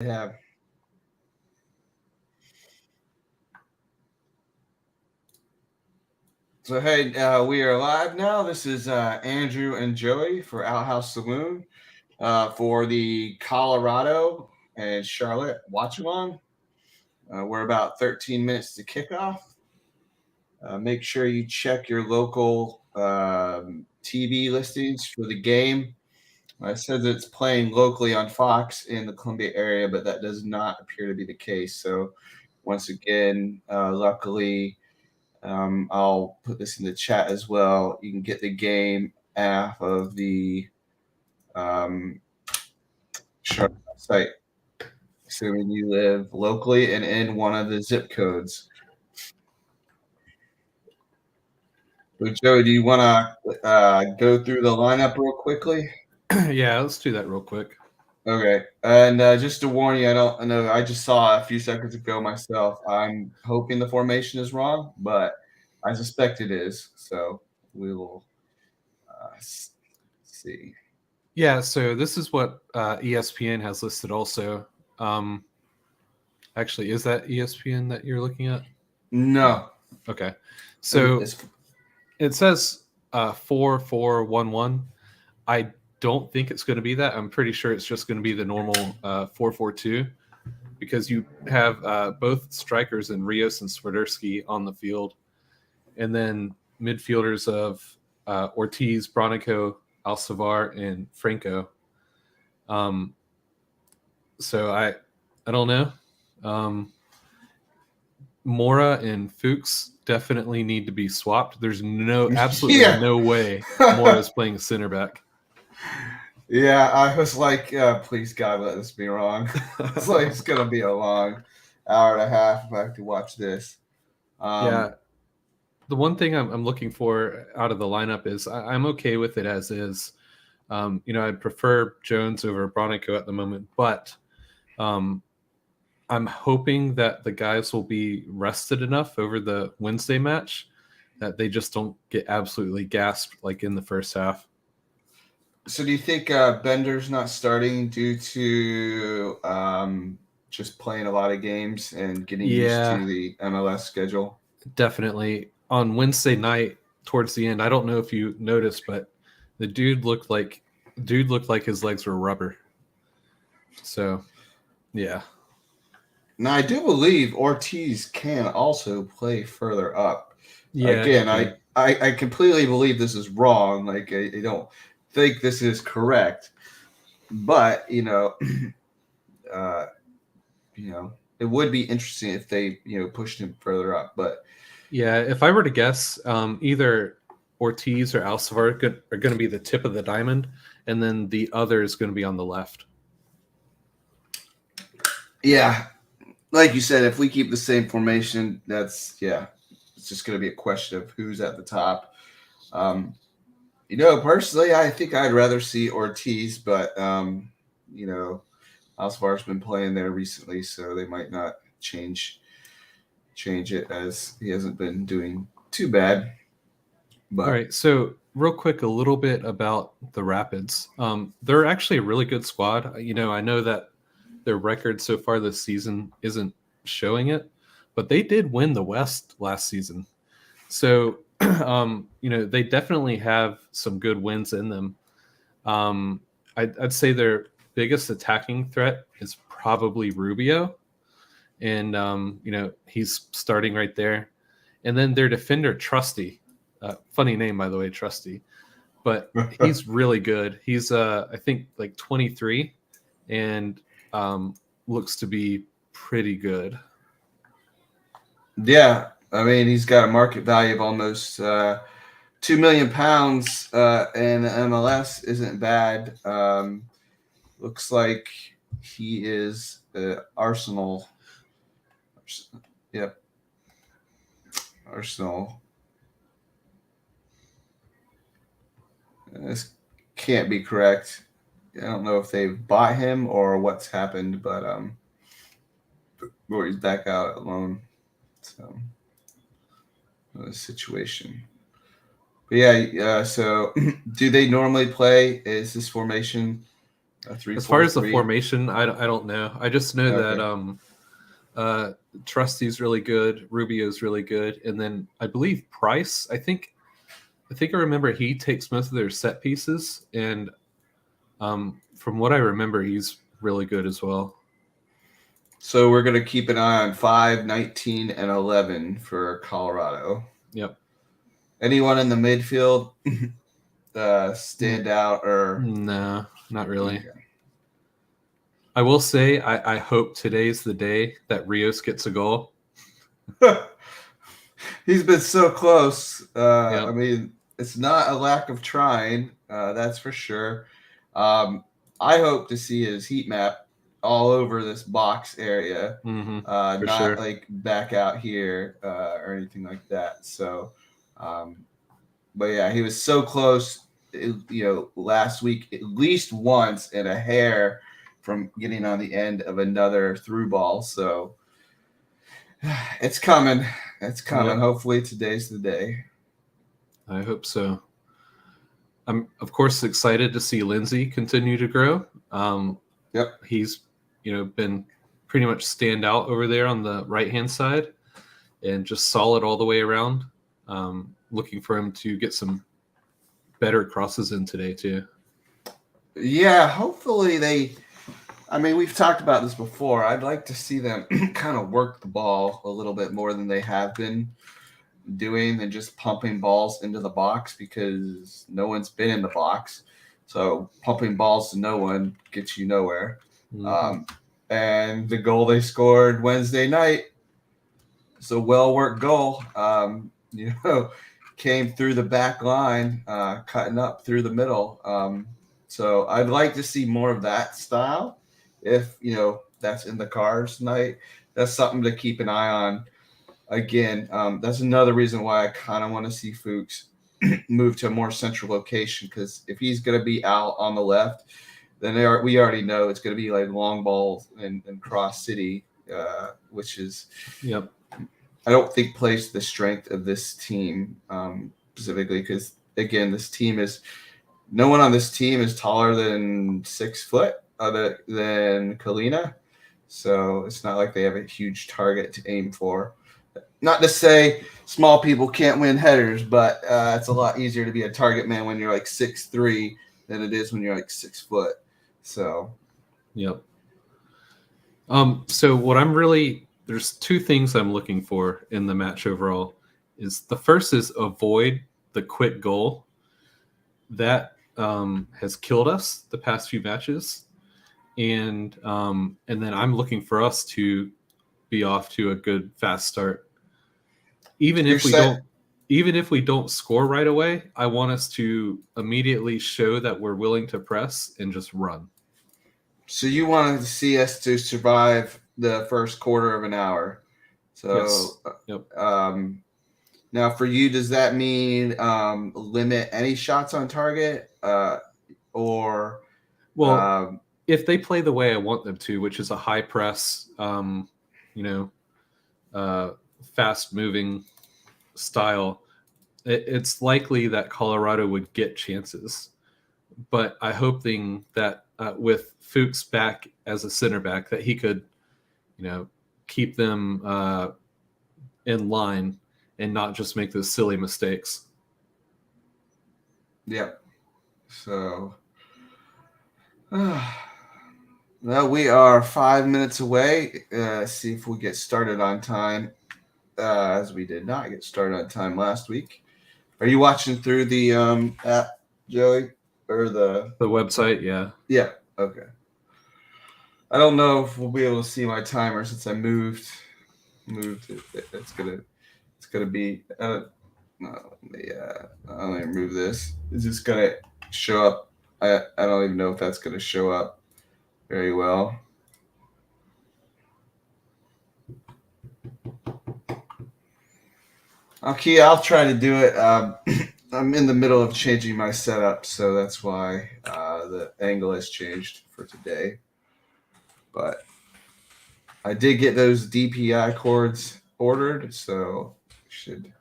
Yeah. So hey, we are live now. This is Andrew and Joey for Outhouse Saloon for the Colorado and Charlotte Watchalong. We're about 13 minutes to kickoff. Make sure you check your local TV listings for the game. I said that it's playing locally on Fox in the Columbia area, but that does not appear to be the case. So once again, luckily. I'll put this in the chat as well. You can get the game app of the Sharp site, assuming you live locally and in one of the zip codes. So, Joey, do you want to go through the lineup real quickly? Yeah, let's do that real quick. Okay, and just to warn you, I know. I just saw a few seconds ago myself. I'm hoping the formation is wrong, but I suspect it is. So we will see. Yeah, so this is what ESPN has listed also. Actually, is that ESPN that you're looking at? No. Okay. So It's it says 4-4-1-1. I don't think it's going to be that. I'm pretty sure it's just going to be the normal 4-4-2 because you have both strikers in Rios and Swiderski on the field. And then midfielders of Ortiz, Bronico, Alcivar, and Franco. So I don't know. Mora and Fuchs definitely need to be swapped. There's absolutely no way Mora is playing center back. Yeah, I was like, please God, let this be wrong. It's like it's gonna be a long hour and a half if I have to watch this. Yeah. The one thing I'm looking for out of the lineup is I'm okay with it as is. I'd prefer Jones over Bronico at the moment, but I'm hoping that the guys will be rested enough over the Wednesday match that they just don't get absolutely gasped like in the first half. So do you think Bender's not starting due to just playing a lot of games and getting used to the MLS schedule? Definitely. On Wednesday night, towards the end, I don't know if you noticed, but the dude looked like his legs were rubber. So, yeah. Now I do believe Ortiz can also play further up. Yeah. Again, I completely believe this is wrong. Like I don't think this is correct, but it would be interesting if they pushed him further up. But yeah, if I were to guess, either Ortiz or Alcivar are going to be the tip of the diamond, and then the other is going to be on the left. Yeah, like you said, if we keep the same formation, it's just going to be a question of who's at the top. Personally, I think I'd rather see Ortiz, but Alcivar's been playing there recently, so they might not change it as he hasn't been doing too bad. But all right, so real quick, a little bit about the Rapids. They're actually a really good squad. I know that their record so far this season isn't showing it, but they did win the West last season. So, they definitely have some good wins in them. I'd say their biggest attacking threat is probably Rubio. And, he's starting right there. And then their defender, Trusty. Funny name, by the way, Trusty. But he's really good. He's, I think, like 23 and looks to be pretty good. Yeah, I mean, he's got a market value of almost £2 million in MLS. Isn't bad. Looks like he is Arsenal. Yep, Arsenal. This can't be correct. I don't know if they've bought him or what's happened, but or he's back out alone. So the situation. But yeah, so do they normally play? Is this formation A 3-4-3. As far as the formation, I don't know. I just know that Trusty's really good, Rubio's really good, and then I believe Price. I think I remember he takes most of their set pieces, and from what I remember, he's really good as well. So we're going to keep an eye on 5, 19, and 11 for Colorado. Yep. Anyone in the midfield stand out or? No, not really. Okay. I will say I hope today's the day that Rios gets a goal. He's been so close. Yep. I mean, it's not a lack of trying, that's for sure. I hope to see his heat map all over this box area, not sure. like back out here or anything like that. So, but yeah, he was so close, last week, at least once, and a hair from getting on the end of another through ball. So it's coming. It's coming. Yep. Hopefully today's the day. I hope so. I'm, of course, excited to see Lindsay continue to grow. Yep. He's, been pretty much stand out over there on the right-hand side and just solid all the way around. Looking for him to get some better crosses in today, too. Yeah, hopefully we've talked about this before. I'd like to see them kind of work the ball a little bit more than they have been doing than just pumping balls into the box, because no one's been in the box. So pumping balls to no one gets you nowhere. And the goal they scored Wednesday night, it's a well-worked goal. Came through the back line, cutting up through the middle. So I'd like to see more of that style. If, that's in the cards tonight, that's something to keep an eye on. Again, that's another reason why I kind of want to see Fuchs move to a more central location, because if he's going to be out on the left, then we already know it's going to be like long balls and cross city, which is, I don't think plays the strength of this team specifically, because, again, no one on this team is taller than 6 foot other than Kalina. So it's not like they have a huge target to aim for. Not to say small people can't win headers, but it's a lot easier to be a target man when you're like 6'3" than it is when you're like 6 foot. So, yep. So what there's 2 things I'm looking for in the match overall. Is the first is avoid the quick goal that has killed us the past few matches, and then I'm looking for us to be off to a good fast start. Even if we don't score right away, I want us to immediately show that we're willing to press and just run. So you wanted to see us to survive the first quarter of an hour. So, yes. Yep. Now for you, does that mean limit any shots on target, or? Well, if they play the way I want them to, which is a high press, fast moving style, it's likely that Colorado would get chances. But I hoping that with Fuchs back as a center back, that he could, keep them in line and not just make those silly mistakes. Yep. So, well, we are 5 minutes away. See if we get started on time, as we did not get started on time last week. Are you watching through the app, Joey, or the website? Yeah. Yeah. Okay. I don't know if we'll be able to see my timer since I moved. It's gonna be. No, I'll remove this. Is this gonna show up? I don't even know if that's gonna show up very well. Okay, I'll try to do it. I'm in the middle of changing my setup, so that's why the angle has changed for today. But I did get those DPI cords ordered, so should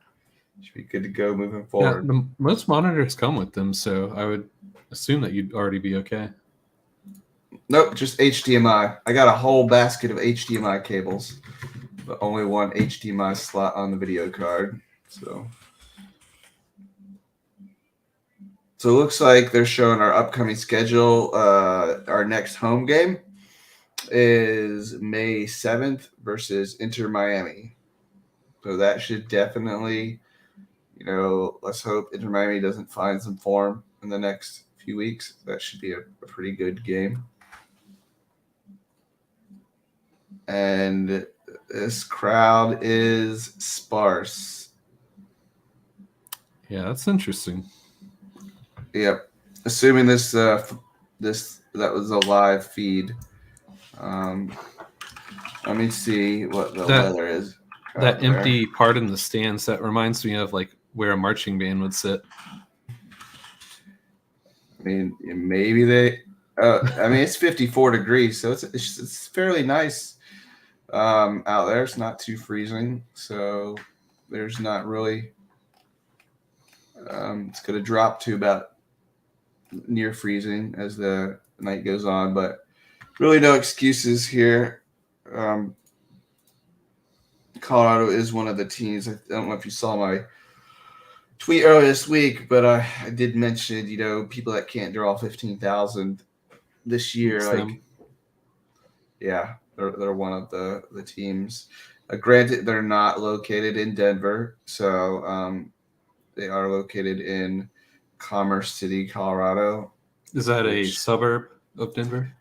be good to go moving forward. Yeah, most monitors come with them, so I would assume that you'd already be okay. Nope, just HDMI. I got a whole basket of HDMI cables, but only one HDMI slot on the video card. So it looks like they're showing our upcoming schedule. Our next home game is May 7th versus Inter Miami. So that should definitely, let's hope Inter Miami doesn't find some form in the next few weeks. That should be a pretty good game. And this crowd is sparse. Yeah, that's interesting. Yep. Assuming this that was a live feed. Let me see what the weather is. That empty part in the stands, that reminds me of like where a marching band would sit. I mean, maybe they. I mean, it's 54 degrees, so it's fairly nice out there. It's not too freezing, so there's not really. It's going to drop to about near freezing as the night goes on, but really no excuses here. Colorado is one of the teams. I don't know if you saw my tweet earlier this week, but I did mention, people that can't draw 15,000 this year. Yeah, they're one of the teams. Granted, they're not located in Denver, so they are located in Commerce City, Colorado. Is that a suburb of Denver?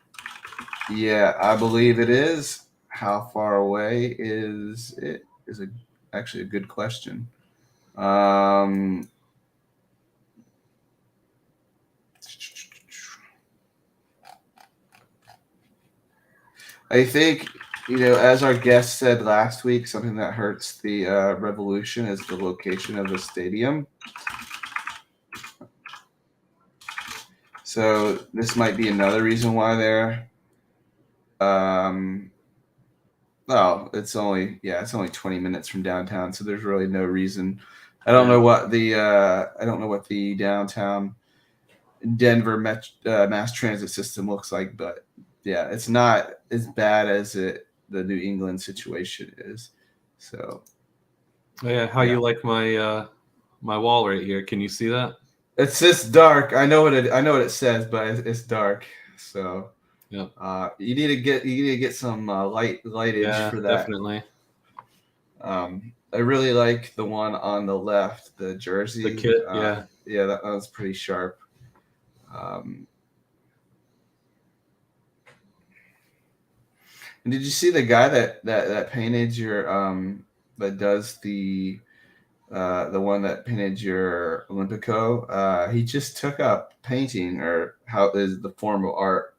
Yeah, I believe it is. How far away is it? Is actually a good question. I think, as our guest said last week, something that hurts the Revolution is the location of the stadium. So this might be another reason why they're. It's only 20 minutes from downtown, so there's really no reason. I don't know what the downtown Denver mass transit system looks like, but yeah, it's not as bad as the New England situation is. So, you like my my wall right here? Can you see that? It's just dark. I know what it says, but it's dark. So yeah, you need to get some lightage for that. Definitely. I really like the one on the left, the jersey. The kit, that was pretty sharp. And did you see the guy that painted your that does the one that painted your Olympico? He just took up painting, or how is the form of art,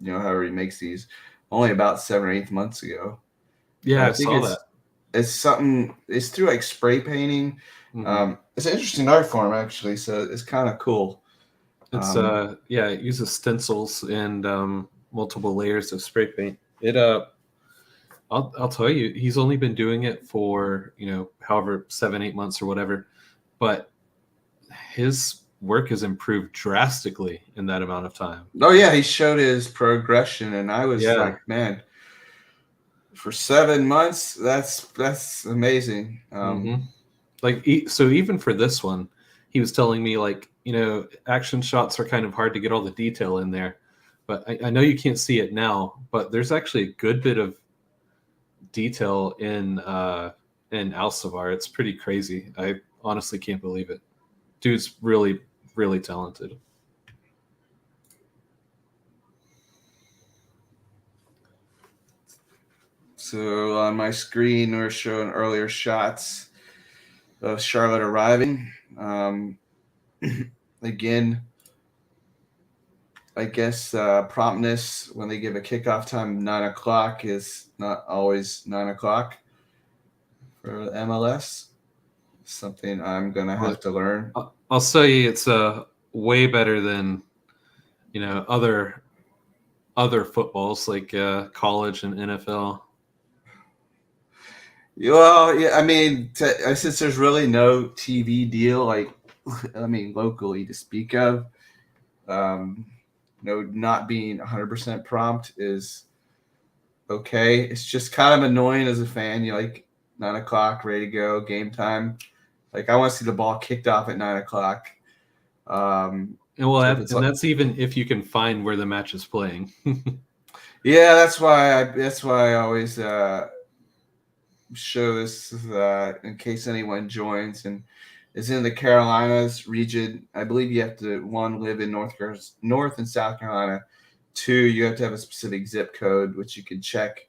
however he makes these, only about 7 or 8 months ago. Yeah, I saw that. It's something. It's through like spray painting. Mm-hmm. It's an interesting art form, actually. So it's kind of cool. It's it uses stencils and multiple layers of spray paint. I'll tell you, he's only been doing it for however 7-8 months or whatever, but his work has improved drastically in that amount of time. Oh yeah, he showed his progression, and I was like, man, for 7 months, that's amazing. So even for this one, he was telling me action shots are kind of hard to get all the detail in there, but I know you can't see it now, but there's actually a good bit of detail in Alcivar. It's pretty crazy. I honestly can't believe it. Dude's really, really talented. So on my screen, we're showing earlier shots of Charlotte arriving. Again, I guess promptness when they give a kickoff time 9:00 is not always 9:00 for the MLS. Something I'm gonna have to learn. I'll say it's way better than other footballs like college and NFL. Well, yeah, I mean, since there's really no TV deal, locally to speak of, not being 100% prompt is okay. It's just kind of annoying as a fan. You like 9 o'clock, ready to go, game time. Like I want to see the ball kicked off at 9 o'clock. And So if it's and that's even if you can find where the match is playing. yeah, that's why I always show this in case anyone joins and is in the Carolinas region. I believe you have to live in North and South Carolina. 2, you have to have a specific zip code, which you can check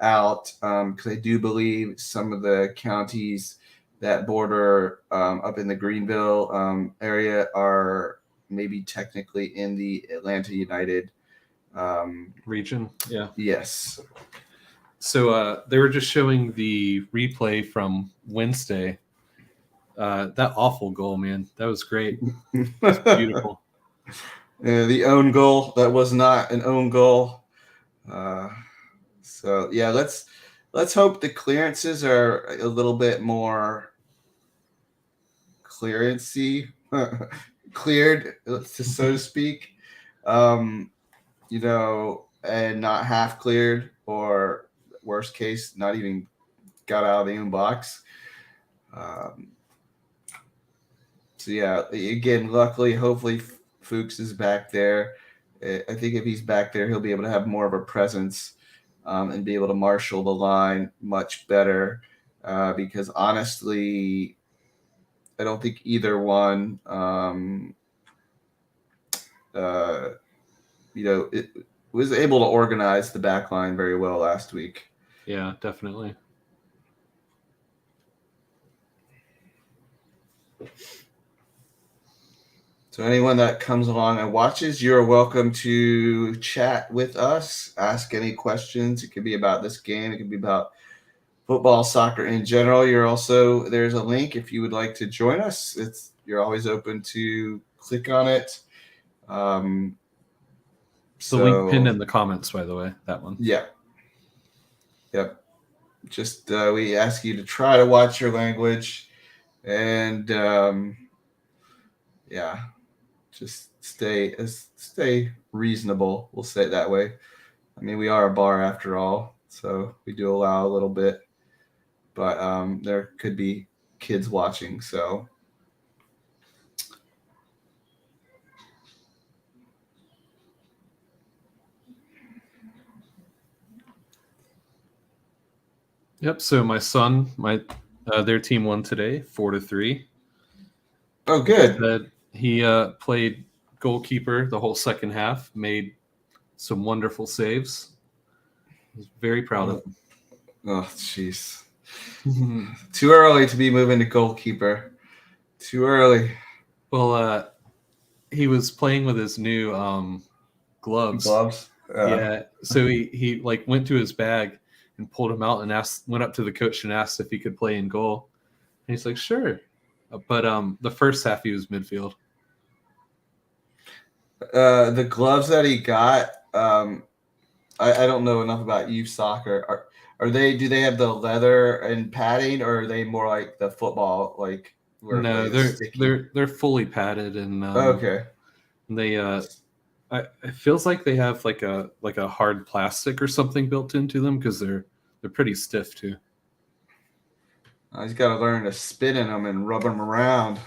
out because I do believe some of the counties that border up in the Greenville area are maybe technically in the Atlanta United region. Yeah. Yes. So they were just showing the replay from Wednesday. That awful goal, man. That was great. It's beautiful. The own goal that was not an own goal. So yeah, let's hope the clearances are a little bit more clearancy cleared, so to speak. And not half cleared, or worst case, not even got out of the own box. So yeah, again, luckily, hopefully Fuchs is back there. I think if he's back there, he'll be able to have more of a presence and be able to marshal the line much better. Because honestly, I don't think either one, it was able to organize the back line very well last week. Yeah, definitely. So anyone that comes along and watches, you're welcome to chat with us, ask any questions. It could be about this game. It could be about football, soccer in general. There's a link if you would like to join us. You're always open to click on it. The link pinned in the comments, by the way, that one. Yeah. Yep. Just we ask you to try to watch your language and just stay reasonable. We'll say it that way. I mean, we are a bar after all, so we do allow a little bit, but there could be kids watching, so. Yep. So my son, their team won today, 4-3. Oh, good. He played goalkeeper the whole second half, made some wonderful saves. I was very proud of him. Oh, jeez. Too early to be moving to goalkeeper. Too early. Well, he was playing with his new gloves. Yeah. So he like went to his bag and pulled him out and went up to the coach and asked if he could play in goal. And he's like, sure. But the first half he was midfield. The gloves that he got, I don't know enough about youth soccer. Do they have the leather and padding, or are they more like the football, like where no, they're fully padded and okay. They it feels like they have like a hard plastic or something built into them because they're pretty stiff too. He's got to learn to spin in them and rub them around.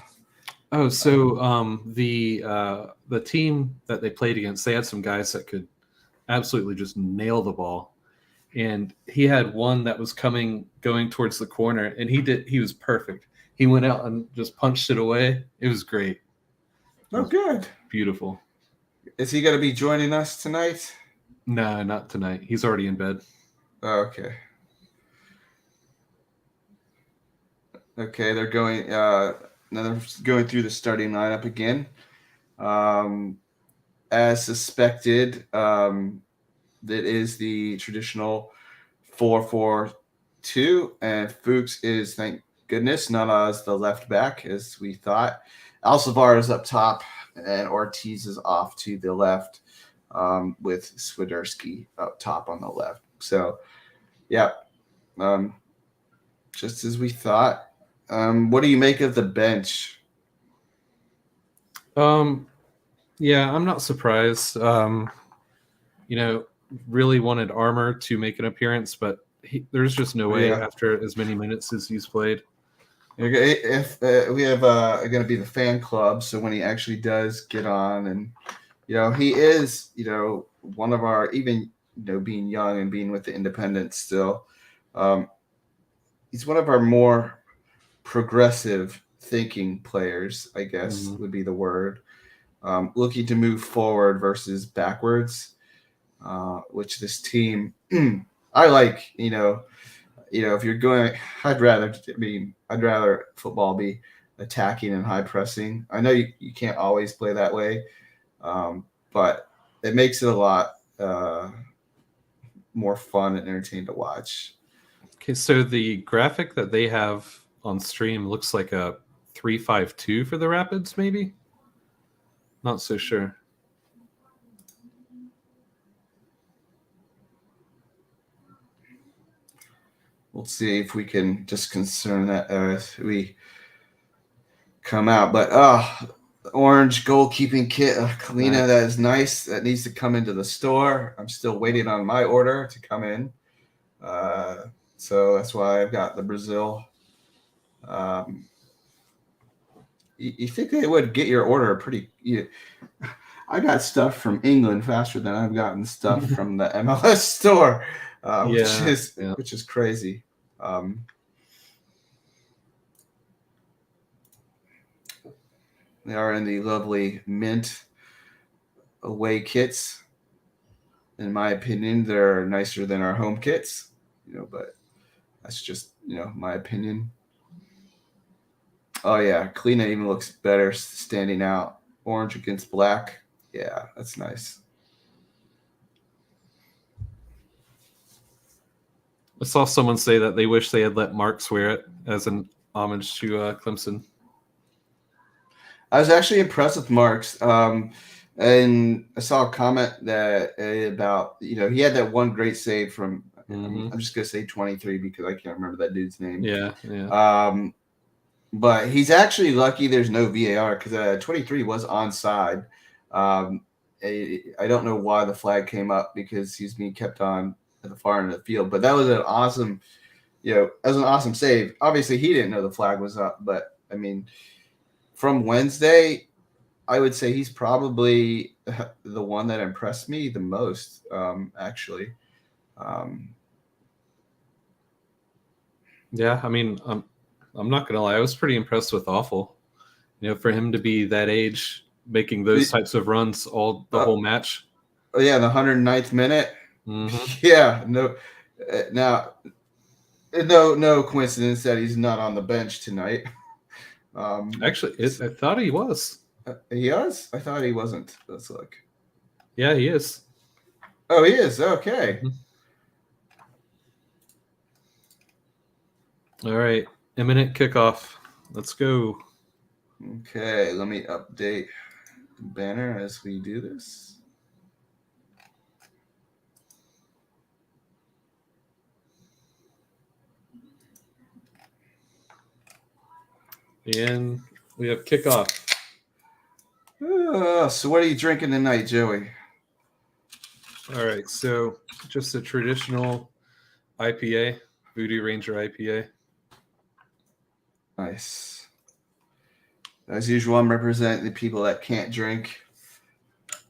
Oh, so the team that they played against, they had some guys that could absolutely just nail the ball, and he had one that was going towards the corner, and he was perfect. He went out and just punched it away. It was great. Oh, good. Beautiful. Is he going to be joining us tonight? No, not tonight. He's already in bed. Oh, okay. Okay, they're going. Now they're going through the starting lineup again. As suspected, that is the traditional 4-4-2, and Fuchs is, thank goodness, not as the left back as we thought. Alcivar is up top, and Ortiz is off to the left, with Swiderski up top on the left. So, yeah, just as we thought. What do you make of the bench? Yeah, I'm not surprised. You know, really wanted Armor to make an appearance, but there's just no way Yeah. after as many minutes as he's played. If we have going to be the fan club, so when he actually does get on, and he is one of our, even being young and being with the Independents still, um, he's one of our more progressive thinking players, I guess Mhm. would be the word. Looking to move forward versus backwards, which this team, I like. If you're going, I'd rather football be attacking and high pressing. I know you can't always play that way, but it makes it a lot more fun and entertaining to watch. Okay, so the graphic that they have on stream looks like a 3-5-2 for the Rapids, maybe? Not so sure. We'll see if we can just concern that as we come out. But orange goalkeeping kit, Kalina, that is nice. That needs to come into the store. I'm still waiting on my order to come in. So that's why I've got the Brazil. You think they would get your order pretty? I got stuff from England faster than I've gotten stuff from the MLS store, Yeah, which is crazy. They are in the lovely mint away kits. In my opinion, they're nicer than our home kits, but that's just my opinion. Oh yeah, Kalina even looks better standing out. Orange against black. Yeah, that's nice. I saw someone say that they wish they had let Marks wear it as an homage to Clemson. I was actually impressed with Marks. And I saw a comment that about he had that one great save from I'm just gonna say 23 because I can't remember that dude's name. Yeah. But he's actually lucky there's no VAR because 23 was onside. I don't know why the flag came up because he's being kept on at the far end of the field. But that was an awesome, as an awesome save. Obviously, he didn't know the flag was up, but I mean, from Wednesday, I would say he's probably the one that impressed me the most, actually. Yeah, I mean, I'm not gonna lie, I was pretty impressed with Awful. For him to be that age, making those types of runs the whole match. Yeah, the 109th minute. Mm-hmm. Yeah, no. Now, no coincidence that he's not on the bench tonight. Actually, I thought he was. He is? I thought he wasn't. Let's look. Yeah, he is. Oh, he is. Okay. Mm-hmm. All right, imminent kickoff. Let's go. Okay, let me update the banner as we do this. And we have kickoff. So what are you drinking tonight, Joey? All right, so just a traditional IPA, Voodoo Ranger IPA. Nice. As usual, I'm representing the people that can't drink.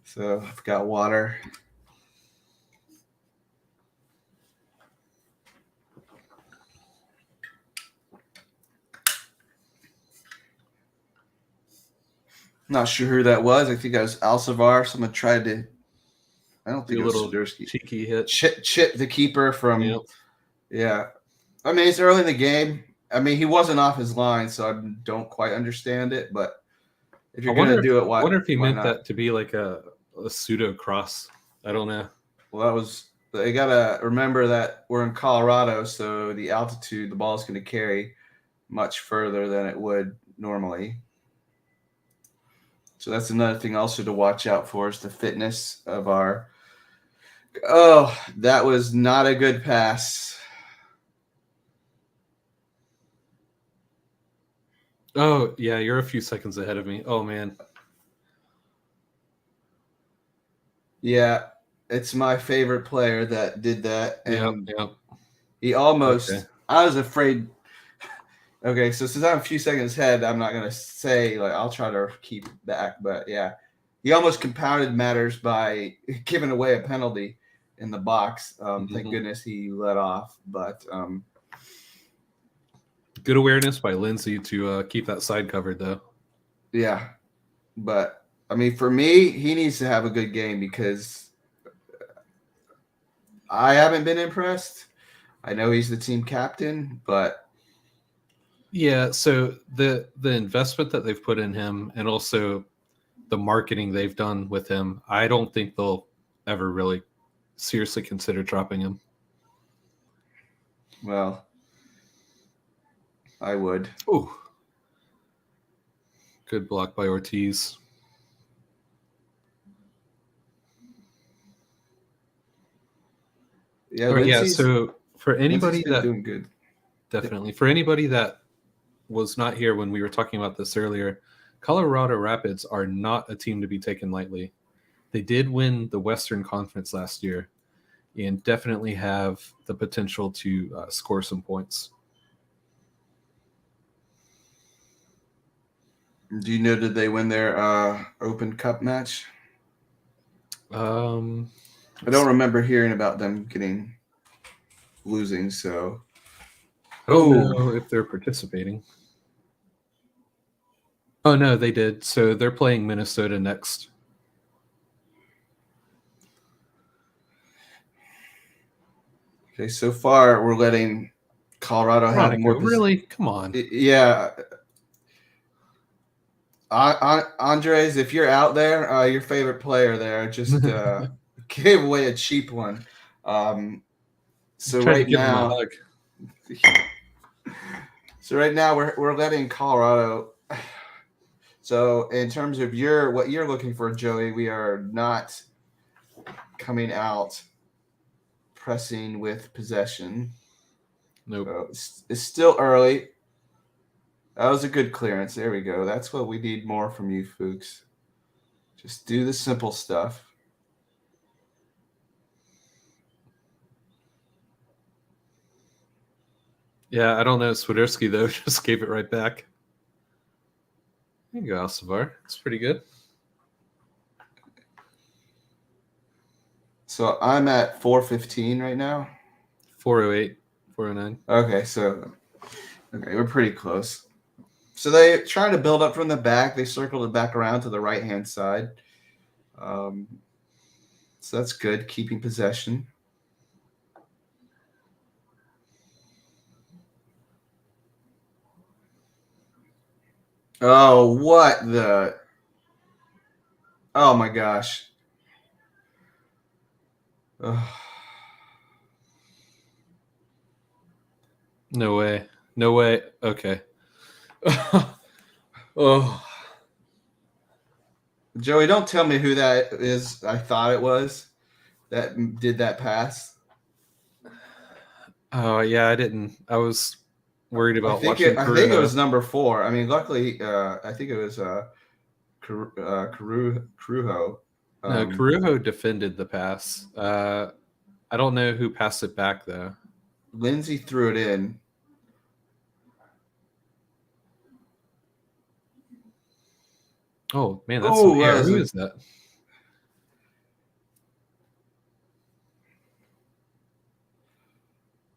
So I've got water. Not sure who that was. I think that was Alcivar. Someone tried to. I don't think it was Swiderski. Cheeky hit. Chip the keeper from. Yep. Yeah. I mean, it's early in the game. I mean, he wasn't off his line, so I don't quite understand it. But if you're going to do it, why? I wonder if he meant not? that to be like a pseudo cross. I don't know. Well, that was. They got to remember that we're in Colorado, so the altitude, the ball is going to carry much further than it would normally. So that's another thing also to watch out for is the fitness of our. Oh, that was not a good pass. Oh, yeah, you're a few seconds ahead of me. Oh, man. Yeah, it's my favorite player that did that, and Yep. he almost. Okay. I was afraid. Okay, so since I'm a few seconds ahead, I'm not gonna say like I'll try to keep back, but yeah, he almost compounded matters by giving away a penalty in the box. Thank goodness he let off, but Good awareness by Lindsay to keep that side covered, though. yeah, but I mean, for me, he needs to have a good game because I haven't been impressed. I know he's the team captain, but Yeah, so the investment that they've put in him and also the marketing they've done with him, I don't think they'll ever really seriously consider dropping him. well, I would. Ooh. Good block by Ortiz. Yeah, All right, yeah, Lindsay's so for anybody been that doing good. definitely for anybody that was not here when we were talking about this earlier, Colorado Rapids are not a team to be taken lightly. They did win the Western Conference last year and definitely have the potential to score some points. Do you know, did they win their Open Cup match? I don't remember hearing about them losing, so. I don't know if they're participating. Oh, no, they did. So they're playing Minnesota next. Okay, so far we're letting Colorado have more. Really? Come on. Yeah. Andres, if you're out there, your favorite player there just gave away a cheap one. So right now, we're letting Colorado. So in terms of what you're looking for, Joey, we are not coming out pressing with possession. Nope. So it's still early. That was a good clearance. There we go. That's what we need more from you, Fuchs. Just do the simple stuff. Yeah, I don't know. Swiderski, though, just gave it right back. There you go, Alcivar. It's pretty good. So I'm at 415 right now. 408, 409. Okay, we're pretty close. So they trying to build up from the back. They circled it back around to the right-hand side. So that's good, keeping possession. Oh, what the? Oh my gosh. Ugh. No way. No way. Okay. Oh. Joey, don't tell me who that is. I thought it was that did that pass. Oh, yeah, I didn't. I was worried about I think it was number 4. I mean, luckily, I think it was Carujo. No, Carujo defended the pass. I don't know who passed it back, though. Lindsay threw it in. Oh, man, that's some air. Who is that?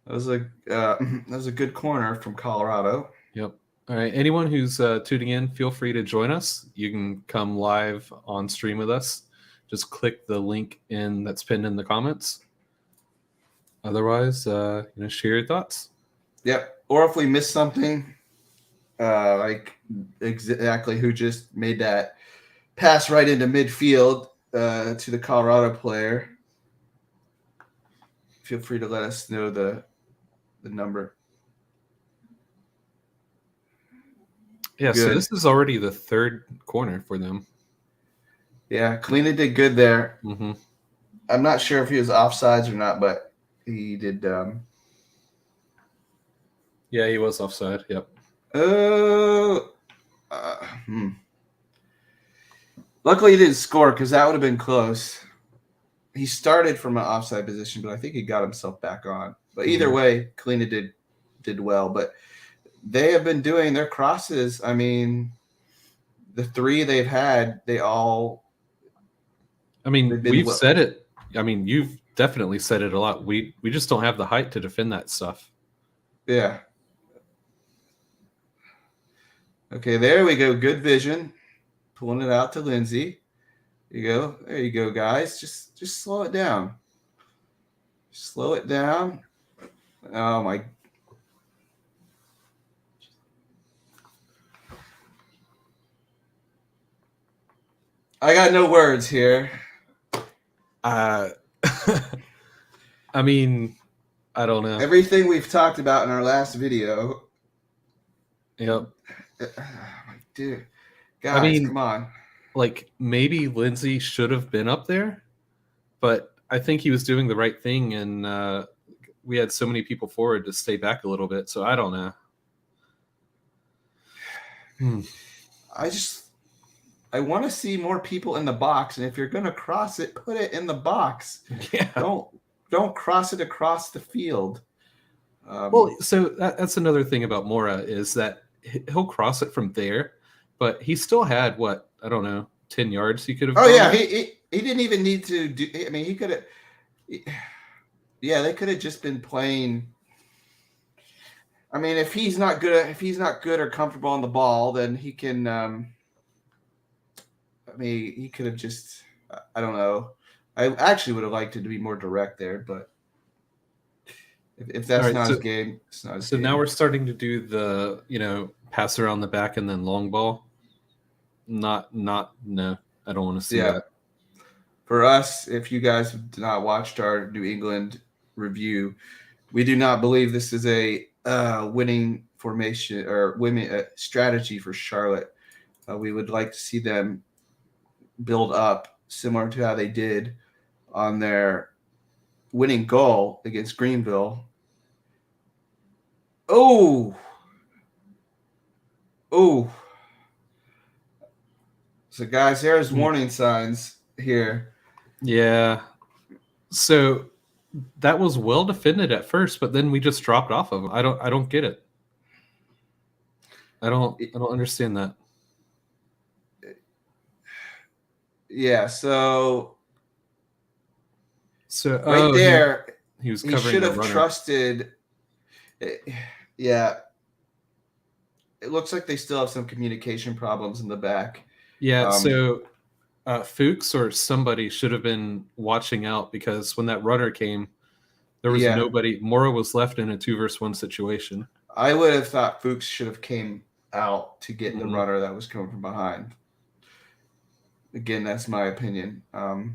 That was a good corner from Colorado. Yep. All right. Anyone who's tuning in, feel free to join us. You can come live on stream with us. Just click the link that's pinned in the comments. Otherwise, share your thoughts. Yep. Or if we missed something, like exactly who just made that pass right into midfield to the Colorado player, feel free to let us know the number. Yeah, good. So this is already the 3rd corner for them. Yeah, Kalina did good there. Mm-hmm. I'm not sure if he was offsides or not, but he did. Yeah, he was offside. Yep. Luckily, he didn't score because that would have been close. he started from an offside position, but I think he got himself back on. But either way, Kalina did well. But they have been doing their crosses. I mean, the 3 they've had, they all. I mean, we've said it. I mean, you've definitely said it a lot. We just don't have the height to defend that stuff. Yeah. Okay, there we go. Good vision. Pulling it out to Lindsay. There you go, guys. Just slow it down. Slow it down. Oh my. I got no words here. I mean, I don't know. Everything we've talked about in our last video. Yep. Dude, guys, I mean, come on. Like, maybe Lindsay should have been up there, but I think he was doing the right thing, and we had so many people forward to stay back a little bit, so I don't know. I want to see more people in the box, and if you're going to cross it, put it in the box. Yeah. Don't cross it across the field. Well, so that's another thing about Mora is that he'll cross it from there, but he still had what, I don't know, 10 yards he could have. Oh yeah, he didn't even need to do. I mean, he could have. Yeah, they could have just been playing. I mean, if he's not good or comfortable on the ball, then he can. I mean, he could have just. I don't know. I actually would have liked it to be more direct there, but if that's not his game, it's not his game. So now we're starting to do the pass around the back and then long ball. No, I don't want to see that. For us, if you guys have not watched our New England review, we do not believe this is a winning formation or women strategy for Charlotte. We would like to see them build up similar to how they did on their winning goal against Greenville. Oh. So, guys, there's warning signs here. Yeah. So that was well defended at first, but then we just dropped off of them. I don't get it. I don't understand that. Yeah. So right there, he was covering. He should have trusted. Yeah. It looks like they still have some communication problems in the back. Yeah. So Fuchs or somebody should have been watching out, because when that runner came, there was nobody. Mora was left in a 2-versus-1 situation. I would have thought Fuchs should have came out to get the runner that was coming from behind. Again, that's my opinion. But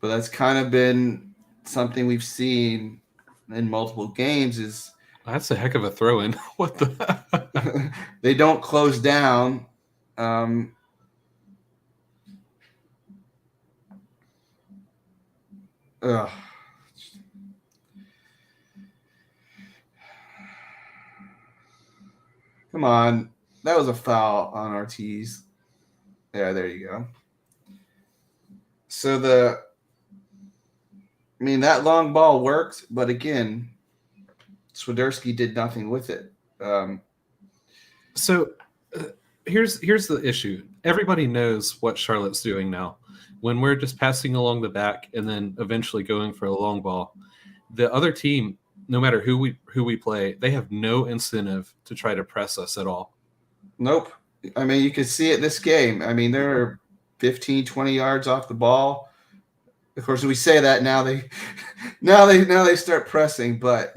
that's kind of been something we've seen in multiple games. Is that's a heck of a throw-in. What the? They don't close down. Ugh. Come on. That was a foul on Ortiz. Yeah, there you go. So that long ball worked, but again, Swiderski did nothing with it. So here's the issue. Everybody knows what Charlotte's doing now. When we're just passing along the back and then eventually going for a long ball, the other team, no matter who we play, they have no incentive to try to press us at all. Nope. I mean, you can see it this game. I mean, they're 15, 20 yards off the ball. Of course, we say that now they start pressing, but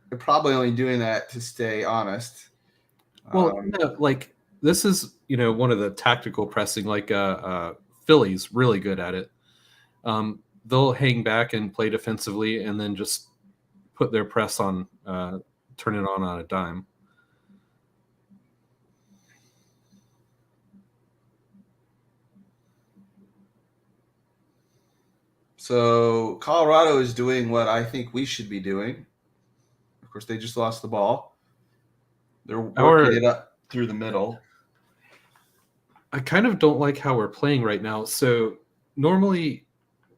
they're probably only doing that to stay honest. Well, no, like this is one of the tactical pressing. Like Philly's really good at it. They'll hang back and play defensively, and then just put their press on, turn it on a dime. So Colorado is doing what I think we should be doing. Of course, they just lost the ball. They're working it up through the middle. I kind of don't like how we're playing right now. So normally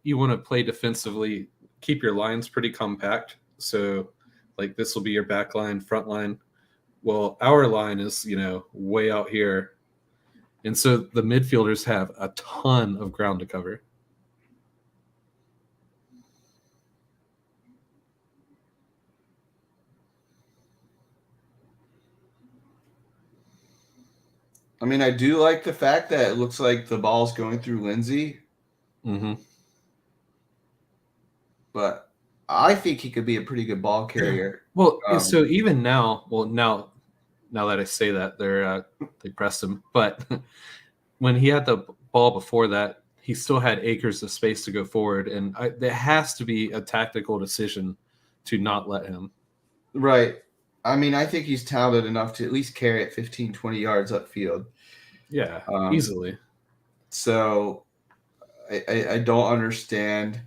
you want to play defensively, keep your lines pretty compact. So like this will be your back line, front line. Well, our line is, way out here. And so the midfielders have a ton of ground to cover. I mean, I do like the fact that it looks like the ball's going through Lindsay, Mm-hmm. but I think he could be a pretty good ball carrier. Well, so even now, now that I say that, they pressed him. But when he had the ball before that, he still had acres of space to go forward, and there has to be a tactical decision to not let him. Right. I mean, I think he's talented enough to at least carry it 15, 20 yards upfield. Yeah, easily. So I don't understand.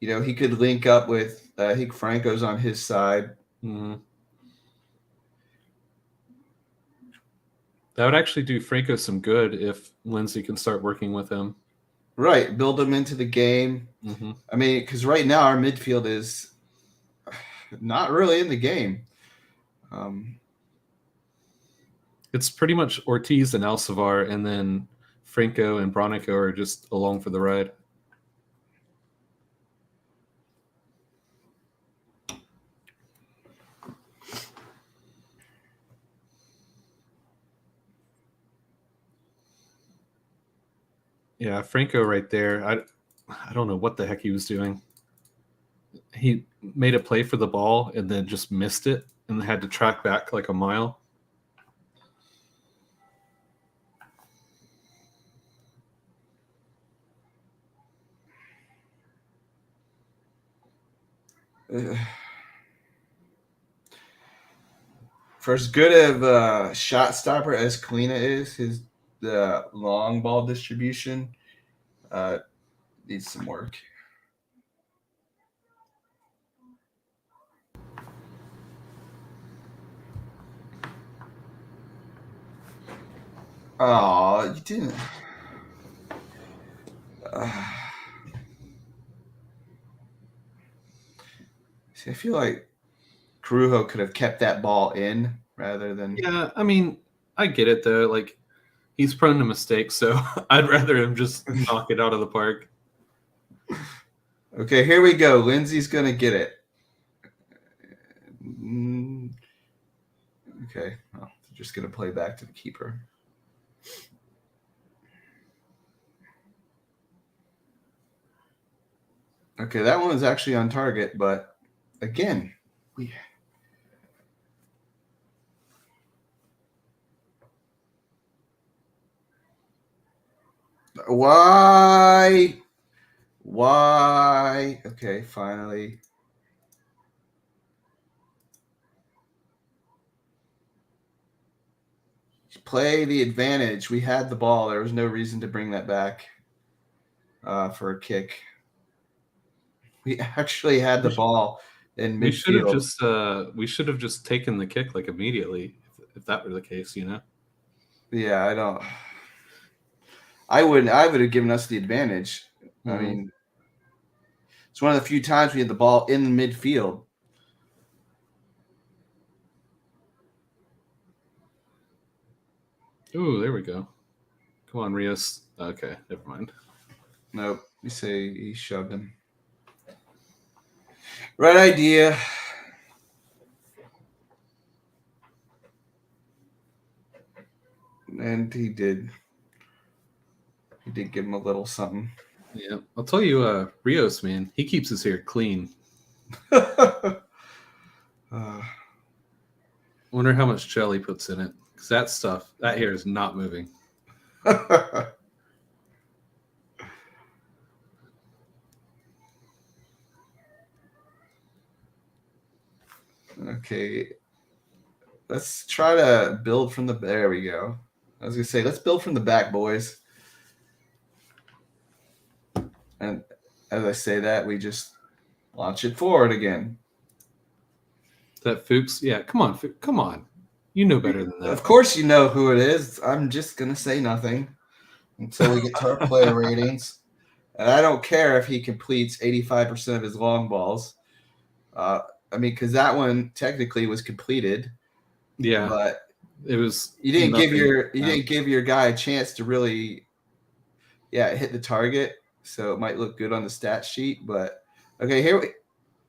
He could link up with, I think Franco's on his side. Mm-hmm. That would actually do Franco some good if Lindsay can start working with him. Right. Build him into the game. Mm-hmm. I mean, because right now our midfield is not really in the game. It's pretty much Ortiz and Alcivar, and then Franco and Bronico are just along for the ride. Yeah, Franco right there. I don't know what the heck he was doing. He made a play for the ball and then just missed it and had to track back like a mile. For as good of a shot stopper as Kalina is, the long ball distribution needs some work. Oh, you didn't. See, I feel like Carujo could have kept that ball in rather than. Yeah, I mean, I get it though. Like, he's prone to mistakes, so I'd rather him just knock it out of the park. Okay, here we go. Lindsay's gonna get it. Okay, well, just gonna play back to the keeper. Okay, that one was actually on target, but again, why? Okay, finally. Play the advantage. We had the ball. There was no reason to bring that back for a kick. We actually had the ball in midfield. We should have just taken the kick like immediately if that were the case, Yeah, I would have given us the advantage. Mm-hmm. I mean, it's one of the few times we had the ball in the midfield. Ooh, there we go. Come on, Rios. Okay, never mind. Nope. You say he shoved him. Right idea. And he did. He did give him a little something. Yeah, I'll tell you, Rios, man, he keeps his hair clean. Wonder how much gel he puts in it, because that hair is not moving. Okay, let's try to build from the. There we go. I was gonna say, let's build from the back, boys. And as I say that, we just launch it forward again. That Fuchs, yeah, come on. You know better than that. Of course you know who it is. I'm just going to say nothing until we get to our player ratings. And I don't care if he completes 85% of his long balls. I mean, because that one technically was completed. Yeah, but it was. You didn't give your guy a chance to really, hit the target. So it might look good on the stat sheet. But okay,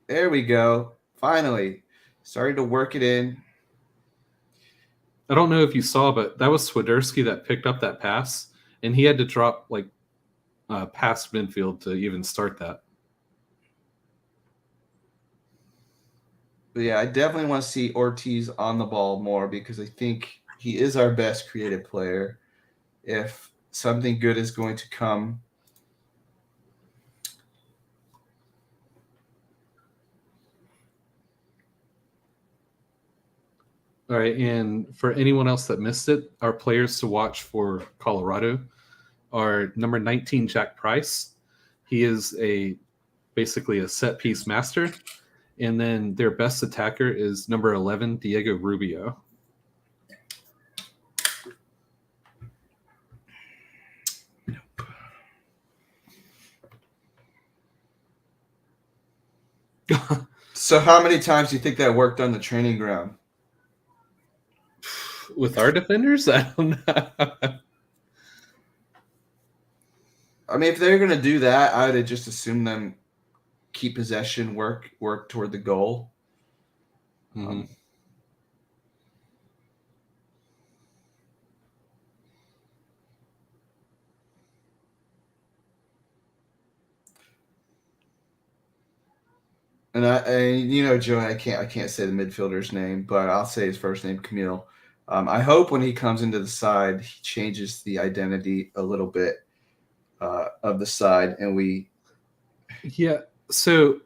there we go. Finally, starting to work it in. I don't know if you saw, but that was Swiderski that picked up that pass, and he had to drop like past midfield to even start that. But yeah, I definitely want to see Ortiz on the ball more because I think he is our best creative player. If something good is going to come. All right, and for anyone else that missed it, our players to watch for Colorado are number 19, Jack Price. He is basically a set piece master. And then their best attacker is number 11, Diego Rubio. So how many times do you think that worked on the training ground? With our defenders? I don't know. I mean, if they're going to do that, I would just assume them keep possession, work toward the goal. Mm-hmm. And you know, Joey, I can't say the midfielder's name, but I'll say his first name, Camille. I hope when he comes into the side, he changes the identity a little bit of the side, and we. Yeah. So,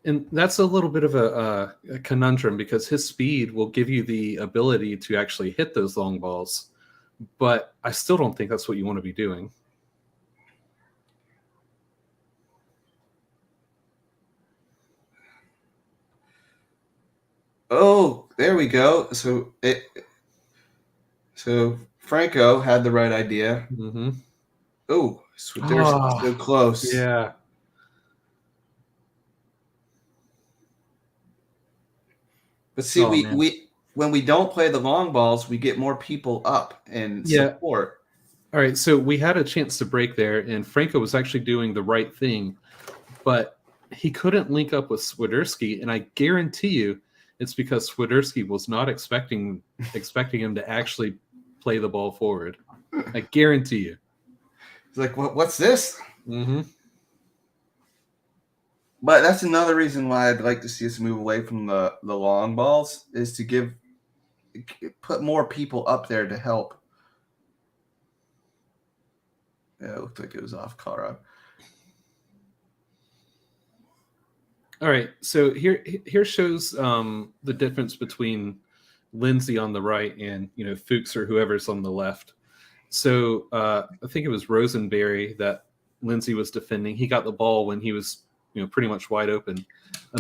and that's a little bit of a conundrum because his speed will give you the ability to actually hit those long balls, but I still don't think that's what you want to be doing. Oh, there we go. So Franco had the right idea. Mm-hmm. Oh, Swiderski so close. Yeah. But see, we when we don't play the long balls, we get more people up and support. All right, so we had a chance to break there, and Franco was actually doing the right thing, but he couldn't link up with Swiderski, and I guarantee you it's because Swiderski was not expecting him to actually play the ball forward. I guarantee you. It's like, what's this? Mm-hmm. But that's another reason why I'd like to see us move away from the long balls is to put more people up there to help. Yeah, it looked like it was off Colorado. All right, so here shows the difference between Lindsay on the right and Fuchs or whoever's on the left. So I think it was Rosenberry that Lindsay was defending. He got the ball when he was pretty much wide open.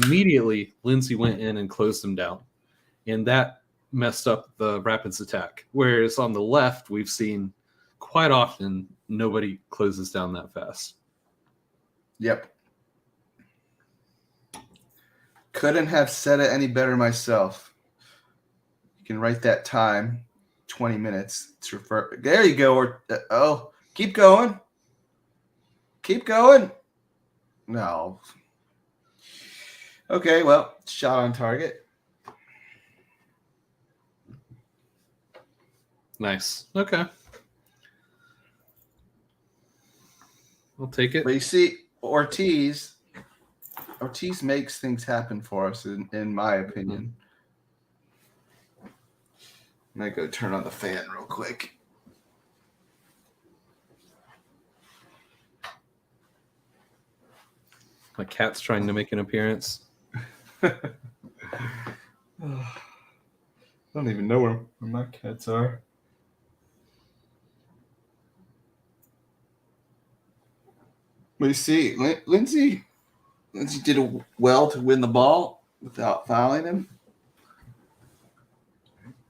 Immediately, Lindsay went in and closed him down, and that messed up the Rapids attack. Whereas on the left, we've seen quite often nobody closes down that fast. Yep. Couldn't have said it any better myself. You can write that time, 20 minutes. It's there you go. Keep going. Keep going. No. Okay, well, shot on target. Nice. Okay. I'll take it. But you see, Ortiz makes things happen for us, in my opinion. I might go turn on the fan real quick. My cat's trying to make an appearance. I don't even know where my cats are. But you see, Lindsay did well to win the ball without fouling him.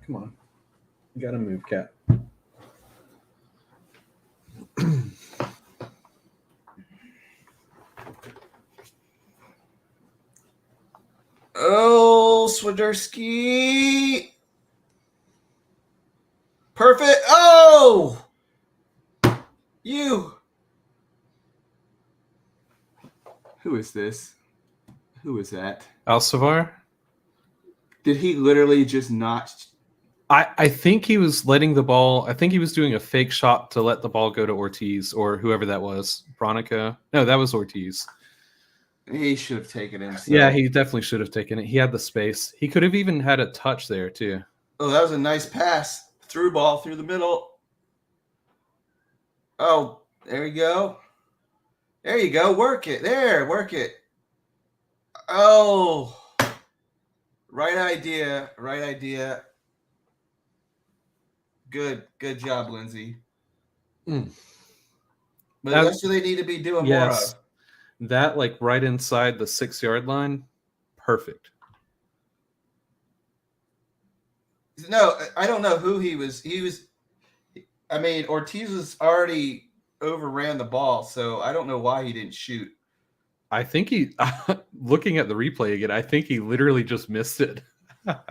Come on. You gotta move, cat. Oh, Swiderski. Perfect. Oh! You. Who is this? Who is that? Alcivar? Did he literally just not? I think he was letting the ball. I think he was doing a fake shot to let the ball go to Ortiz or whoever that was. Bronico? No, that was Ortiz. He should have taken it himself. Yeah, he definitely should have taken it. He had the space. He could have even had a touch there too. Oh, that was a nice pass. Through ball through the middle. Oh, there you go. There you go. Work it. There, work it. Oh. Right idea. Right idea. Good job, Lindsay. Mm. But that's what they need to be doing more of. That like right inside the 6-yard line, perfect. No, I don't know who he was. I mean, Ortiz was already overran the ball, so I don't know why he didn't shoot. I think he, looking at the replay again, I think he literally just missed it.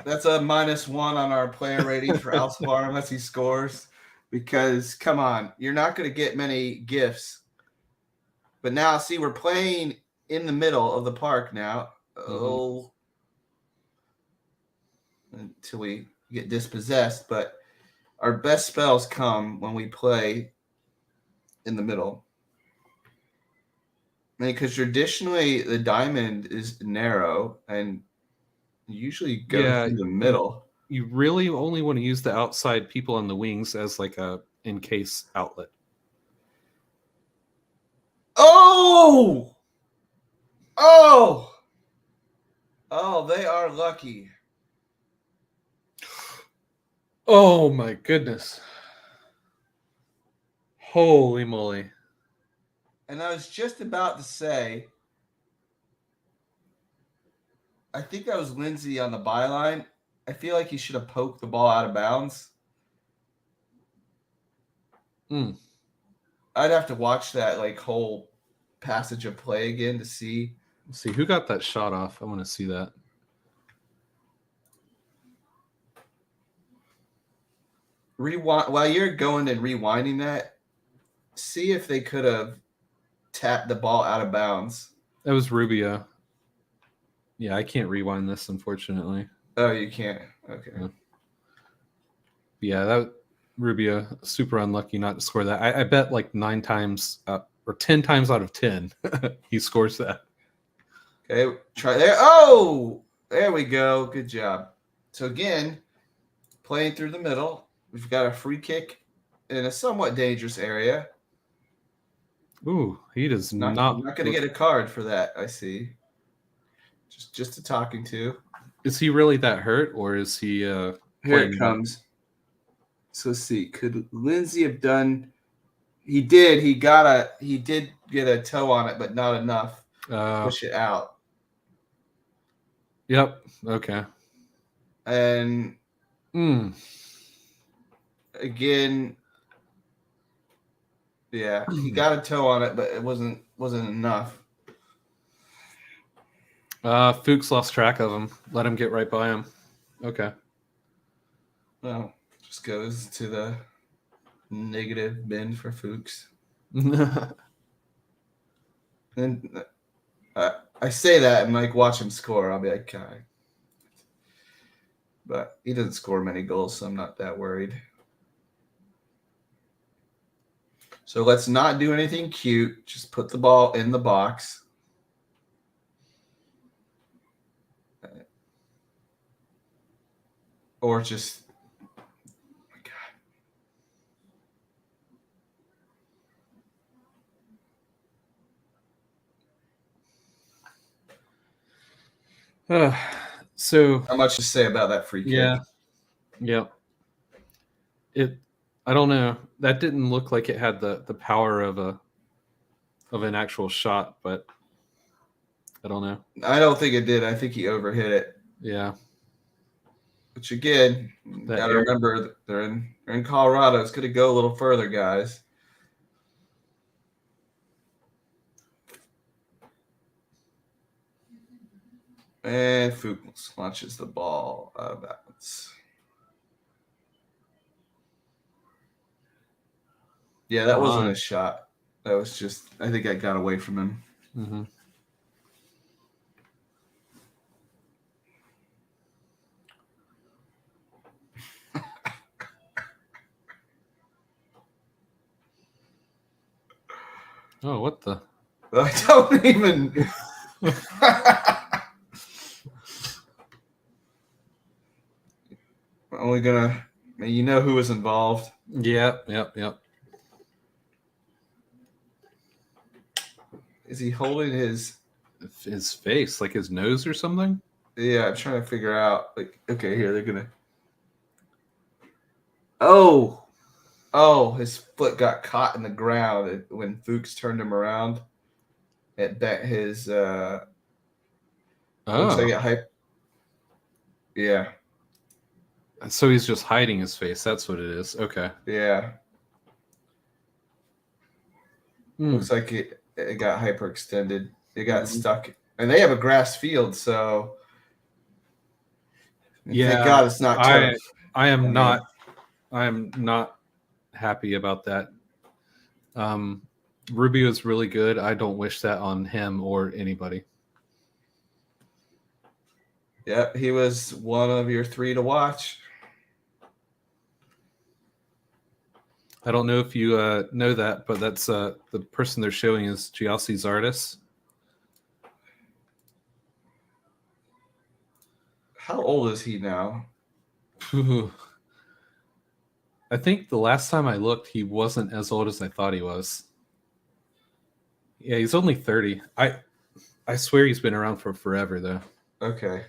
That's a -1 on our player rating for Alcivar unless he scores. Because, come on, you're not going to get many gifts. But now, see, we're playing in the middle of the park now. Oh. Until we get dispossessed. But our best spells come when we play in the middle. Because traditionally, the diamond is narrow and usually goes through the middle. You really only want to use the outside people on the wings as like a in case outlet. Oh! Oh! Oh, they are lucky. Oh my goodness. Holy moly. And I was just about to say, I think that was Lindsay on the byline. I feel like he should have poked the ball out of bounds. I'd have to watch that like whole passage of play again to see. Let's see who got that shot off. I want to see that. Rewind while you're going and rewinding that. See if they could have tapped the ball out of bounds. That was Rubio. Yeah, I can't rewind this, unfortunately. Oh, you can't. Okay. Yeah, that Rubio super unlucky not to score that. I bet like 9 times or 10 times out of 10 he scores that. Okay, try there. Oh, there we go. Good job. So again, playing through the middle. We've got a free kick in a somewhat dangerous area. Ooh, he does not going to get a card for that, I see. Just a talking to. Is he really that hurt, or is he here it comes. So let's see. Could Lindsay have done he did get a toe on it, but not enough to push it out. Yep. Okay. And again, yeah, he got a toe on it, but it wasn't enough. Fuchs lost track of him. Let him get right by him. Okay. Well, just goes to the negative bin for Fuchs. And I say that and like watch him score. I'll be like, God. But he doesn't score many goals, so I'm not that worried. So let's not do anything cute. Just put the ball in the box. Or just, oh my God. So how much to say about that free kick? Yeah. I don't know. That didn't look like it had the power of an actual shot, but I don't know. I don't think it did. I think he overhit it. Yeah. Which again, That gotta air- remember they're in Colorado. It's gonna go a little further, guys. And Fuchs launches the ball out of bounds. Yeah, that wasn't a shot. That was just, I think I got away from him. Mm-hmm. Oh, what the? I don't even. We're only gonna, you know who was involved. Yep. Is he holding his face, like his nose or something? Yeah, I'm trying to figure out. Like, okay, here they're gonna. Oh, his foot got caught in the ground when Fuchs turned him around. It bent his. Looks like it hype. Yeah. So he's just hiding his face. That's what it is. Okay. Yeah. Looks like it got hyperextended. It got stuck, and they have a grass field, so. Thank God it's not turf. I am not happy about that. Rubio is really good. I don't wish that on him or anybody. Yeah, he was one of your 3 to watch. I don't know if you know that, but that's the person they're showing is Giassi Zardes. How old is he now? I think the last time I looked, he wasn't as old as I thought he was. Yeah, he's only 30. I swear he's been around for forever, though. Okay.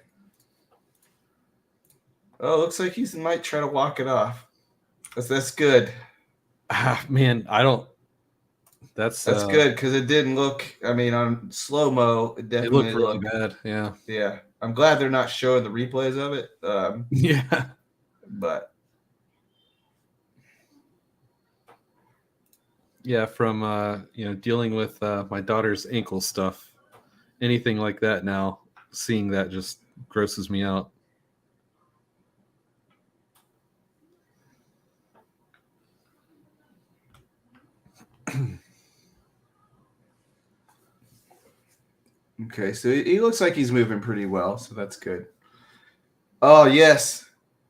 Oh, looks like he might try to walk it off. That's good. Man, I don't. That's good because it didn't look. I mean, on slow mo, it definitely looked really bad. Yeah. Yeah, I'm glad they're not showing the replays of it. Yeah. But yeah, from dealing with my daughter's ankle stuff, anything like that now, seeing that just grosses me out. okay, so he looks like he's moving pretty well, so that's good. Oh yes,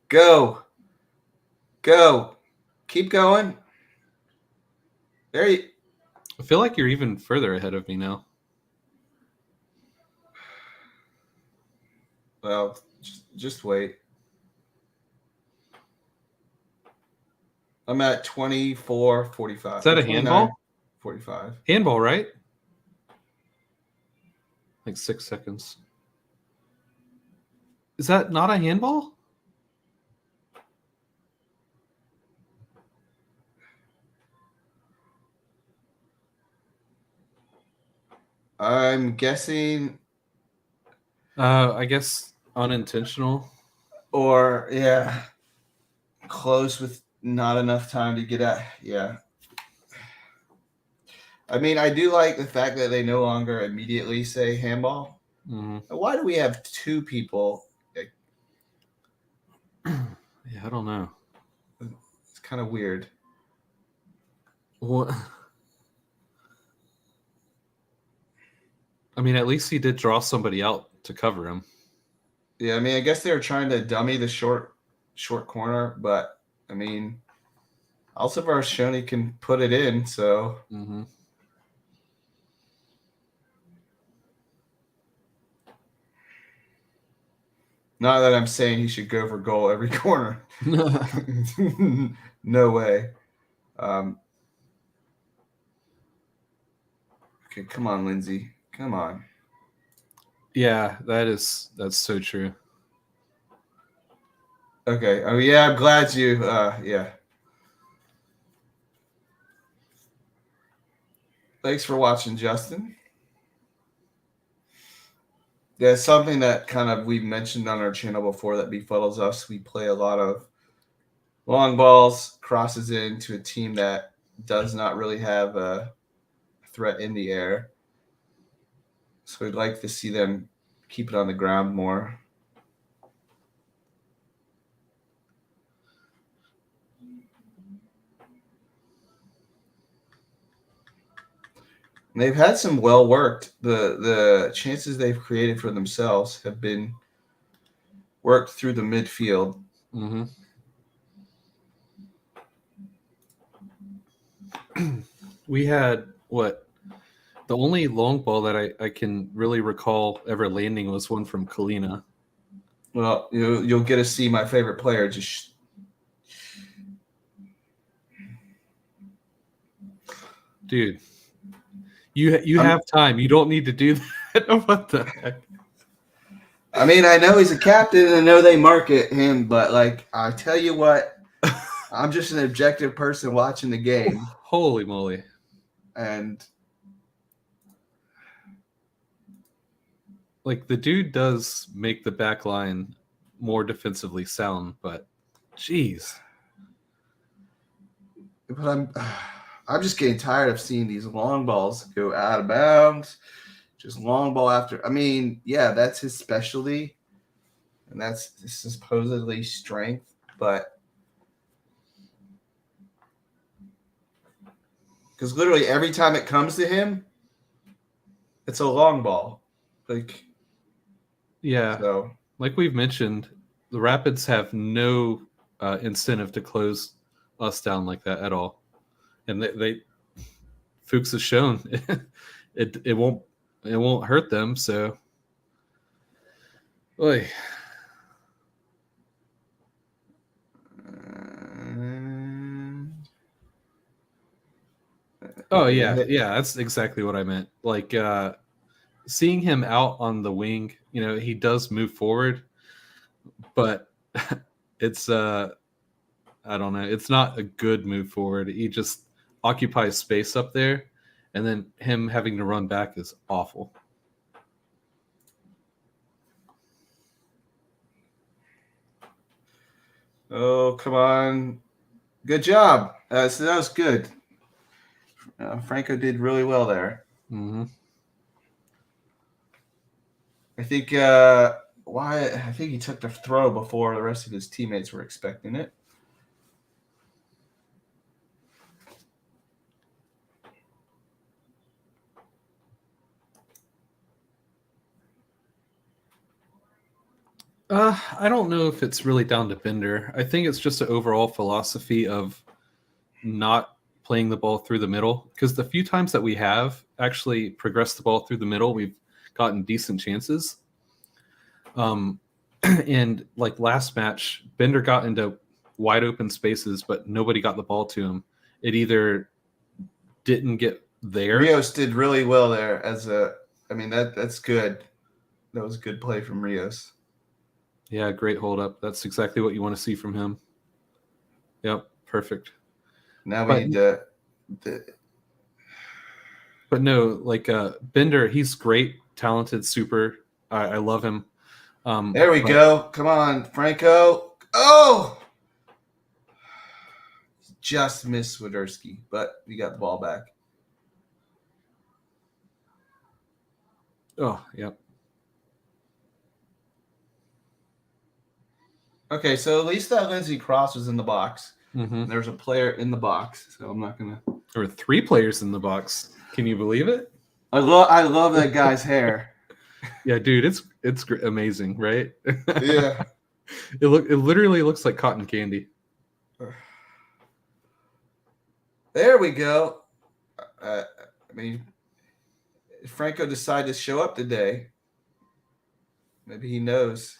go, keep going. There you. I feel like you're even further ahead of me now. Well, just wait. I'm at 24:45. Is that a handball? 45. Handball, right? Like 6 seconds. Is that not a handball? I'm guessing. I guess unintentional. Or yeah, close with not enough time to get at. Yeah. I mean, I do like the fact that they no longer immediately say handball. Mm-hmm. Why do we have 2 people? Yeah, I don't know. It's kind of weird. What? I mean, at least he did draw somebody out to cover him. Yeah, I mean, I guess they were trying to dummy the short corner, but I mean, Alcivar Shoney can put it in, so. Mm-hmm. Not that I'm saying he should go for goal every corner. No way. Okay, come on, Lindsay. Come on. Yeah, that's so true. Okay. Oh yeah, I'm glad you. Yeah. Thanks for watching, Justin. There's something that kind of we've mentioned on our channel before that befuddles us. We play a lot of long balls, crosses into a team that does not really have a threat in the air. So we'd like to see them keep it on the ground more. And they've had some well worked. The chances they've created for themselves have been worked through the midfield. Mm-hmm. We had what? The only long ball that I can really recall ever landing was one from Kalina. Well, you'll get to see my favorite player just. Dude, you have time. You don't need to do that. What the heck? I mean, I know he's a captain, and I know they market him, but like I tell you what, I'm just an objective person watching the game, Holy moly! and Like the dude does make the back line more defensively sound, but jeez. but I'm just getting tired of seeing these long balls go out of bounds. Just long ball after. I mean, yeah, that's his specialty, and that's supposedly strength, but because literally every time it comes to him, it's a long ball. Like, Yeah, so like we've mentioned, the Rapids have no incentive to close us down like that at all, and they Fuchs has shown it won't hurt them. So, oy. Oh yeah, that's exactly what I meant. Like seeing him out on the wing, he does move forward, but it's I don't know, it's not a good move forward. He just occupies space up there, and then him having to run back is awful. Oh, come on. Good job. So that was good. Franco did really well there. Mm-hmm. I think I think he took the throw before the rest of his teammates were expecting it. I don't know if it's really down to Bender. I think it's just an overall philosophy of not playing the ball through the middle, because the few times that we have actually progressed the ball through the middle, we've gotten decent chances. And like last match, Bender got into wide open spaces, but nobody got the ball to him. It either didn't get there. Rios did really well there that's good. That was a good play from Rios. Yeah, great hold up. That's exactly what you want to see from him. Yep, perfect. Now we need to. But no, like Bender, he's great, talented, super. I love him. There we go. Come on, Franco. Oh! Just missed Swiderski, but we got the ball back. Oh, yep. Okay, so at least that Lindsey Cross was in the box. Mm-hmm. There's a player in the box, so I'm not gonna. There were 3 players in the box. Can you believe it? I love that guy's hair. Yeah, dude, it's amazing, right? Yeah. It literally looks like cotton candy. There we go. I mean, Franco decided to show up today. Maybe he knows.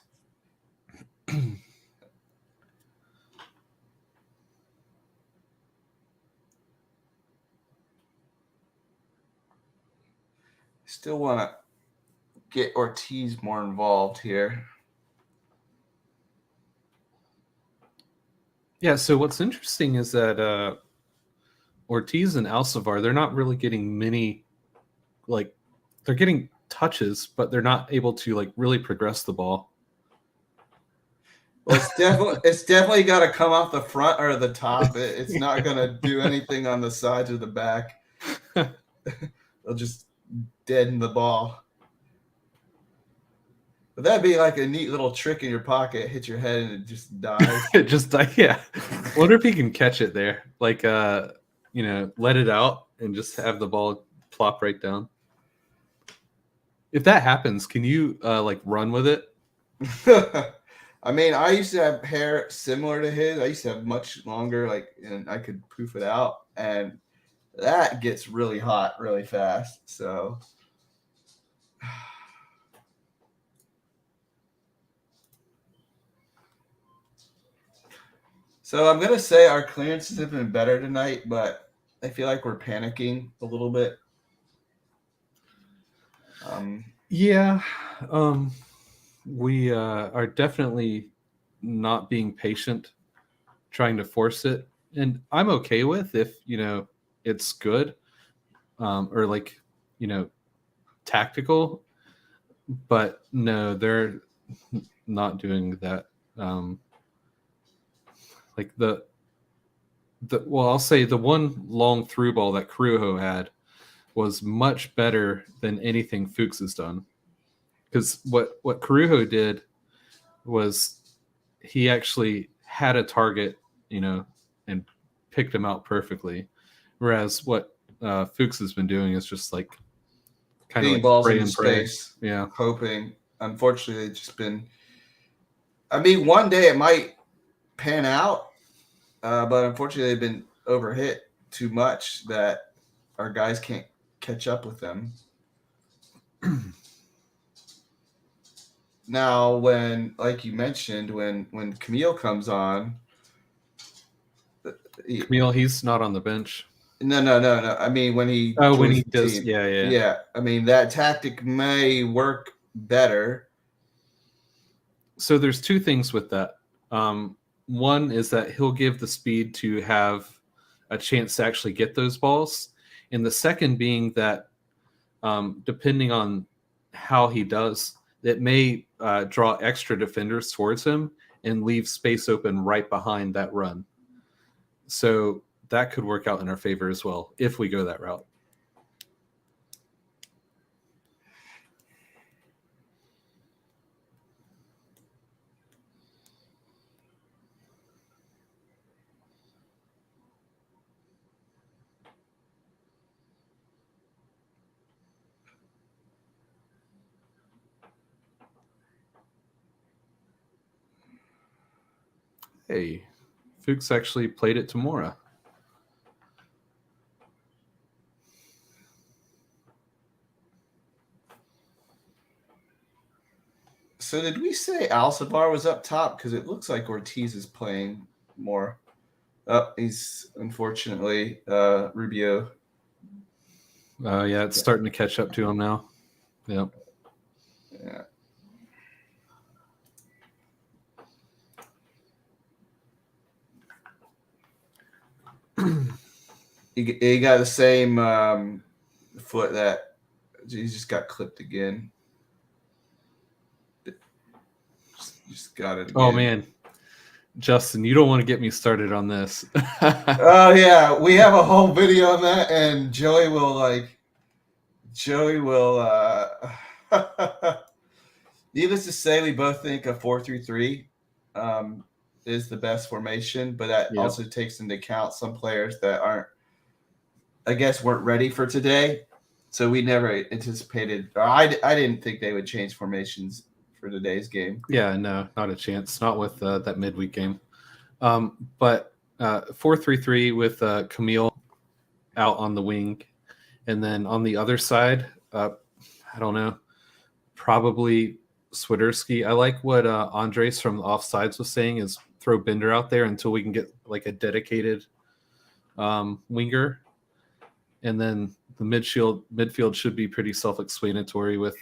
Still want to get Ortiz more involved here. Yeah, so what's interesting is that Ortiz and Alcivar, they're not really getting many, like, they're getting touches, but they're not able to like really progress the ball. Well, it's definitely got to come off the front or the top. It's not going to do anything on the sides or the back. They'll just deaden the ball. But that'd be like a neat little trick in your pocket. Hit your head and it just dies. It just yeah. Wonder if he can catch it there, like let it out and just have the ball plop right down. If that happens, can you like run with it? I mean, I used to have hair similar to his. I used to have much longer, and I could poof it out, and that gets really hot really fast. So, I'm gonna say our clearances have been better tonight, but I feel like we're panicking a little bit. Yeah. We are definitely not being patient, trying to force it, and I'm okay with if it's good, or like tactical, but no, they're not doing that. Like I'll say the one long through ball that Crujo had was much better than anything Fuchs has done. Because what Crujo did was he actually had a target, and picked him out perfectly. Whereas what Fuchs has been doing is just like kind of like balls spray into and pray. space, Yeah, hoping. Unfortunately, it's just been. I mean, one day it might pan out, but unfortunately, they've been overhit too much that our guys can't catch up with them. Now, when, like you mentioned, when Camille comes on, Camille, he's not on the bench. No. I mean, when he when he the does, team. Yeah. I mean, that tactic may work better. So there's two things with that. One is that he'll give the speed to have a chance to actually get those balls, and the second being that depending on how he does, it may draw extra defenders towards him and leave space open right behind that run. So that could work out in our favor as well if we go that route. Hey, Fuchs actually played it to Mora. So did we say Alcivar was up top? Because it looks like Ortiz is playing more. Oh, he's unfortunately Rubio. Yeah, it's starting to catch up to him now. Yep. Yeah. He got the same foot that he just got clipped again. Just got it again. Oh man, Justin, you don't want to get me started on this. Oh yeah, we have a whole video on that, and Joey will needless to say, we both think a 4-3-3 is the best formation, but that also takes into account some players that weren't ready for today. So we never anticipated, or I didn't think they would change formations for today's game. Yeah, no, not a chance. Not with that midweek game. But 4-3-3 with Camille out on the wing, and then on the other side, I don't know, probably Swiderski. I like what Andres from the offsides was saying, is throw Bender out there until we can get like a dedicated winger, and then the midfield should be pretty self-explanatory with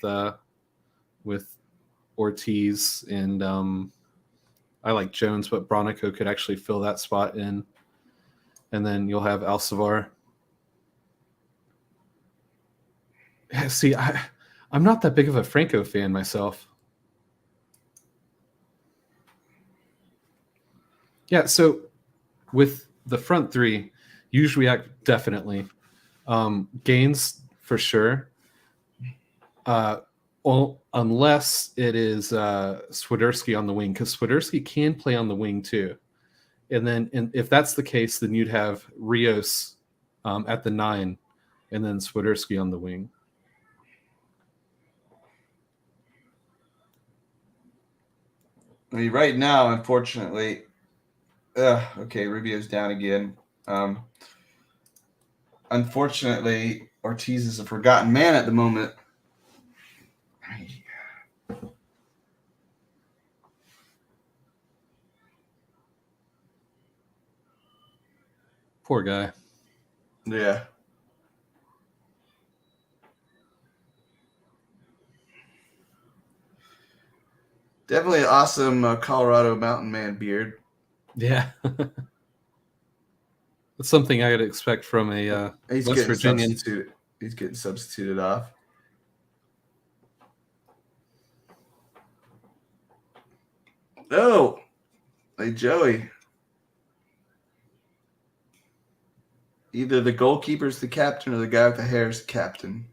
Ortiz and I like Jones, but Bronico could actually fill that spot in, and then you'll have Alcivar. See, I'm not that big of a Franco fan myself. Yeah, so with the front three, usually act definitely. Gaines for sure. Unless it is Swiderski on the wing, because Swiderski can play on the wing too. And then if that's the case, then you'd have Rios at the 9 and then Swiderski on the wing. I mean, right now, unfortunately, okay, Rubio's down again. Unfortunately, Ortiz is a forgotten man at the moment. Poor guy. Yeah. Definitely an awesome Colorado mountain man beard. Yeah. That's something I would expect from a He's West getting Virginian. substituted. He's getting substituted off. Oh, hey Joey. Either the goalkeeper's the captain or the guy with the hair is the captain.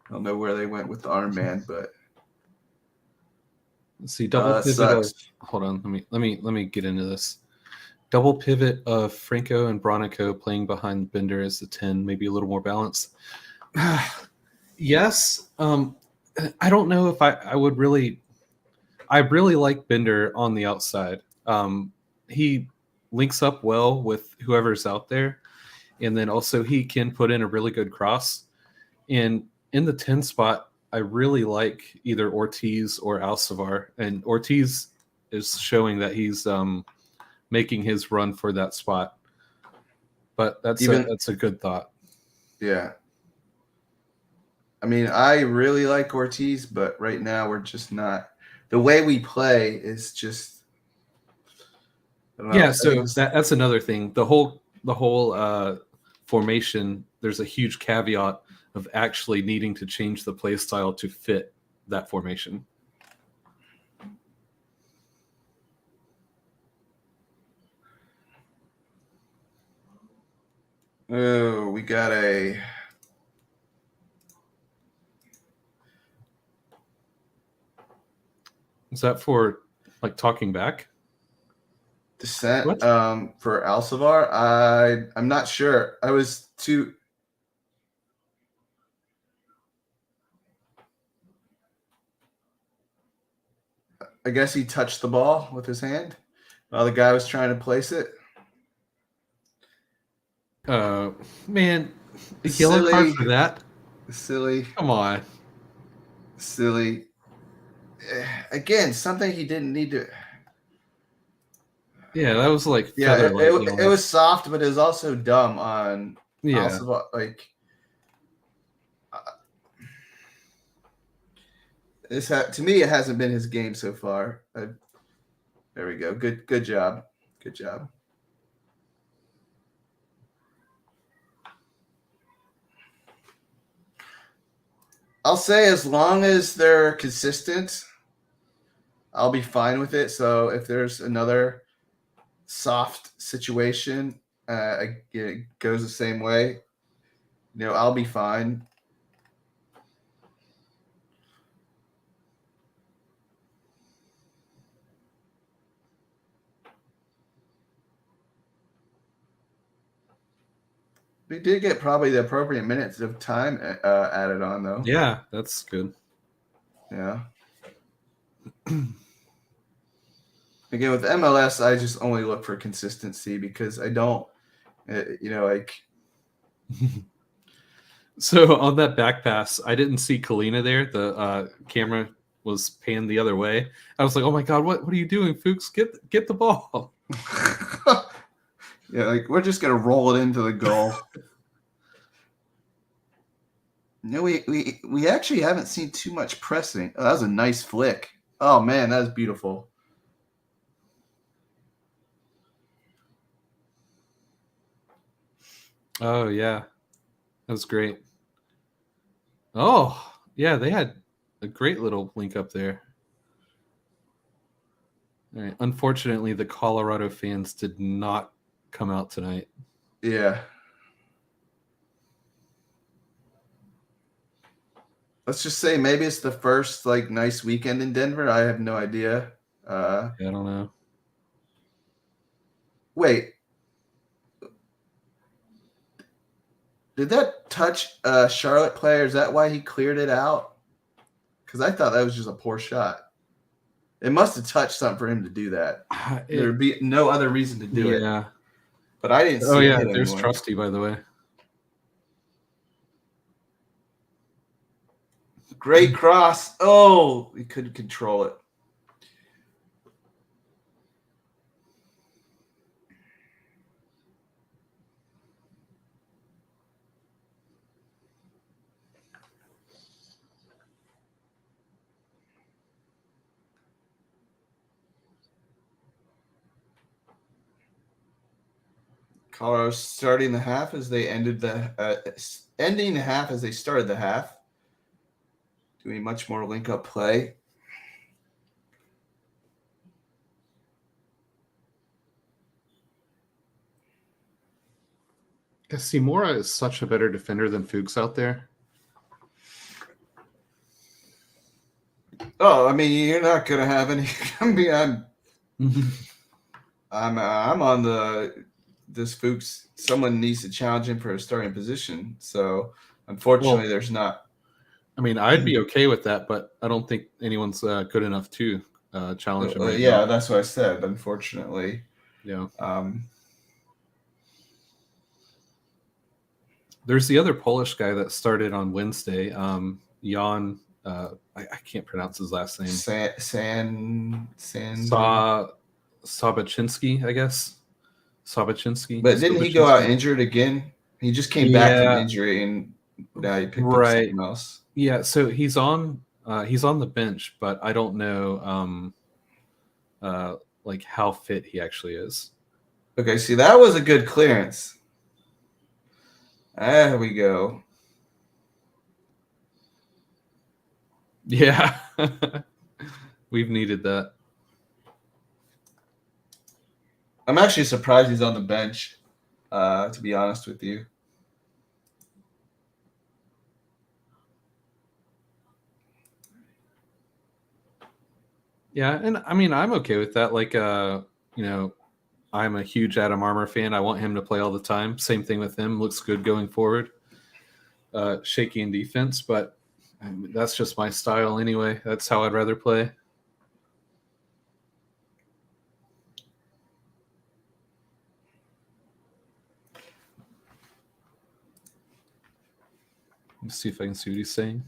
I don't know where they went with the armband, but Let's see, double pivot sucks. of. Hold on, let me get into this. Double pivot of Franco and Bronico playing behind Bender as the 10, maybe a little more balanced. Yes. I don't know if I would really. I really like Bender on the outside. He links up well with whoever's out there, and then also he can put in a really good cross. And in the 10 spot, I really like either Ortiz or Alcivar, and Ortiz is showing that he's making his run for that spot. But that's a good thought. Yeah. I mean, I really like Ortiz, but right now we're just not. The way we play is just. Yeah, so that's another thing. The whole formation. There's a huge caveat of actually needing to change the play style to fit that formation. Oh, we got a. Is that for like talking back? Descent for Alcivar. I'm not sure. I was too. I guess he touched the ball with his hand while the guy was trying to place it. Man, yellow card for that? Silly. Come on. Silly. Again, something he didn't need to. Yeah, that was like it was soft, but it was also dumb on. Alcivar, like. To me, it hasn't been his game so far. There we go. Good job. Good job. I'll say as long as they're consistent, I'll be fine with it. So if there's another soft situation, it goes the same way, I'll be fine. We did get probably the appropriate minutes of time added on, though. Yeah, that's good. Yeah. Again, with MLS, I just only look for consistency because I don't, like. So on that back pass, I didn't see Kalina there. The camera was panned the other way. I was like, "Oh my god, what are you doing, Fuchs? Get the ball!" Yeah, like we're just gonna roll it into the goal. No, we actually haven't seen too much pressing. Oh, that was a nice flick. Oh man, that was beautiful. Oh yeah, that was great. Oh yeah, they had a great little link up there. All right. Unfortunately, the Colorado fans did not come out tonight. Yeah. Let's just say maybe it's the first like nice weekend in Denver. I have no idea. I don't know. Wait. Did that touch Charlotte player? Is that why he cleared it out? Because I thought that was just a poor shot. It must have touched something for him to do that. There'd be no other reason to do it. Yeah. But I didn't see Oh, yeah. it There's anyone. Trusty, by the way. Great cross. Oh, he couldn't control it. Colorado starting the half as they ended ending the half as they started the half. Doing much more link-up play. Simora is such a better defender than Fuchs out there. Oh, I mean, you're not gonna have any. I mean, I'm on this Fuchs. Someone needs to challenge him for a starting position. So unfortunately, there's not. I mean, I'd be okay with that, but I don't think anyone's good enough to challenge him right Yeah, now. that's what I said. Unfortunately. Yeah. There's the other Polish guy that started on Wednesday, Jan. I can't pronounce his last name. Sabaczynski, I guess. Sabaczynski. But didn't he go out injured again? He just came back from injury, and now he picked up something else. Yeah, so he's on the bench, but I don't know like how fit he actually is. Okay, see, that was a good clearance. There we go. Yeah. We've needed that. I'm actually surprised he's on the bench, to be honest with you. Yeah, and I mean, I'm okay with that. Like, I'm a huge Adam Armour fan. I want him to play all the time. Same thing with him. Looks good going forward. Shaky in defense, but I mean, that's just my style anyway. That's how I'd rather play. Let's see if I can see what he's saying.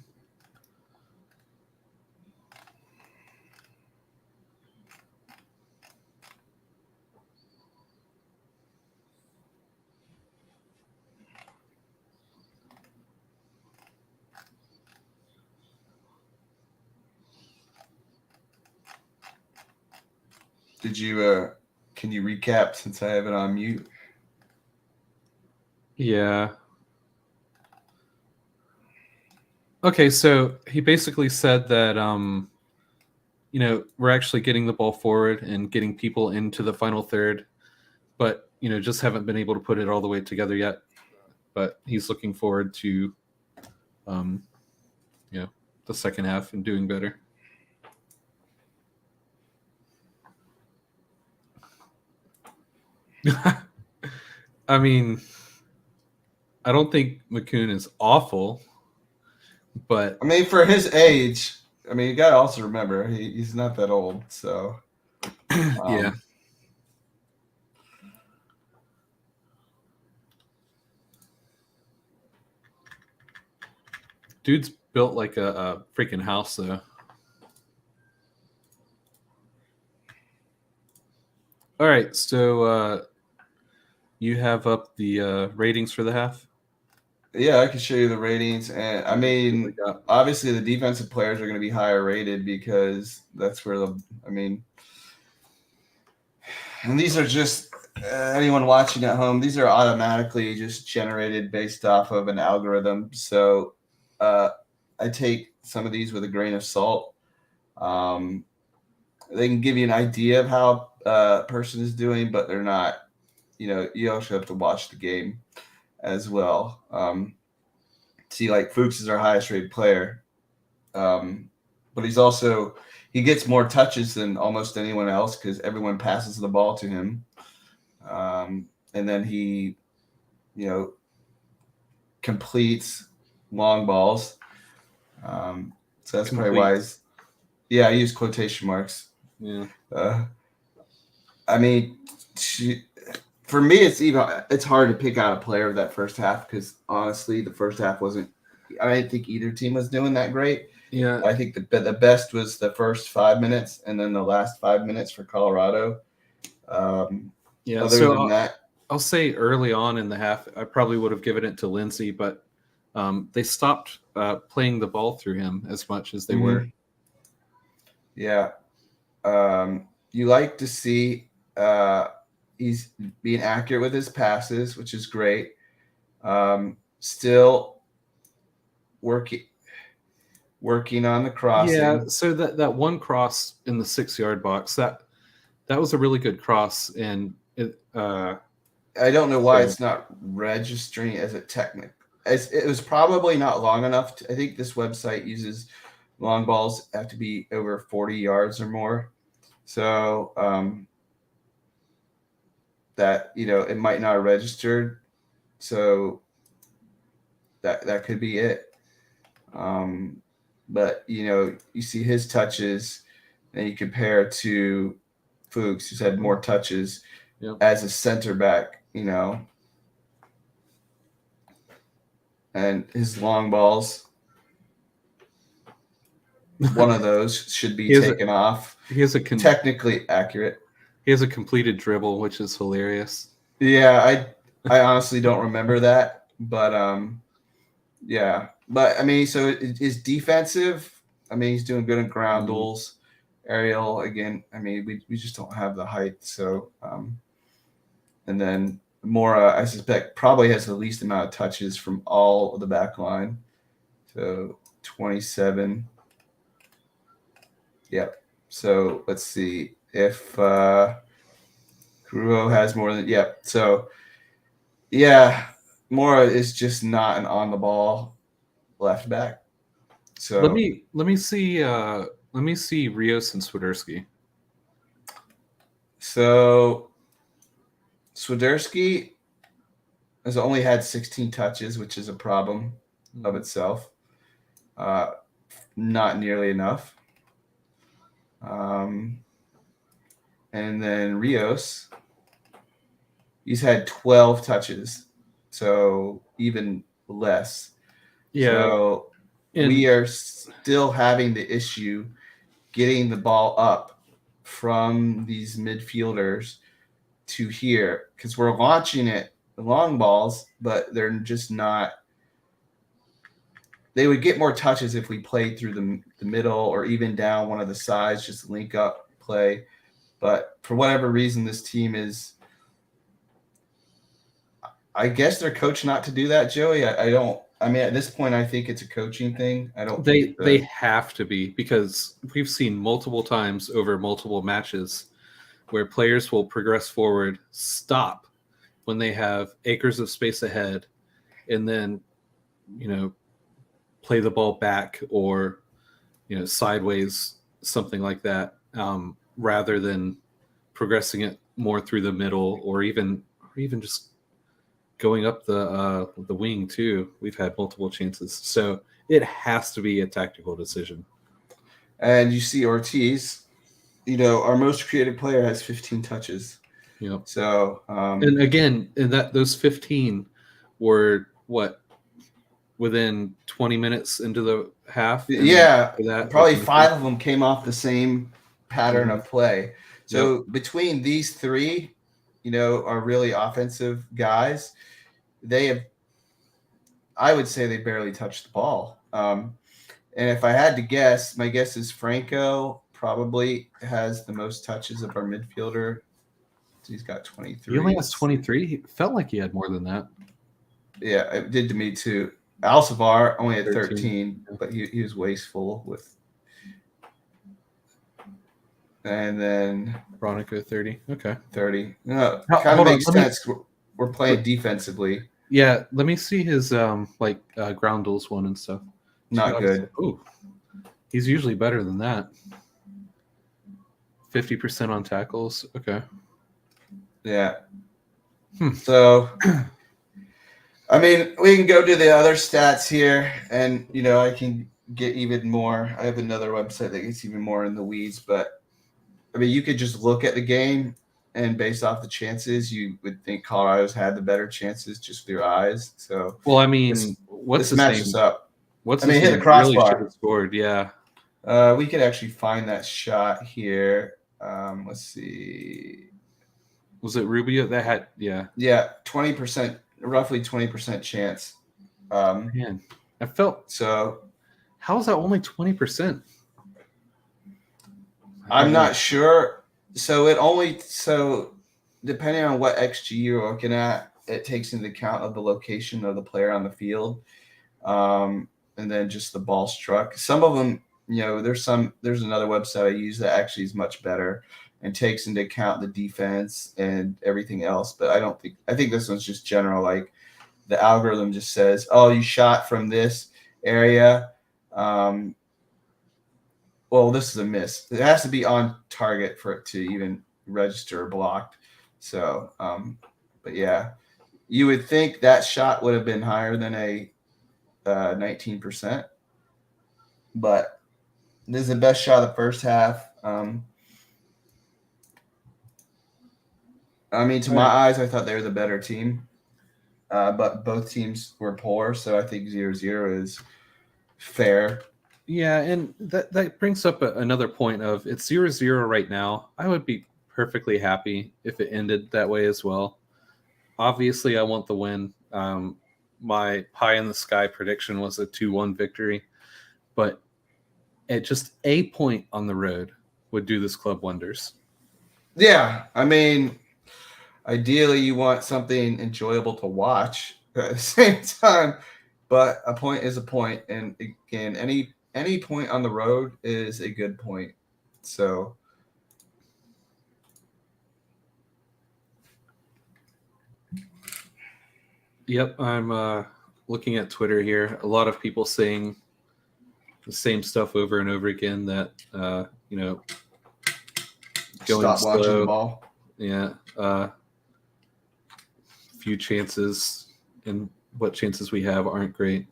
Did you can you recap since I have it on mute? Yeah. Okay, so he basically said that we're actually getting the ball forward and getting people into the final third, but just haven't been able to put it all the way together yet. But he's looking forward to the second half and doing better. I mean, I don't think McCoon is awful, but I mean, for his age, I mean, you got to also remember he's not that old, so yeah. Dude's built like a freaking house, though. All right, so you have up the ratings for the half? Yeah, I can show you the ratings. And I mean, obviously the defensive players are going to be higher rated because that's where and these are just anyone watching at home, these are automatically just generated based off of an algorithm. So I take some of these with a grain of salt. They can give you an idea of how a person is doing, but they're not. You also have to watch the game as well. See, like Fuchs is our highest rated player, but he gets more touches than almost anyone else because everyone passes the ball to him, and then he, completes long balls. So that's probably why I use quotation marks. Yeah. I mean, for me, it's hard to pick out a player of that first half because honestly, the first half wasn't. I didn't think either team was doing that great. Yeah. I think the best was the first 5 minutes and then the last 5 minutes for Colorado. Yeah. Other So than that, I'll say early on in the half, I probably would have given it to Lindsey, but they stopped playing the ball through him as much as they were. Yeah. You like to see he's being accurate with his passes, which is great. Still working on the crossing. Yeah, so that one cross in the 6-yard box, that was a really good cross, and I don't know why it's not registering as a technical. It was probably not long enough. I think this website uses long balls have to be over 40 yards or more. So that it might not have registered. So that could be it. But you see his touches, and you compare to Fuchs, who's had more touches as a center back. And his long balls, one of those should be taken off. He has technically accurate. He has a completed dribble, which is hilarious. Yeah, I honestly don't remember that, but yeah. But I mean, so is defensive. I mean, he's doing good in ground duels. Aerial again. I mean, we just don't have the height. So, and then Mora, I suspect, probably has the least amount of touches from all of the back line. So 27. Yep. So let's see if Kruo has more than. Yep. So yeah, Mora is just not an on the ball left back. So let me see Rios and Swiderski. So Swiderski has only had 16 touches, which is a problem of itself. Not nearly enough. And then Rios, he's had 12 touches, so even less. Yeah. So we are still having the issue getting the ball up from these midfielders to here because we're launching it long balls, but they're just not. They would get more touches if we played through the middle or even down one of the sides, just link up play. But for whatever reason, this team is. I guess they're coached not to do that, Joey. I don't. I mean, at this point, I think it's a coaching thing. I don't. They have to be, because we've seen multiple times over multiple matches where players will progress forward, stop when they have acres of space ahead, and then play the ball back or sideways, something like that, rather than progressing it more through the middle or even just going up the wing too. We've had multiple chances, so it has to be a tactical decision. And you see Ortiz, our most creative player has 15 touches. Yep. So and again, those 15 were what, within 20 minutes into the half. Yeah, probably 5 of them came off the same pattern of play. So between these three, are really offensive guys. I would say they barely touched the ball. And if I had to guess, my guess is Franco probably has the most touches of our midfielder. He's got 23. He only has 23. He felt like he had more than that. Yeah, it did to me too. Alcivar only at 13. 13, but he was wasteful with. And then Veronica 30. Okay. 30. Hold Kind of on, makes sense. We're playing defensively. Yeah, let me see his ground duels one and stuff. Not good. Oh, he's usually better than that. 50% on tackles. Okay. Yeah. So, I mean, we can go to the other stats here, and I can get even more. I have another website that gets even more in the weeds, but I mean, you could just look at the game, and based off the chances, you would think Colorado's had the better chances just with your eyes. So, well, I mean, what's this matches name? up. What's I mean, his hit name? the Really should crossbar. have scored. Yeah. We could actually find that shot here. Let's see. Was it Rubio that had? Yeah. Yeah, 20%, roughly 20% chance. Man, I felt So. How is that only 20%? I'm not sure. So depending on what XG you're looking at, it takes into account of the location of the player on the field, and then just the ball struck. Some of them, there's another website I use that actually is much better and takes into account the defense and everything else. But I think this one's just general. Like the algorithm just says, oh, you shot from this area. Well, this is a miss. It has to be on target for it to even register or blocked. So, but yeah, you would think that shot would have been higher than a 19%, but this is the best shot of the first half. I mean, to my eyes, I thought they were the better team, but both teams were poor, so I think 0-0 is fair. Yeah, and that brings up another point of it's 0-0 right now. I would be perfectly happy if it ended that way as well. Obviously, I want the win. My pie in the sky prediction was a 2-1 victory, but at just a point on the road would do this club wonders. Yeah, I mean, ideally you want something enjoyable to watch at the same time, but a point is a point, and again, any point on the road is a good point. So yep, I'm looking at Twitter here. A lot of people saying the same stuff over and over again that going stop watching the slow. ball. Yeah, few chances, and what chances we have aren't great.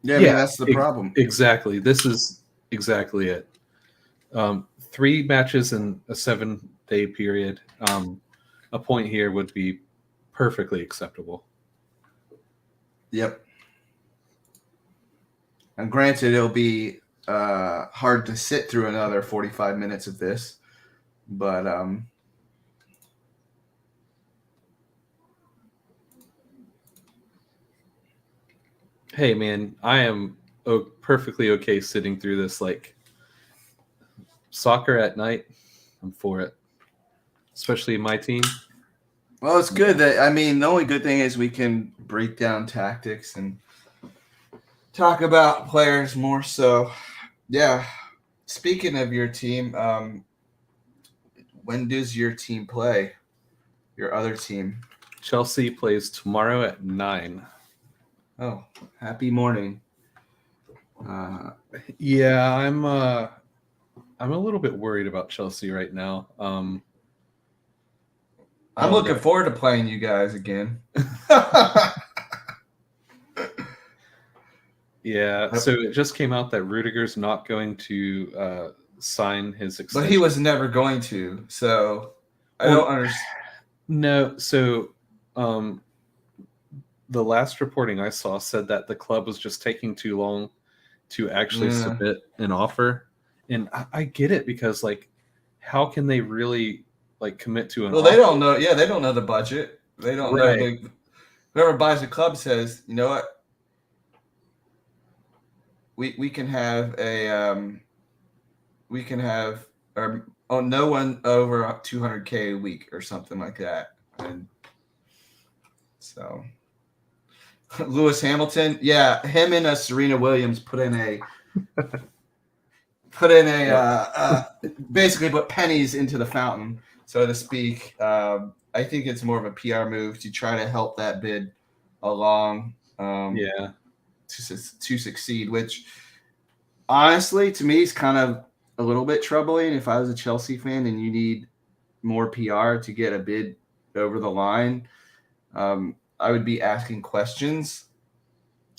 Yeah, I mean, that's the problem. Exactly. This is exactly it. 3 matches in a 7-day period. A point here would be perfectly acceptable. Yep. And granted, it'll be hard to sit through another 45 minutes of this, but hey, man, I am perfectly okay sitting through this. Like soccer at night, I'm for it. Especially my team. Well, it's good that, I mean, the only good thing is we can break down tactics and talk about players more. So, yeah. Speaking of your team, when does your team play? Your other team? Chelsea plays tomorrow at 9. Oh, happy morning. Yeah, I'm a little bit worried about Chelsea right now. I'm looking forward to playing you guys again. Yeah, so it just came out that Rudiger's not going to sign his extension. But he was never going to, so I don't understand. No, so the last reporting I saw said that the club was just taking too long to actually submit an offer. And I get it, because like, how can they really like commit to an offer? They don't know. Yeah, they don't know the budget. They don't know. Whoever buys the club says, you know what, we can have no one over 200K a week or something like that, and so Lewis Hamilton. Yeah, him and Serena Williams put in a basically put pennies into the fountain, so to speak. I think it's more of a PR move to try to help that bid along. Yeah. To succeed, which honestly to me is kind of a little bit troubling. If I was a Chelsea fan and you need more PR to get a bid over the line, I would be asking questions.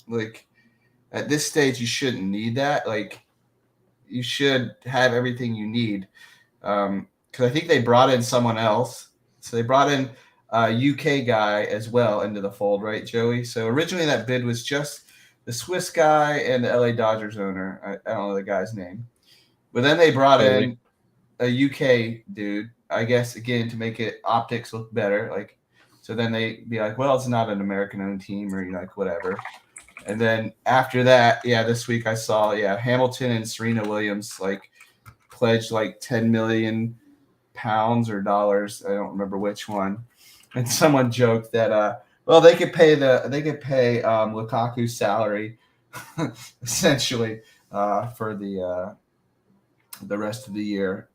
Like at this stage, you shouldn't need that. Like you should have everything you need. Because I think they brought in someone else. So they brought in a UK guy as well into the fold, right, Joey? So originally that bid was just the Swiss guy and the LA Dodgers owner. I don't know the guy's name. But then they brought in a UK dude, I guess, again, to make it optics look better. Like, so then they be like, well, it's not an American-owned team or, like, whatever. And then after that, this week I saw, Hamilton and Serena Williams, like, pledged, like, 10 million pounds or dollars. I don't remember which one. And someone joked that, well, they could pay Lukaku's salary, essentially, for the rest of the year.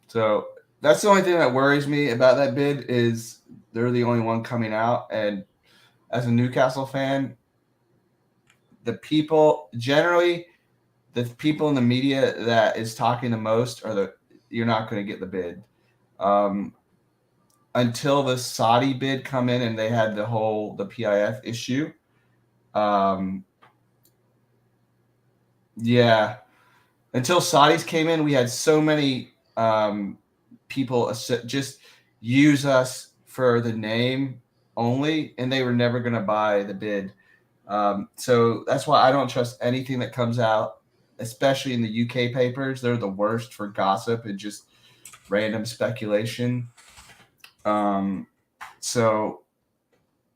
So that's the only thing that worries me about that bid is they're the only one coming out. And as a Newcastle fan, the people in the media that is talking the most you're not going to get the bid. Until the Saudi bid come in and they had the PIF issue. Until Saudis came in, we had so many people just use us for the name only, and they were never going to buy the bid. So that's why I don't trust anything that comes out, especially in the UK papers. They're the worst for gossip and just random speculation. So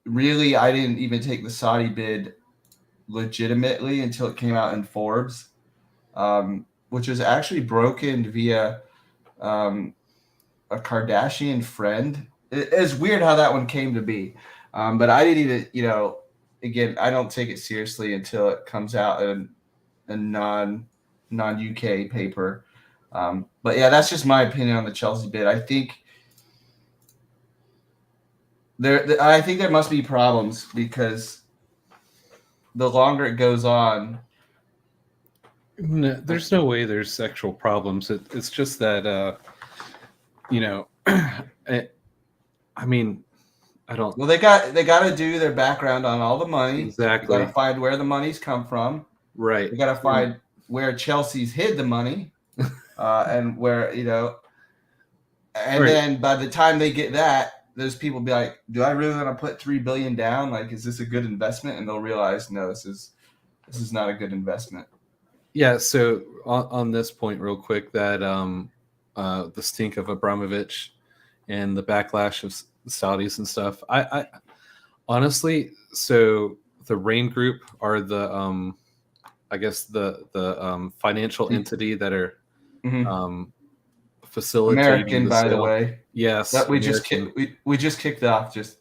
really, I didn't even take the Saudi bid legitimately until it came out in Forbes. Which was actually broken via a Kardashian friend. It's weird how that one came to be. But I didn't even, again, I don't take it seriously until it comes out in a non-UK paper. But yeah, that's just my opinion on the Chelsea bid. I think there must be problems because the longer it goes on, no, there's no way there's sexual problems. It's just that, I mean, I don't. Well, they got to do their background on all the money. Exactly. They got to find where the money's come from. Right. They got to find where Chelsea's hid the money, and where and right. Then by the time they get that, those people be like, "Do I really want to put $3 billion down? Like, is this a good investment?" And they'll realize, no, this is not a good investment. Yeah. So on this point, real quick, that the stink of Abramovich and the backlash of Saudis and stuff. I honestly, so the Rain Group are the I guess the financial entity that are facilitating American, by the way. Yes, that we just kicked off just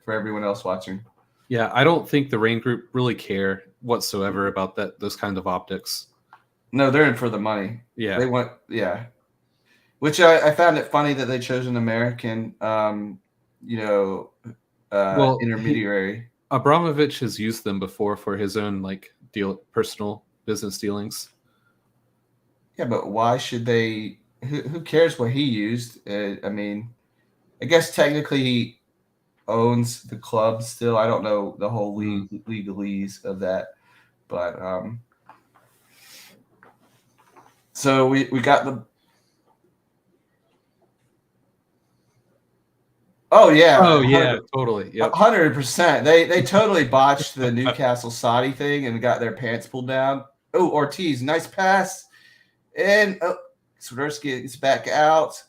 for everyone else watching. Yeah, I don't think the Rain Group really care whatsoever about those kind of optics. No, they're in for the money. Yeah, they want Which I found it funny that they chose an American, intermediary. Abramovich has used them before for his own personal business dealings. Yeah, but why should they? Who cares what he used? I mean, I guess technically he owns the club still. I don't know the whole legalese of that, but so we got the. Oh yeah, totally. Yep. 100%. They totally botched the Newcastle Saudi thing and got their pants pulled down. Oh, Ortiz, nice pass, and Swiderski gets back out.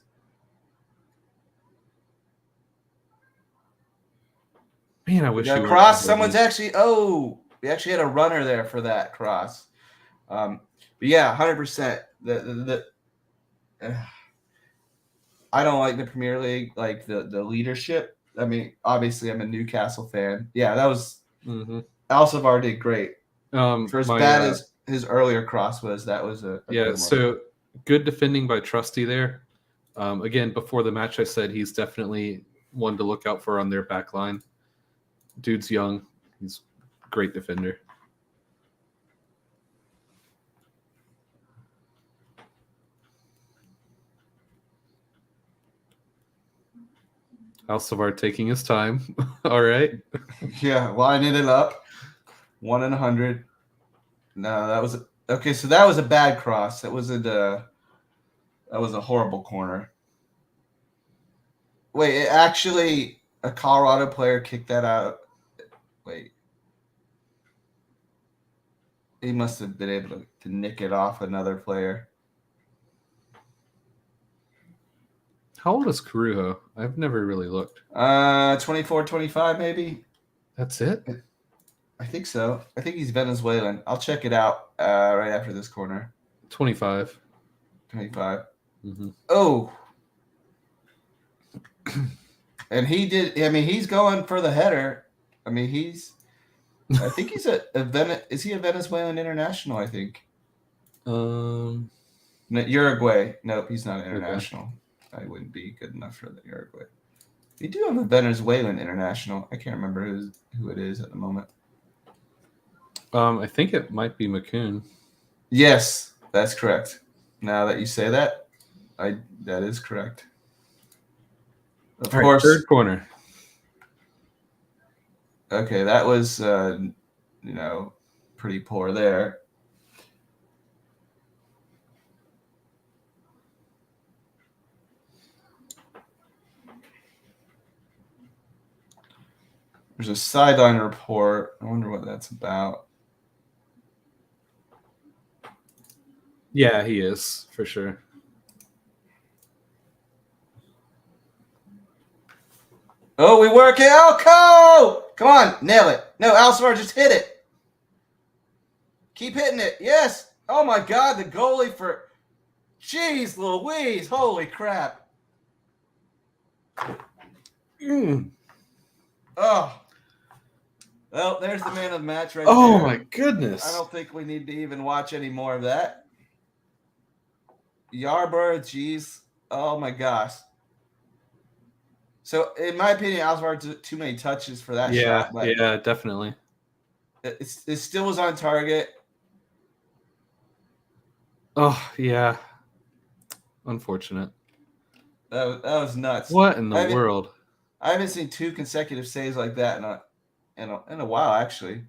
Man, I wish you cross. Someone's actually. Oh, we actually had a runner there for that cross. But yeah, 100%. I don't like the Premier League, like the leadership I mean, obviously, I'm a Newcastle fan. Yeah, that was Mm-hmm. Alcivar did great. For as bad My as his earlier cross was, that was a yeah, good one. so good defending by Trusty there. Again, before the match, I said he's definitely one to look out for on their back line. Dude's young. He's a great defender. Alcivar taking his time. All right. Yeah, lining it up. 1 in 100. No, that was okay. So that was a bad cross. That was a horrible corner. Wait, actually, a Colorado player kicked that out. Wait, he must have been able to nick it off another player. How old is Carujo? I've never really looked. 24, 25 maybe. That's it? I think so. I think he's Venezuelan. I'll check it out right after this corner. 25. 25. Mm-hmm. Oh. And he did. I mean, he's going for the header. I mean, I think he's is he a Venezuelan international? I think. No, Uruguay. Nope, he's not international. Okay. I wouldn't be good enough for the Uruguay. We do have a Venezuelan international. I can't remember who it is at the moment. I think it might be McCoon. Yes, that's correct. Now that you say that, that is correct. Of course. Third corner. Okay, that was pretty poor there. There's a sideline report. I wonder what that's about. Yeah, he is, for sure. Oh, we work it. Oh, come on, nail it. No, Alcivar, just hit it. Keep hitting it. Yes. Oh, my God, the goalie for... Jeez Louise, holy crap. Oh. Well, there's the man of the match right there. Oh, my goodness. I don't think we need to even watch any more of that. Yarborough, jeez. Oh, my gosh. So, in my opinion, Alcivar took too many touches for that shot. But yeah, definitely. It still was on target. Oh, yeah. Unfortunate. That was nuts. What in the world? I haven't seen 2 consecutive saves like that in a while, actually.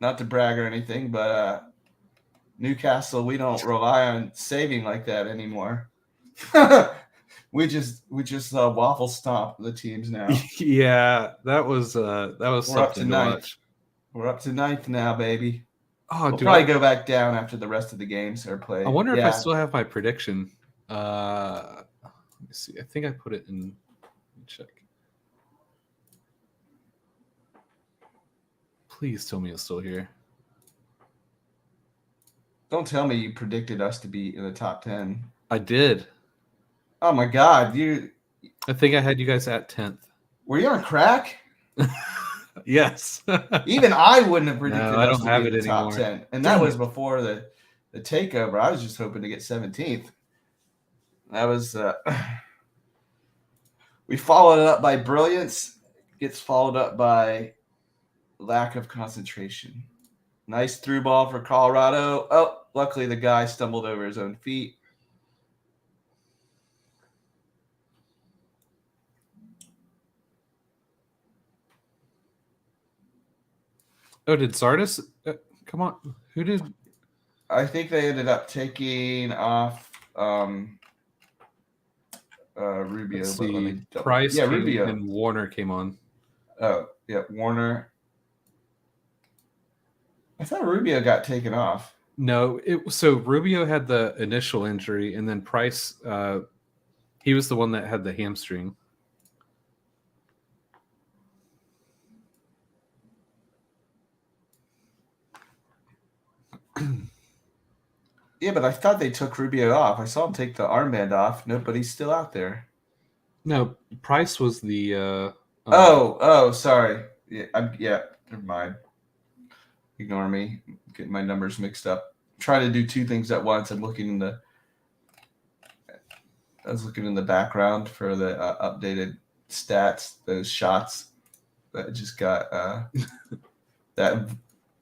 Not to brag or anything, but Newcastle, we don't rely on saving like that anymore. we just waffle stomp the teams now. Yeah, that was something to watch. We're up to 9th now, baby. Oh, we'll probably go back down after the rest of the games are played. I wonder if I still have my prediction. Let me see. I think I put it in. Let me check. Please tell me it's still here. Don't tell me you predicted us to be in the top 10. I did. Oh my God, I think I had you guys at 10th. Were you on crack? Yes. Even I wouldn't have predicted I don't us to have be in it the top anymore. 10. And that was before the takeover. I was just hoping to get 17th. That was we followed it up by brilliance. Gets followed up by lack of concentration. Nice through ball for Colorado. Oh, luckily the guy stumbled over his own feet. Oh, did Sardis? Come on. Who did? I think they ended up taking off Rubio. Let's But see. let me Price Rubio and Warner came on. Oh, yeah, Warner. I thought Rubio got taken off. No, so Rubio had the initial injury, and then Price, he was the one that had the hamstring. Yeah, but I thought they took Rubio off. I saw him take the armband off. No, but he's still out there. No, Price was the. Sorry. Yeah, never mind. Ignore me. Getting my numbers mixed up. Trying to do two things at once. I was looking in the background for the updated stats. Those shots that just got that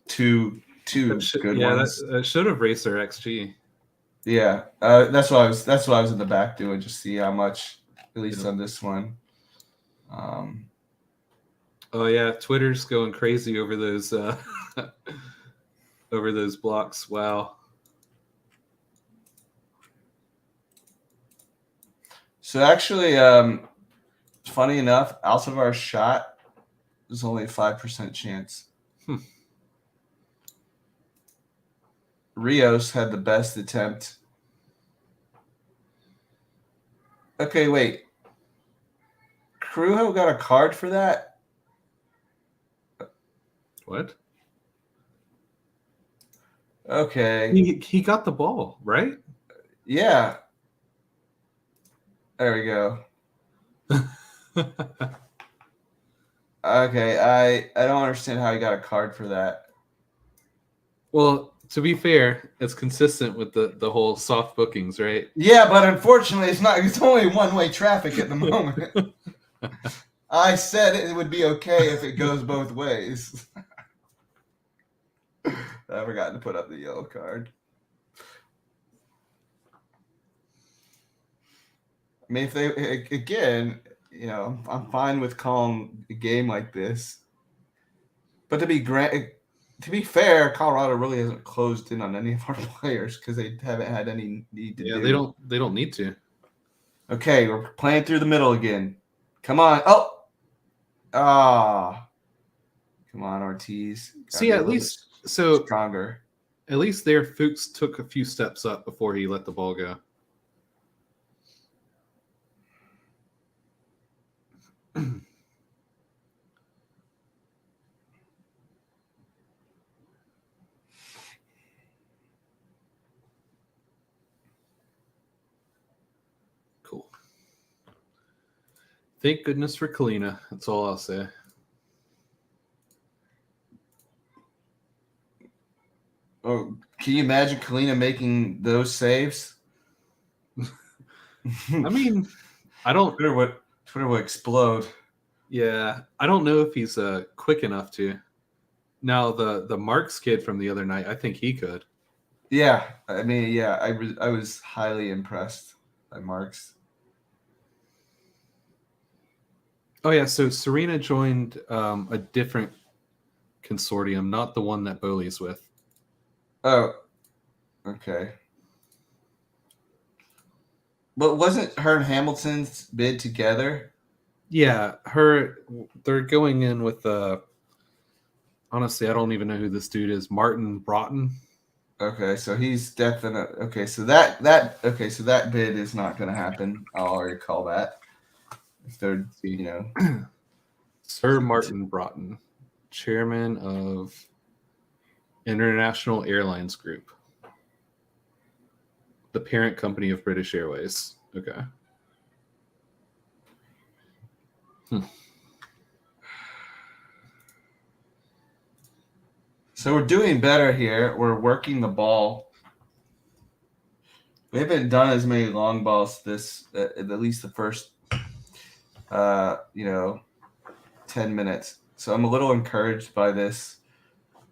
two good ones. That should have raced our XG. Yeah, that's what I was in the back doing, just see how much, at least on this one. Oh yeah, Twitter's going crazy over those over those blocks. Wow. So actually, funny enough, Alcivar's shot is only a 5% chance. Rios had the best attempt. Okay, wait. Crujo got a card for that? What? Okay. He got the ball, right? Yeah. There we go. Okay, I don't understand how he got a card for that. Well, to be fair, it's consistent with the whole soft bookings, right? Yeah, but unfortunately, it's only one-way traffic at the moment. I said it would be okay if it goes both ways. I forgot to put up the yellow card. I mean, if they again, I'm fine with calling a game like this, but to be fair, Colorado really hasn't closed in on any of our players because they haven't had any need to. Yeah, they don't need to. Okay, we're playing through the middle again. Come on! Oh, come on, Ortiz. See, at least so stronger. At least there, Fuchs took a few steps up before he let the ball go. Cool. Thank goodness for Kalina. That's all I'll say. Oh, can you imagine Kalina making those saves? I mean, I don't. Twitter would explode. Yeah, I don't know if he's quick enough to. Now the Marks kid from the other night, I think he could. Yeah, I mean, yeah, I was highly impressed by Marks. Oh yeah, so Serena joined a different consortium, not the one that Bowley's with. Oh, okay. But wasn't her and Hamilton's bid together? Yeah, they're going in with honestly, I don't even know who this dude is. Martin Broughton. Okay, so he's definite. Okay, so that bid is not going to happen. I'll already call that. If they're, Sir Martin Broughton, chairman of International Airlines Group, the parent company of British Airways. Okay. So we're doing better here. We're working the ball. We haven't done as many long balls at least the first 10 minutes. So I'm a little encouraged by this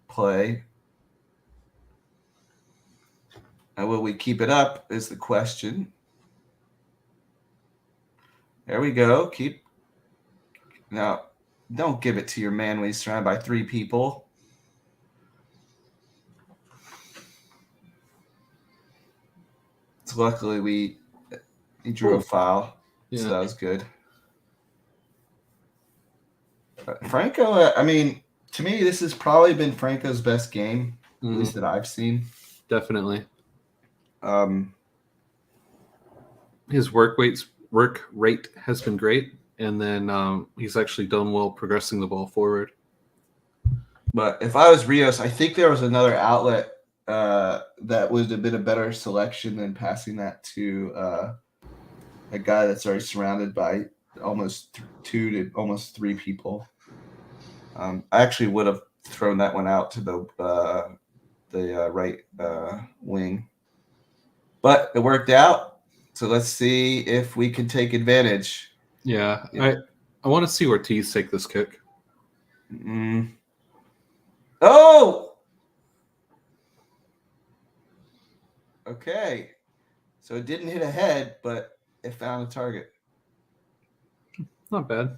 play. And will we keep it up is the question. There we go. Now, don't give it to your man when he's surrounded by three people. So luckily he drew a foul, so that was good. Franco, I mean, to me, this has probably been Franco's best game, at least that I've seen. Definitely. His work rate has been great, and then he's actually done well progressing the ball forward. But if I was Rios, I think there was another outlet that would have been a better selection than passing that to a guy that's already surrounded by almost 3 people. I actually would have thrown that one out to the right wing, but it worked out. So let's see if we can take advantage. Yeah, I want to see Ortiz take this kick. Oh! Okay. So it didn't hit a head, but it found a target. Not bad.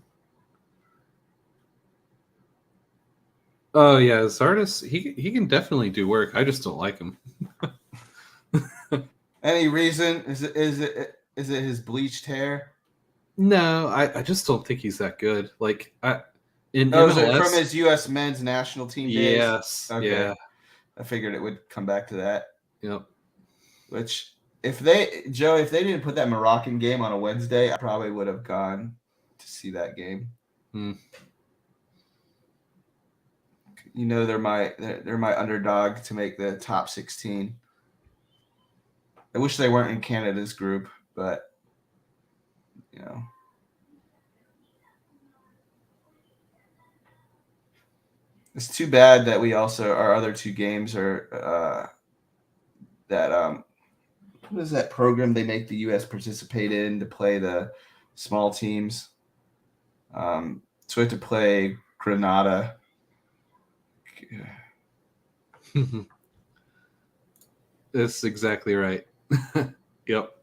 Oh yeah, Zardes, he can definitely do work. I just don't like him. Any reason? Is it his bleached hair? No, I just don't think he's that good. Like in Oh, is it MLS from his U.S. men's national team days? Yes. Okay. Yeah. I figured it would come back to that. Yep. Which, if they didn't put that Moroccan game on a Wednesday, I probably would have gone to see that game. You know, they're my underdog to make the top 16. I wish they weren't in Canada's group, but you know. It's too bad that we also our other 2 games are that what is that program they make the U.S. participate in to play the small teams? So we have to play Grenada. That's exactly right. Yep.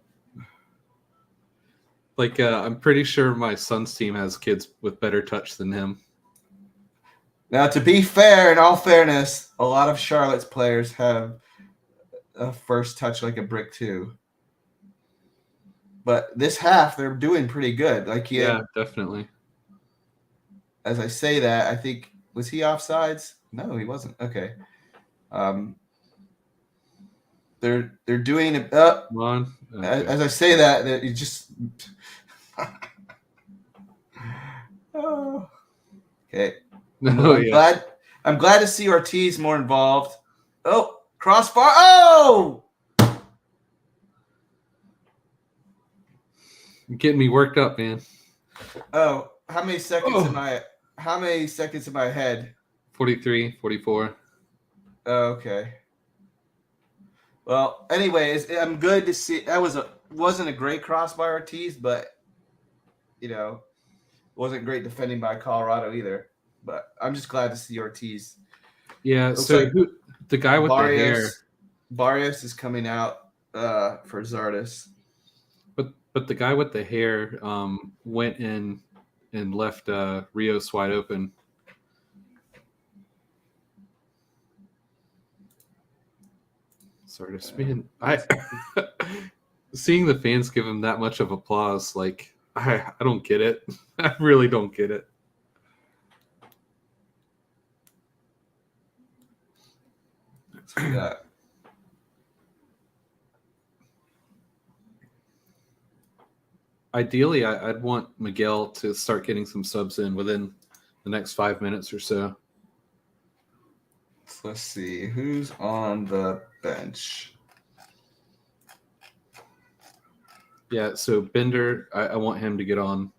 Like I'm pretty sure my son's team has kids with better touch than him. Now, to be fair, in all fairness, a lot of Charlotte's players have a first touch like a brick too. But this half, they're doing pretty good. Like Definitely. As I say that, I think was he offsides? No, he wasn't. Okay. They're doing it up. Come on. Okay. As I say that you just. Oh. Okay. I'm glad to see Ortiz more involved. Oh, crossbar! Oh, you're getting me worked up, man. Oh, how many seconds am I? How many seconds am I ahead? 43, 44. Okay. Well, anyways, I'm good to see. That wasn't a great cross by Ortiz, but wasn't great defending by Colorado either. But I'm just glad to see Ortiz. Yeah. Looks so like the guy with the hair. Barrios is coming out for Zardes. But the guy with the hair went in and left Rios wide open. Zardes, man, seeing the fans give him that much of applause, like I don't get it. I really don't get it. Yeah. Ideally, I'd want Miguel to start getting some subs in within the next 5 minutes or so. Let's see who's on the bench. Yeah, so Bender, I want him to get on.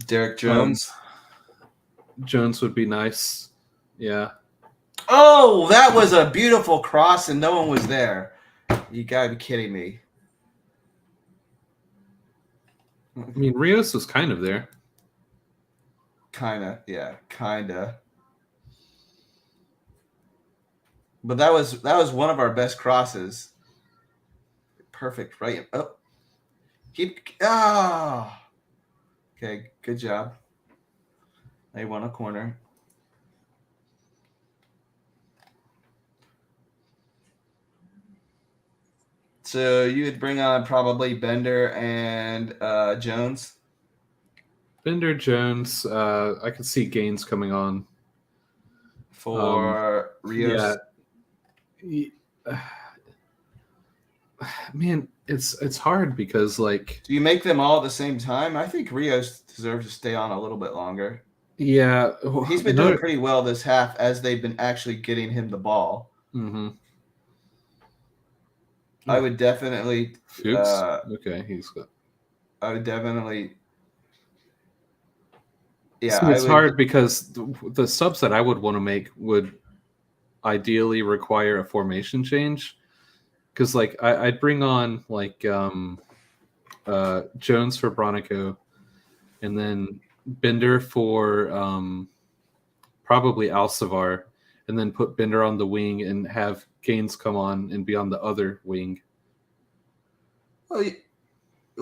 Derek Jones. Jones would be nice. Yeah. Oh, that was a beautiful cross and no one was there. You gotta be kidding me. I mean, Rios was kind of there. Kinda. But that was one of our best crosses. Perfect, right? Oh. Okay, good job. They won a corner. So you would bring on probably Bender and Jones? Bender, Jones. I could see Gaines coming on. For Rios? Yeah. Man, it's hard because, like... Do you make them all at the same time? I think Rios deserves to stay on a little bit longer. Yeah. He's been doing pretty well this half as they've been actually getting him the ball. Mm-hmm. I would definitely... Fuchs? Okay, he's good. I would definitely Yeah, See, it's hard because the subs that I would want to make would ideally require a formation change. Because like I'd bring on like Jones for Bronico, and then Bender for probably Alcivar, and then put Bender on the wing and have Gaines come on and be on the other wing. Well,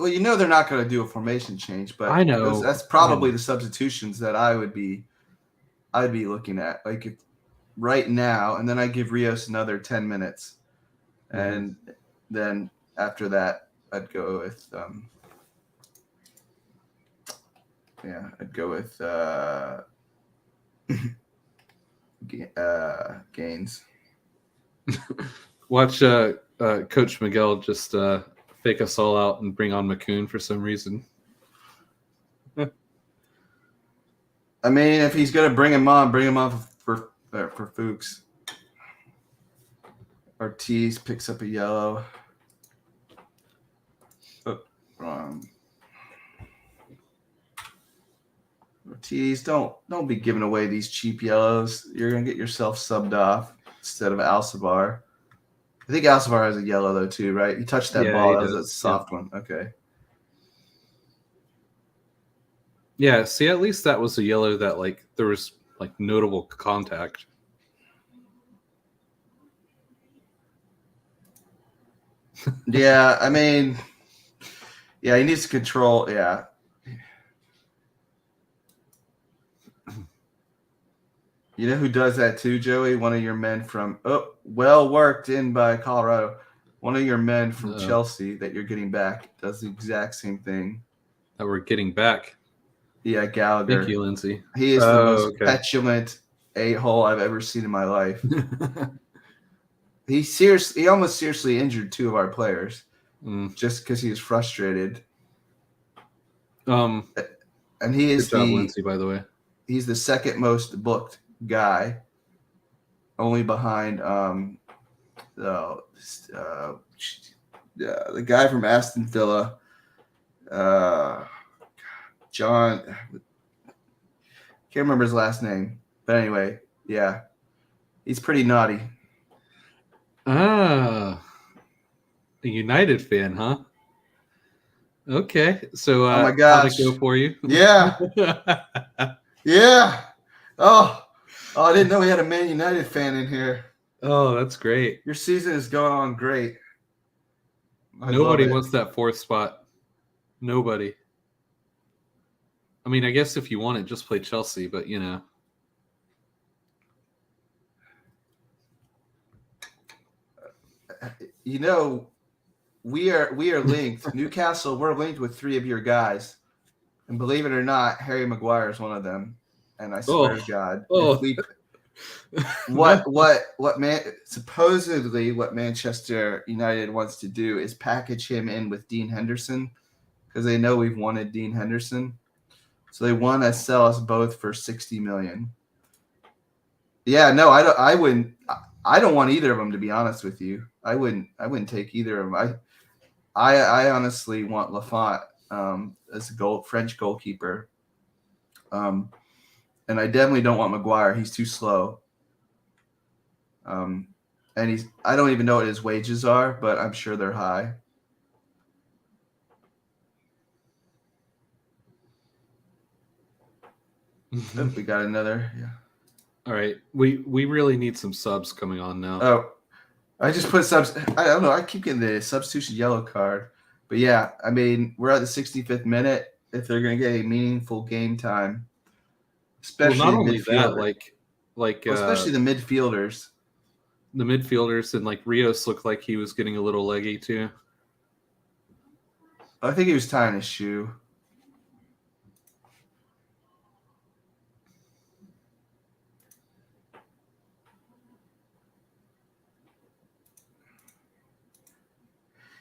you know they're not going to do a formation change, but I know that's probably the substitutions that I'd be looking at. Like if, right now, and then I give Rios another 10 minutes, and then after that, I'd go with Gaines. Watch Coach Miguel just fake us all out and bring on McCoon for some reason. I mean, if he's gonna bring him on for Fuchs. Ortiz picks up a yellow. Oh, wrong. Ortiz, don't be giving away these cheap yellows. You're gonna get yourself subbed off instead of Alcivar. I think Alcivar has a yellow though too, right? He touched that ball. That was a soft one. Okay. Yeah, see, at least that was a yellow that like there was like notable contact. Yeah, I mean, yeah, he needs to control. Yeah. You know who does that too, Joey? One of your men from well worked in by Colorado. One of your men from Chelsea that you're getting back does the exact same thing. That we're getting back. Yeah, Gallagher. Thank you, Lindsay. He is the most petulant a-hole I've ever seen in my life. He almost seriously injured two of our players just because he was frustrated. And he is good job, Lindsay, by the way. He's the second most booked guy, only behind the guy from Aston Villa, John. Can't remember his last name, but anyway, yeah, he's pretty naughty. A United fan, huh? Okay, so oh my gosh, how'd it go for you? Yeah, yeah. Oh, I didn't know we had a Man United fan in here. Oh, that's great. Your season is going on great. Nobody wants that fourth spot. Nobody. I mean, I guess if you want it, just play Chelsea, but you know. You know, we are linked. Newcastle, we're linked with three of your guys. And believe it or not, Harry Maguire is one of them. And I swear to God, supposedly what Manchester United wants to do is package him in with Dean Henderson because they know we've wanted Dean Henderson. So they want to sell us both for $60 million. Yeah, no, I wouldn't. I don't want either of them, to be honest with you. I wouldn't take either of them. I honestly want Lafont as a French goalkeeper. And I definitely don't want Maguire. He's too slow. And I don't even know what his wages are, but I'm sure they're high. Oh, we got another. Yeah. All right. We really need some subs coming on now. Oh, I just put subs. I don't know. I keep getting the substitution yellow card. But yeah, I mean, we're at the 65th minute. If they're going to get a meaningful game time, especially not only that, especially the midfielders. The midfielders and like Rios looked like he was getting a little leggy too. I think he was tying his shoe.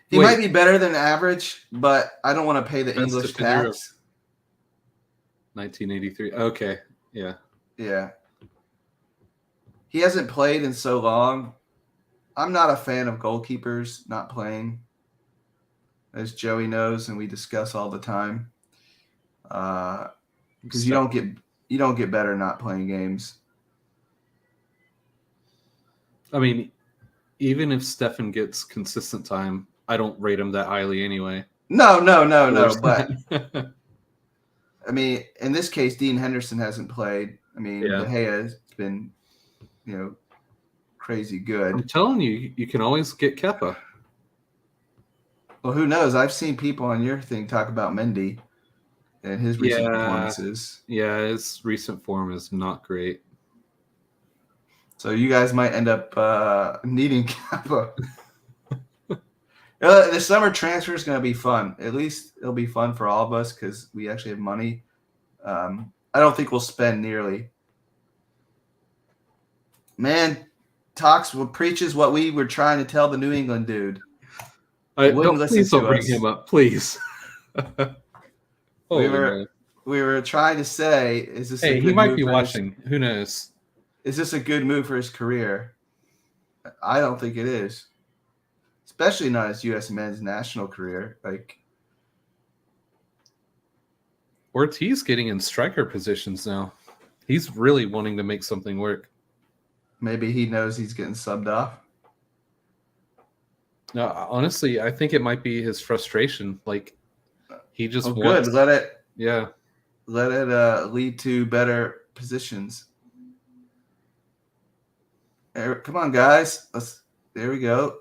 He might be better than average, but I don't want to pay the English tax. 1983. Okay. Yeah. Yeah. He hasn't played in so long. I'm not a fan of goalkeepers not playing, as Joey knows, and we discuss all the time. Because you don't get you don't get better not playing games. I mean, even if Stefan gets consistent time, I don't rate him that highly anyway. No. But I mean, in this case, Dean Henderson hasn't played. I mean, Yeah. De Gea has been, crazy good. I'm telling you, you can always get Kepa. Well, who knows? I've seen people on your thing talk about Mendy and his recent performances. Yeah, his recent form is not great. So you guys might end up needing Kepa. The summer transfer is going to be fun. At least it'll be fun for all of us because we actually have money. I don't think we'll spend nearly. Man, preaches what we were trying to tell the New England dude. Please don't bring him up, please. We were trying to say, is this? Hey, he might be watching. Who knows? Is this a good move for his career? I don't think it is, especially not his U.S. men's national career. Like Ortiz getting in striker positions now. He's really wanting to make something work. Maybe he knows he's getting subbed off. No, honestly, I think it might be his frustration. Like he just wants. Good. Let it. Yeah. Let it lead to better positions. Come on, guys. There we go.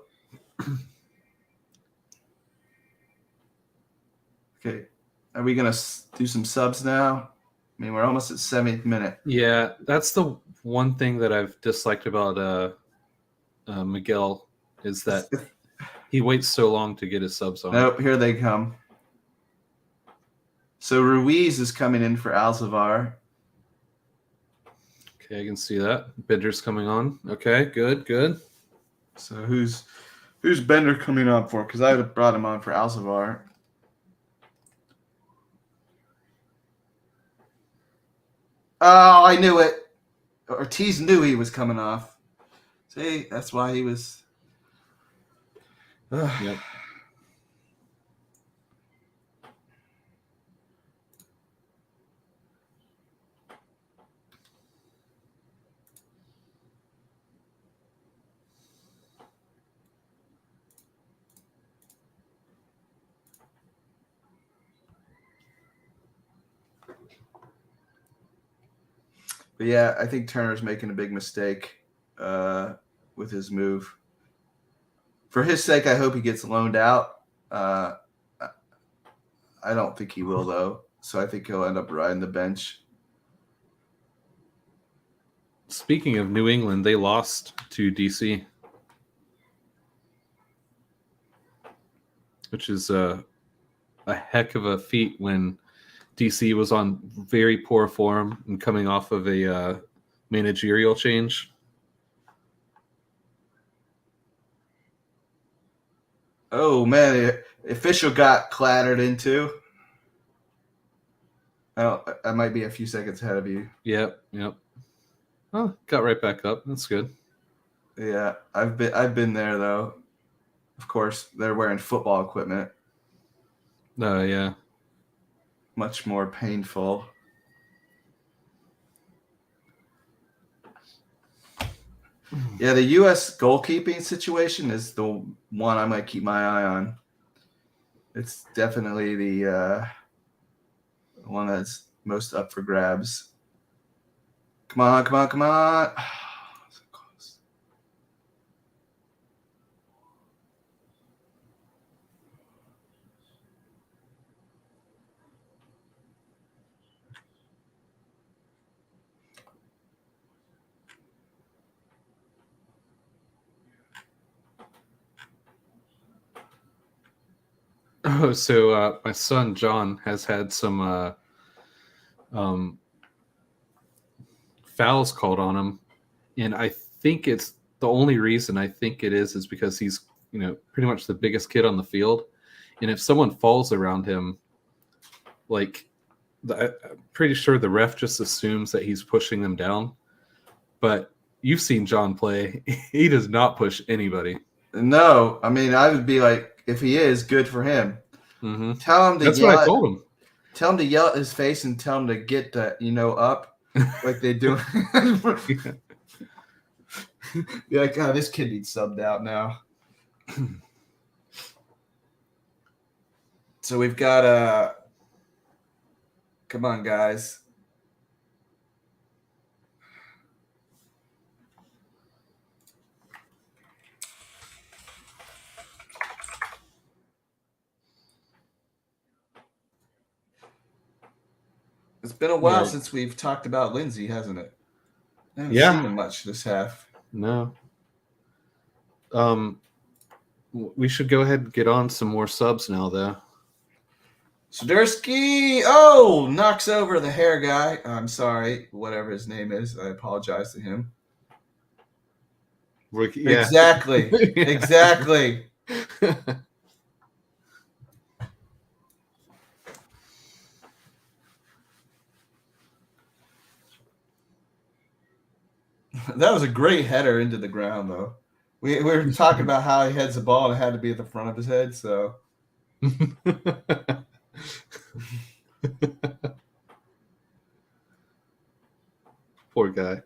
Okay. Are we going to do some subs now? I mean, we're almost at 7th minute. Yeah, that's the one thing that I've disliked about Miguel is that he waits so long to get his subs on. Nope, here they come. So Ruiz is coming in for Alzavar. Okay, I can see that. Bender's coming on. Okay, good. So who's Bender coming on for? Because I would have brought him on for Alzavar. Oh, I knew it. Ortiz knew he was coming off. See, that's why he was. Yep. But yeah, I think Turner's making a big mistake with his move. For his sake, I hope he gets loaned out. I don't think he will, though. So I think he'll end up riding the bench. Speaking of New England, they lost to DC, which is a heck of a feat when DC was on very poor form and coming off of a managerial change. Oh, man, the official got clattered into. Oh, I might be a few seconds ahead of you. Yep. Oh, got right back up. That's good. Yeah, I've been there, though. Of course, they're wearing football equipment. Yeah. Much more painful. Yeah, the U.S. goalkeeping situation is the one I might keep my eye on. It's definitely the one that's most up for grabs. Come on. So close. Oh, so my son John has had some fouls called on him, and I think it's the only reason I think it is because he's pretty much the biggest kid on the field, and if someone falls around him, like I'm pretty sure the ref just assumes that he's pushing them down. But you've seen John play; he does not push anybody. No, I mean I would be like, if he is, good for him. Mm-hmm. Tell him to That's yell. What I told him. Tell him to yell at his face and tell him to get up. like they do. Be like, God, this kid needs subbed out now. So we've got come on, guys. It's been a while since we've talked about Lindsay, hasn't it? I haven't seen him much this half. No. We should go ahead and get on some more subs now, though. Swiderski, knocks over the hair guy. I'm sorry, whatever his name is. I apologize to him. Yeah. Exactly. Exactly. That was a great header into the ground, though. We were talking about how he heads the ball and it had to be at the front of his head, so. Poor guy.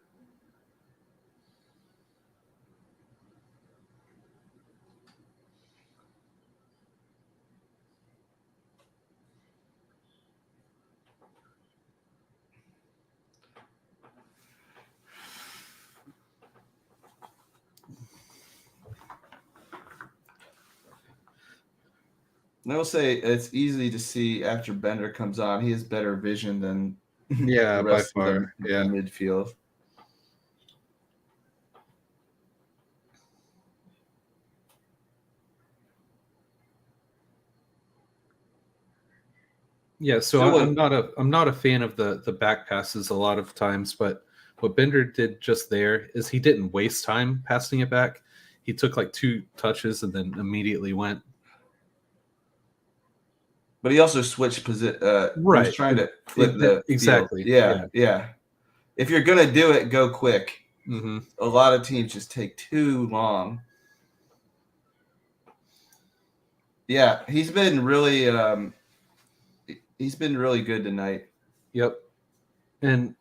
I will say it's easy to see after Bender comes on. He has better vision than the rest by far. Of the midfield. Yeah, so I'm not a fan of the back passes a lot of times, but what Bender did just there is he didn't waste time passing it back. He took like 2 touches and then immediately went. But he also switched position. Right. He was trying to flip the exactly. Yeah. If you're gonna do it, go quick. Mm-hmm. A lot of teams just take too long. Yeah, he's been really good tonight. Yep. And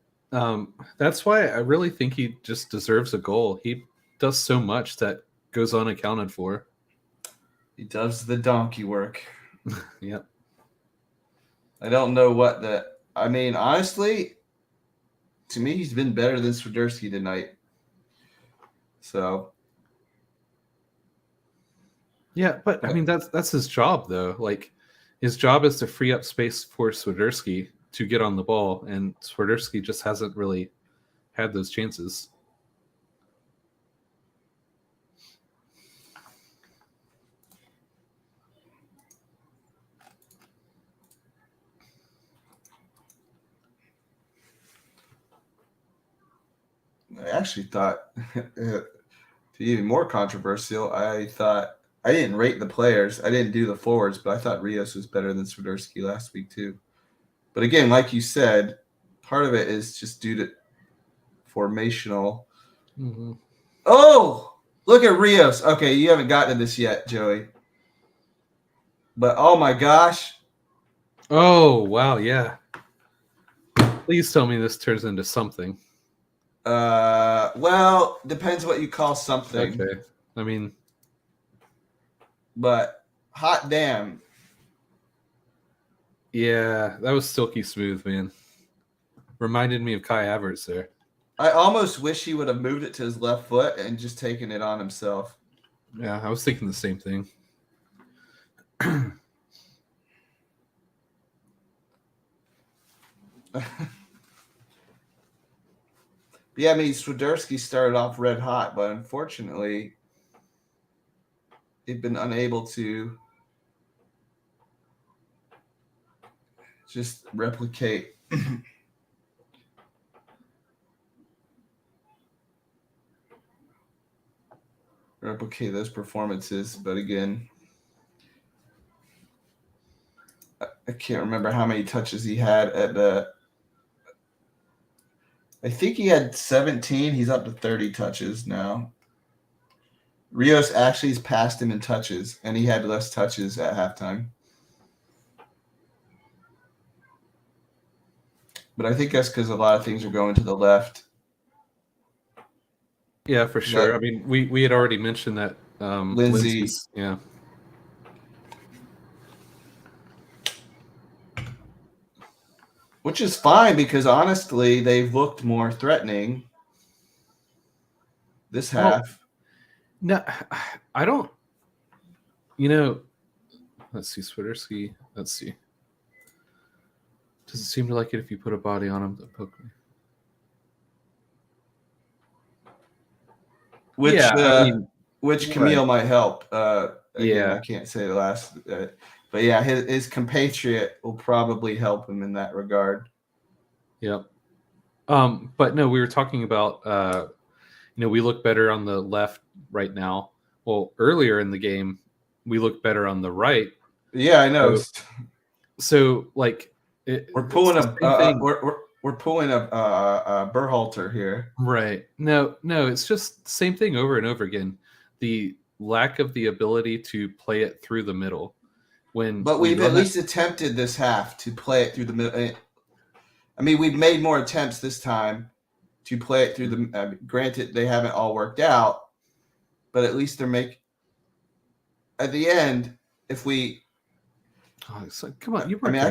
that's why I really think he just deserves a goal. He does so much that goes unaccounted for. He does the donkey work. Yep. I don't know what honestly, to me, he's been better than Swiderski tonight. So. Yeah, but I mean that's his job though. Like his job is to free up space for Swiderski to get on the ball, and Swiderski just hasn't really had those chances. I actually thought, to be even more controversial, I thought I didn't rate the players. I didn't do the forwards, but I thought Rios was better than Swiderski last week too. But again, like you said, part of it is just due to formational. Mm-hmm. Oh, look at Rios. Okay, you haven't gotten to this yet, Joey. But oh my gosh. Oh, wow, yeah. Please tell me this turns into something. Well, depends what you call something. Okay. I mean, but hot damn. Yeah, that was silky smooth, man. Reminded me of Kai Havertz there. I almost wish he would have moved it to his left foot and just taken it on himself. Yeah, I was thinking the same thing. Yeah, I mean, Swiderski started off red hot, but unfortunately, they've been unable to just replicate those performances. But again, I can't remember how many touches he had at the. I think he had 17. He's up to 30 touches now. Rios actually has passed him in touches, and he had less touches at halftime. But I think that's because a lot of things are going to the left. Yeah, for sure. I mean, we had already mentioned that Lindsay. Lindsay's, yeah. Which is fine because honestly, they've looked more threatening this half. No, I don't. You know, let's see, Swiderski. Let's see. Does it seem to like it if you put a body on him? Which, yeah, I mean, which Camille right. might help. Again, Yeah. I can't say the last, but yeah, his compatriot will probably help him in that regard. Yep. But no, we were talking about we look better on the left right now. Well, earlier in the game, we looked better on the right. Yeah, I know. So like, we're pulling we're pulling a Berhalter here. Right. No, it's just the same thing over and over again. The lack of the ability to play it through the middle. But we've at least attempted this half to play it through the middle. I mean, we've made more attempts this time to play it through the. Granted, they haven't all worked out, but at least they're making. At the end, if we. Oh, come on, you. I mean,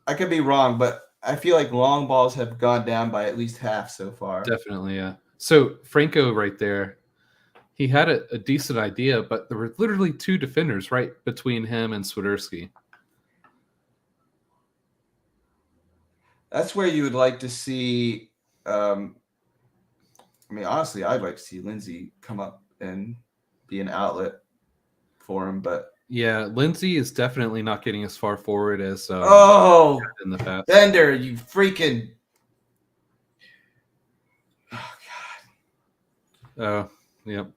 I could be wrong, but I feel like long balls have gone down by at least half so far. Definitely, yeah. So Franco right there, he had a decent idea, but there were literally two defenders right between him and Swiderski. That's where you would like to see. I mean, honestly, I'd like to see Lindsay come up and be an outlet for him, but yeah, Lindsay is definitely not getting as far forward as in the past. Bender, you freaking. Oh God. Oh, yep.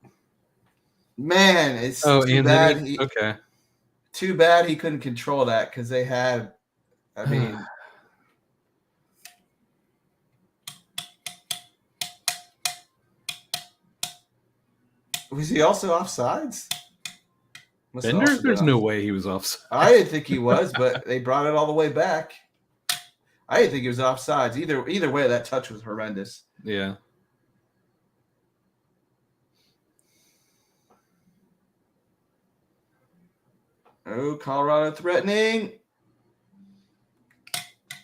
Man, it's too bad. Okay. Too bad he couldn't control that because they had. I mean. Was he also offsides? Bender? There's no way he was offside. I didn't think he was, but they brought it all the way back. I didn't think he was offsides. Either way, that touch was horrendous. Yeah. Oh, Colorado threatening.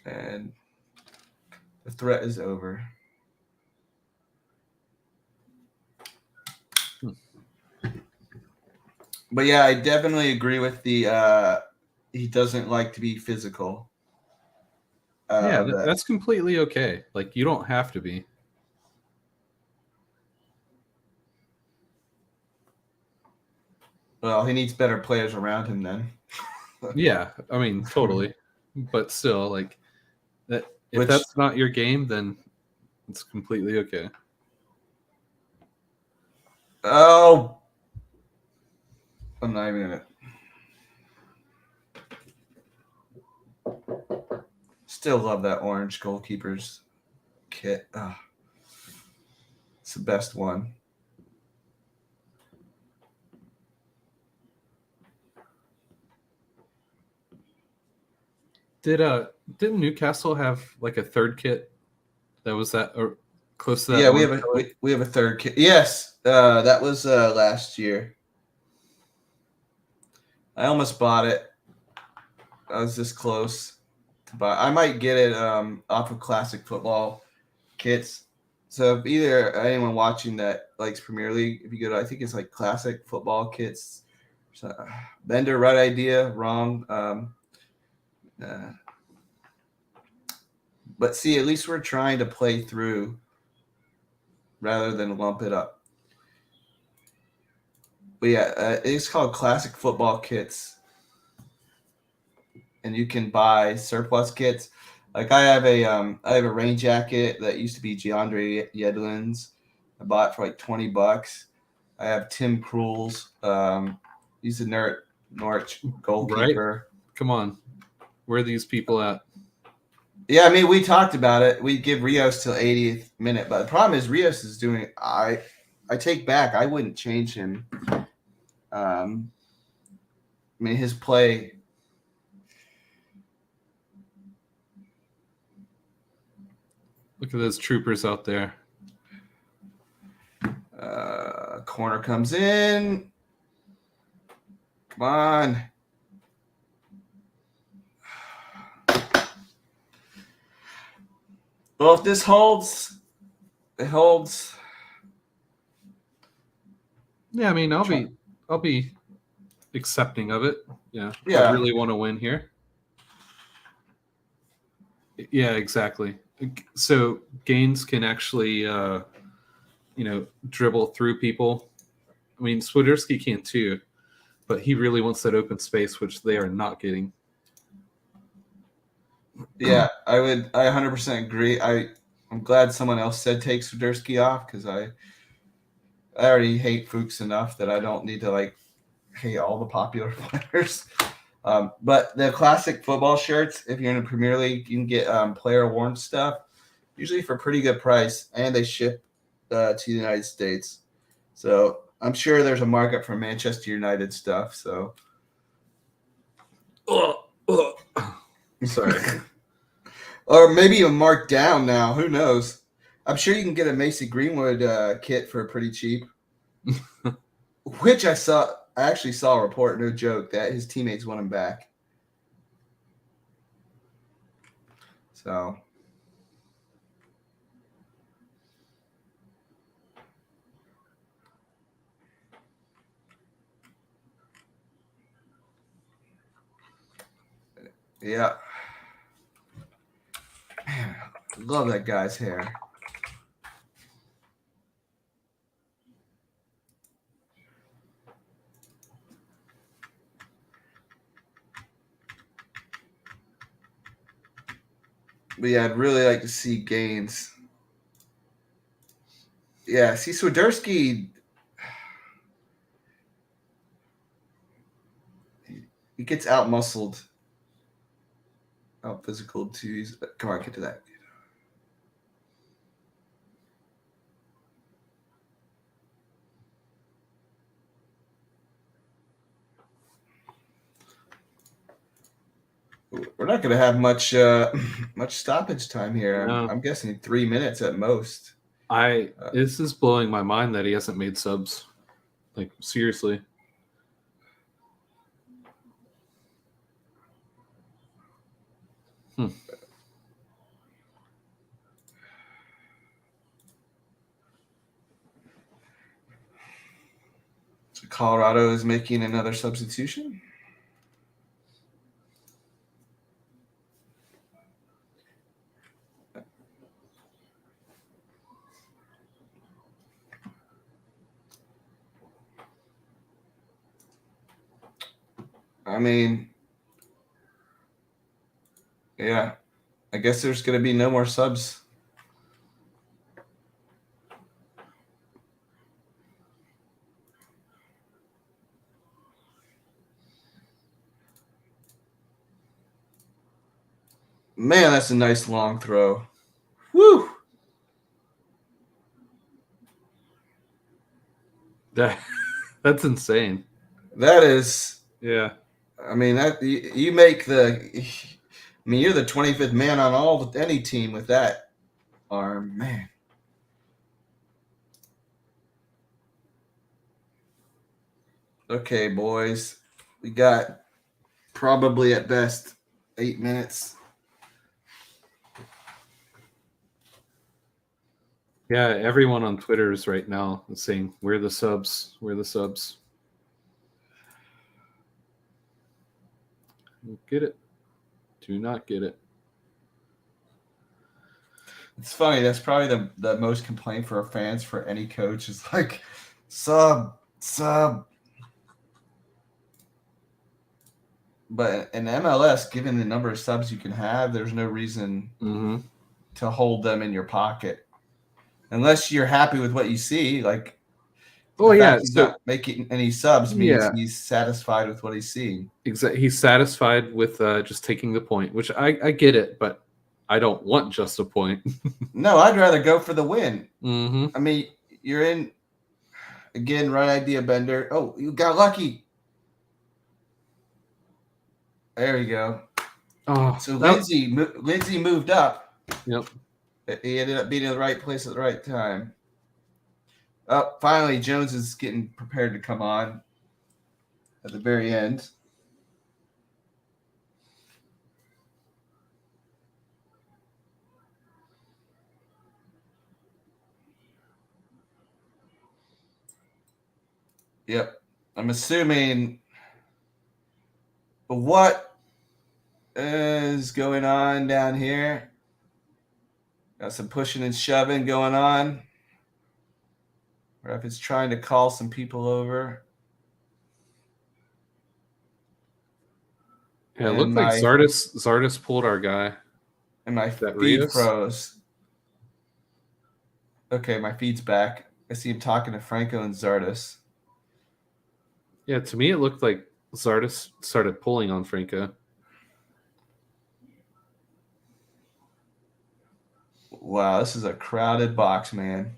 And the threat is over. But yeah, I definitely agree with the he doesn't like to be physical. Yeah, that's completely okay. Like, you don't have to be. Well, he needs better players around him then. Yeah, I mean, totally. But still, like, if that's not your game, then it's completely okay. Oh, I'm not even gonna. Still love that orange goalkeeper's kit. Oh, it's the best one. Didn't Newcastle have like a third kit that was that or close to that? Yeah, we have a third kit. Yes, that was last year. I almost bought it. I was this close to buy. I might get it off of Classic Football Kits. So if either anyone watching that likes Premier League, if you go to, I think it's like Classic Football Kits. Bender, right idea, wrong. But see, at least we're trying to play through rather than lump it up. But yeah, it's called Classic Football Kits. And you can buy surplus kits. Like I have a rain jacket that used to be DeAndre Yedlin's. I bought it for like $20. I have Tim Krul's. He's a Norwich goalkeeper. Right? Come on, where are these people at? Yeah, I mean, we talked about it. We give Rios till 80th minute, but the problem is Rios is doing. I take back. I wouldn't change him. I mean, his play. Look at those troopers out there. Corner comes in. Come on. Well, if this holds, it holds. Yeah, I mean, I'll be accepting of it. Yeah. Yeah. I really want to win here. Yeah, exactly. So Gaines can actually, dribble through people. I mean, Swiderski can too, but he really wants that open space, which they are not getting. Yeah, I 100% agree. I'm glad someone else said take Swiderski off because I already hate Fuchs enough that I don't need to hate all the popular players. But the classic football shirts, if you're in the Premier League, you can get player worn stuff, usually for a pretty good price, and they ship to the United States. So I'm sure there's a market for Manchester United stuff. So, Sorry. Or maybe a marked down now. Who knows? I'm sure you can get a Macy Greenwood kit for pretty cheap. Which I actually saw a report, no joke, that his teammates want him back. So. Yeah. Man, I love that guy's hair. But yeah, I'd really like to see Gaines. Yeah, see Swiderski. He gets out muscled, out physical too. Come on, get to that. We're not going to have much stoppage time here. No. I'm guessing 3 minutes at most. This is blowing my mind that he hasn't made subs. Like, seriously. So Colorado is making another substitution. I mean, yeah, I guess there's going to be no more subs. Man, that's a nice long throw. Woo! That's insane. That is. Yeah. I mean, that you make the. I mean, you're the 25th man on any team with that arm, man. Okay, boys, we got probably at best 8 minutes. Yeah, everyone on Twitter is right now saying, "Where the subs? Where the subs?" Get it? Do not get it. It's funny. That's probably the most complaint for our fans for any coach is like sub. But in MLS, given the number of subs you can have, there's no reason to hold them in your pocket. Unless you're happy with what you see. Like, he's not making any subs means he's satisfied with what he's seeing. Exactly. He's satisfied with just taking the point, which I get it, but I don't want just a point. No, I'd rather go for the win. Mm-hmm. I mean, you're in, again, right idea, Bender. Oh, you got lucky. There you go. Oh, so Lindsay moved up. Yep. He ended up being in the right place at the right time. Oh, finally, Jones is getting prepared to come on at the very end. Yep. I'm assuming what is going on down here. Got some pushing and shoving going on. Ref is trying to call some people over. Yeah, it And looked like Zardis pulled our guy. And my That feed Rios? froze. Okay, my feed's back. I see him talking to Franco and Zardis. Yeah, to me it looked like Zardis started pulling on Franco. Wow, this is a crowded box, man.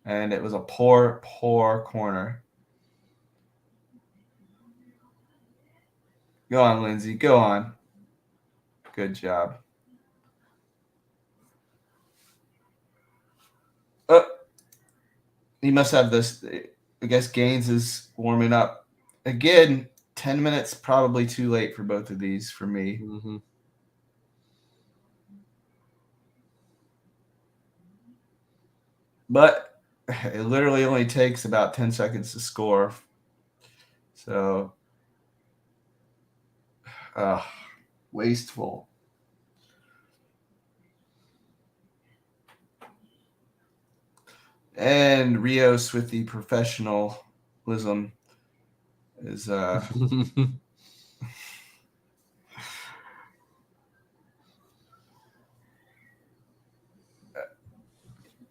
And it was a poor corner. Go on, Lindsay. Go on. Good job. He must have this. I guess Gaines is warming up. Again, 10 minutes probably too late for both of these for me. Mm-hmm. But it literally only takes about 10 seconds to score. So, wasteful. And Rios with the professionalism is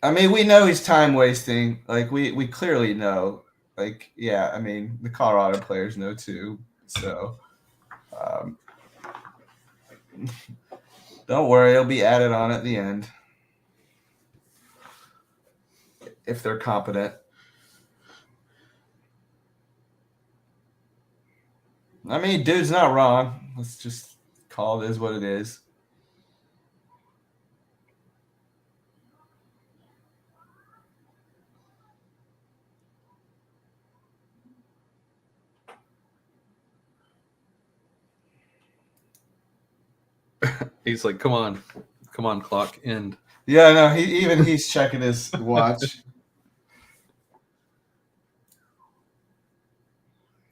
I mean, we know he's time wasting. Like we clearly know. Like, yeah, I mean, the Colorado players know too. So don't worry, it'll be added on at the end if they're competent. I mean, dude's not wrong. Let's just call it is what it is. He's like, come on, clock, end. Yeah, no, he's checking his watch.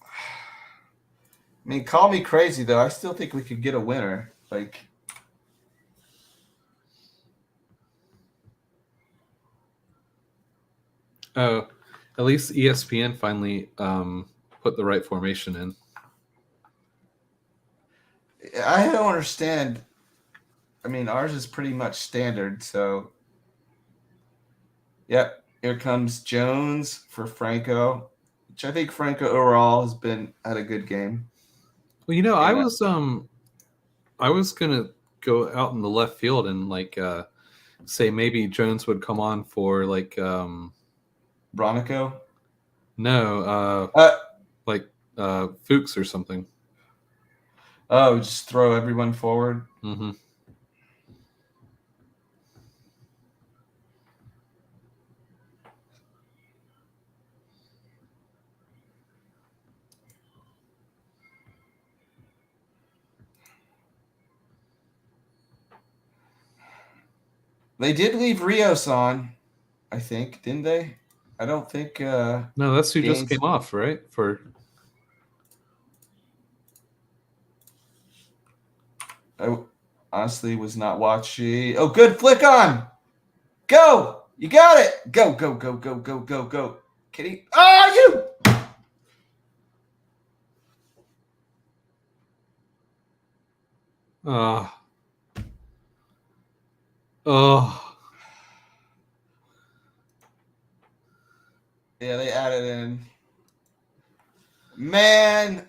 I mean, call me crazy though. I still think we could get a winner. Like, oh, at least ESPN finally put the right formation in. I don't understand. I mean, ours is pretty much standard. So, yep, here comes Jones for Franco, which I think Franco overall has had a good game. Well, I was gonna go out in the left field and like say maybe Jones would come on for like Bronico? No, like Fuchs or something. Oh, just throw everyone forward. Mm-hmm. They did leave Rios on, I think, didn't they? I don't think. No, that's who Gaines... just came off, right? I honestly was not watching. Oh, good flick on. Go. You got it. Go, go, go, go, go, go, go. Kitty. Oh, you. Oh. Yeah, they added in. Man.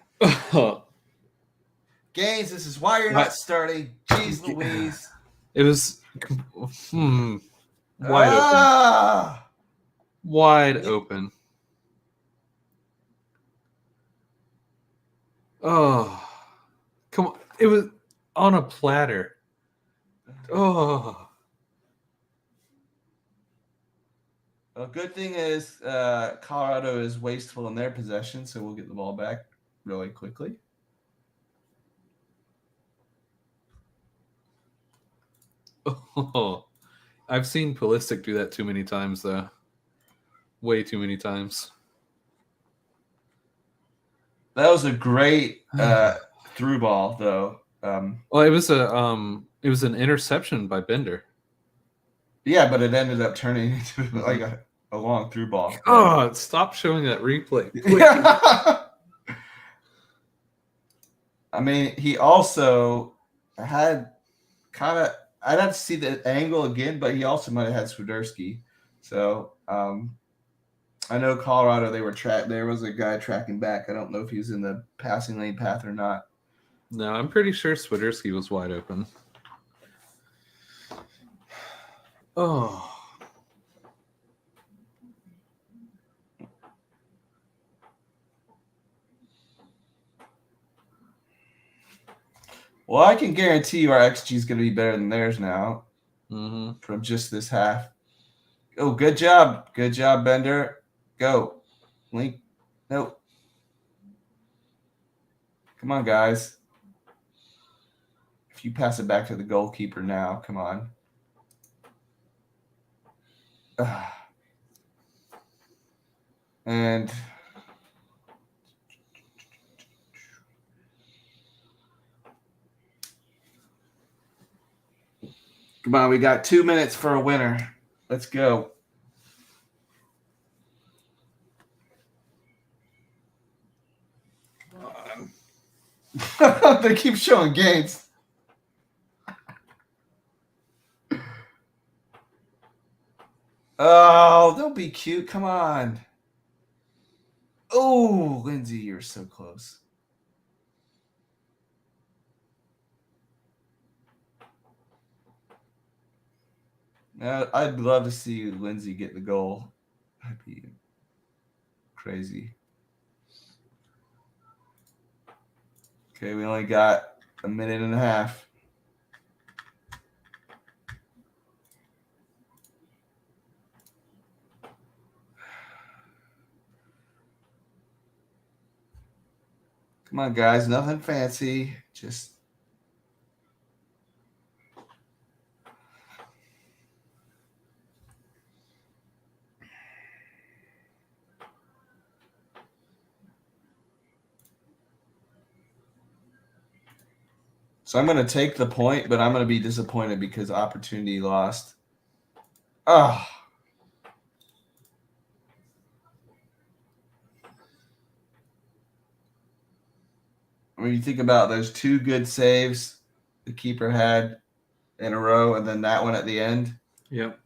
Gaines, this is why you're not starting. Jeez Louise. It was wide open. Wide open. Oh. Come on. It was on a platter. Oh. Well, good thing is Colorado is wasteful in their possession, so we'll get the ball back really quickly. Oh. I've seen Pulisic do that too many times, though. Way too many times. That was a great through ball, though. Well, it was an interception by Bender. Yeah, but it ended up turning into like a long through ball. Oh, stop showing that replay. I mean, he also had kind of. I'd have to see the angle again, but he also might have had Swiderski. So I know Colorado. There was a guy tracking back. I don't know if he was in the passing lane path or not. No, I'm pretty sure Swiderski was wide open. Oh. Well, I can guarantee you our XG is going to be better than theirs now Mm-hmm. from just this half. Oh, good job. Good job, Bender. Go. Link. Nope. Come on, guys. If you pass it back to the goalkeeper now, come on. And come on, we got 2 minutes for a winner. Let's go. Come on. They keep showing games. Oh, don't be cute. Come on. Oh, Lindsay, you're so close. Now, I'd love to see Lindsay get the goal. That'd be crazy. Okay, we only got a minute and a half. Come on, guys. Nothing fancy. Just so I'm going to take the point, but I'm going to be disappointed because opportunity lost. Oh. When you think about those 2 good saves the keeper had in a row and then that one at the end. Yep.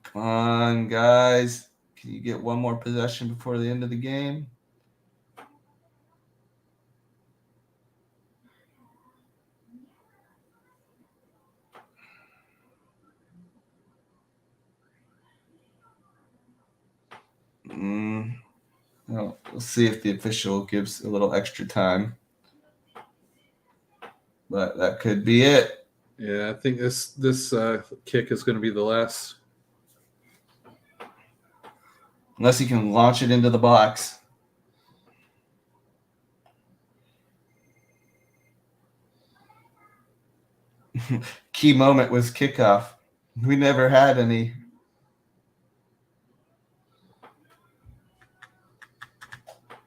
Come on, guys. Can you get one more possession before the end of the game? Well, we'll see if the official gives a little extra time. But that could be it. Yeah, I think this kick is going to be the last. Unless he can launch it into the box. Key moment was kickoff. We never had any.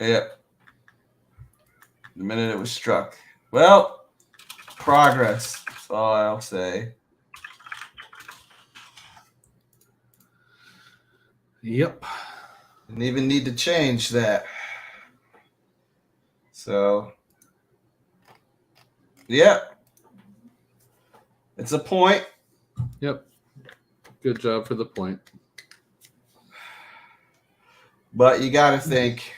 Yep. The minute it was struck. Well, progress. That's all I'll say. Yep. Didn't even need to change that. So, yeah. It's a point. Yep. Good job for the point. But you got to think.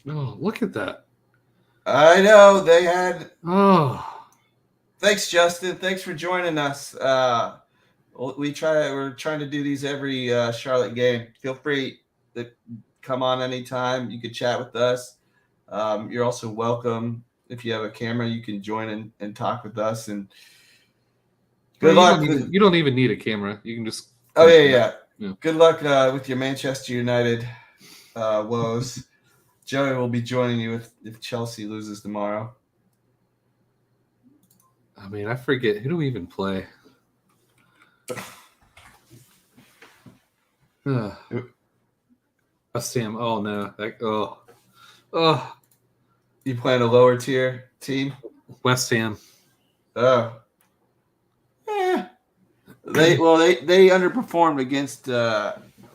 Oh, look at that. I know they had. Oh. Thanks, Justin. Thanks for joining us. We're trying to do these every Charlotte game. Feel free to come on anytime. You could chat with us. You're also welcome. If you have a camera, you can join in and talk with us. And good luck. You don't even need a camera. You can just. Oh yeah. Yeah. Good luck with your Manchester United woes. Joey will be joining you if Chelsea loses tomorrow. I mean, I forget, who do we even play? West Ham. Oh no. Oh. You playing a lower tier team? West Ham. Oh. Yeah. They underperformed against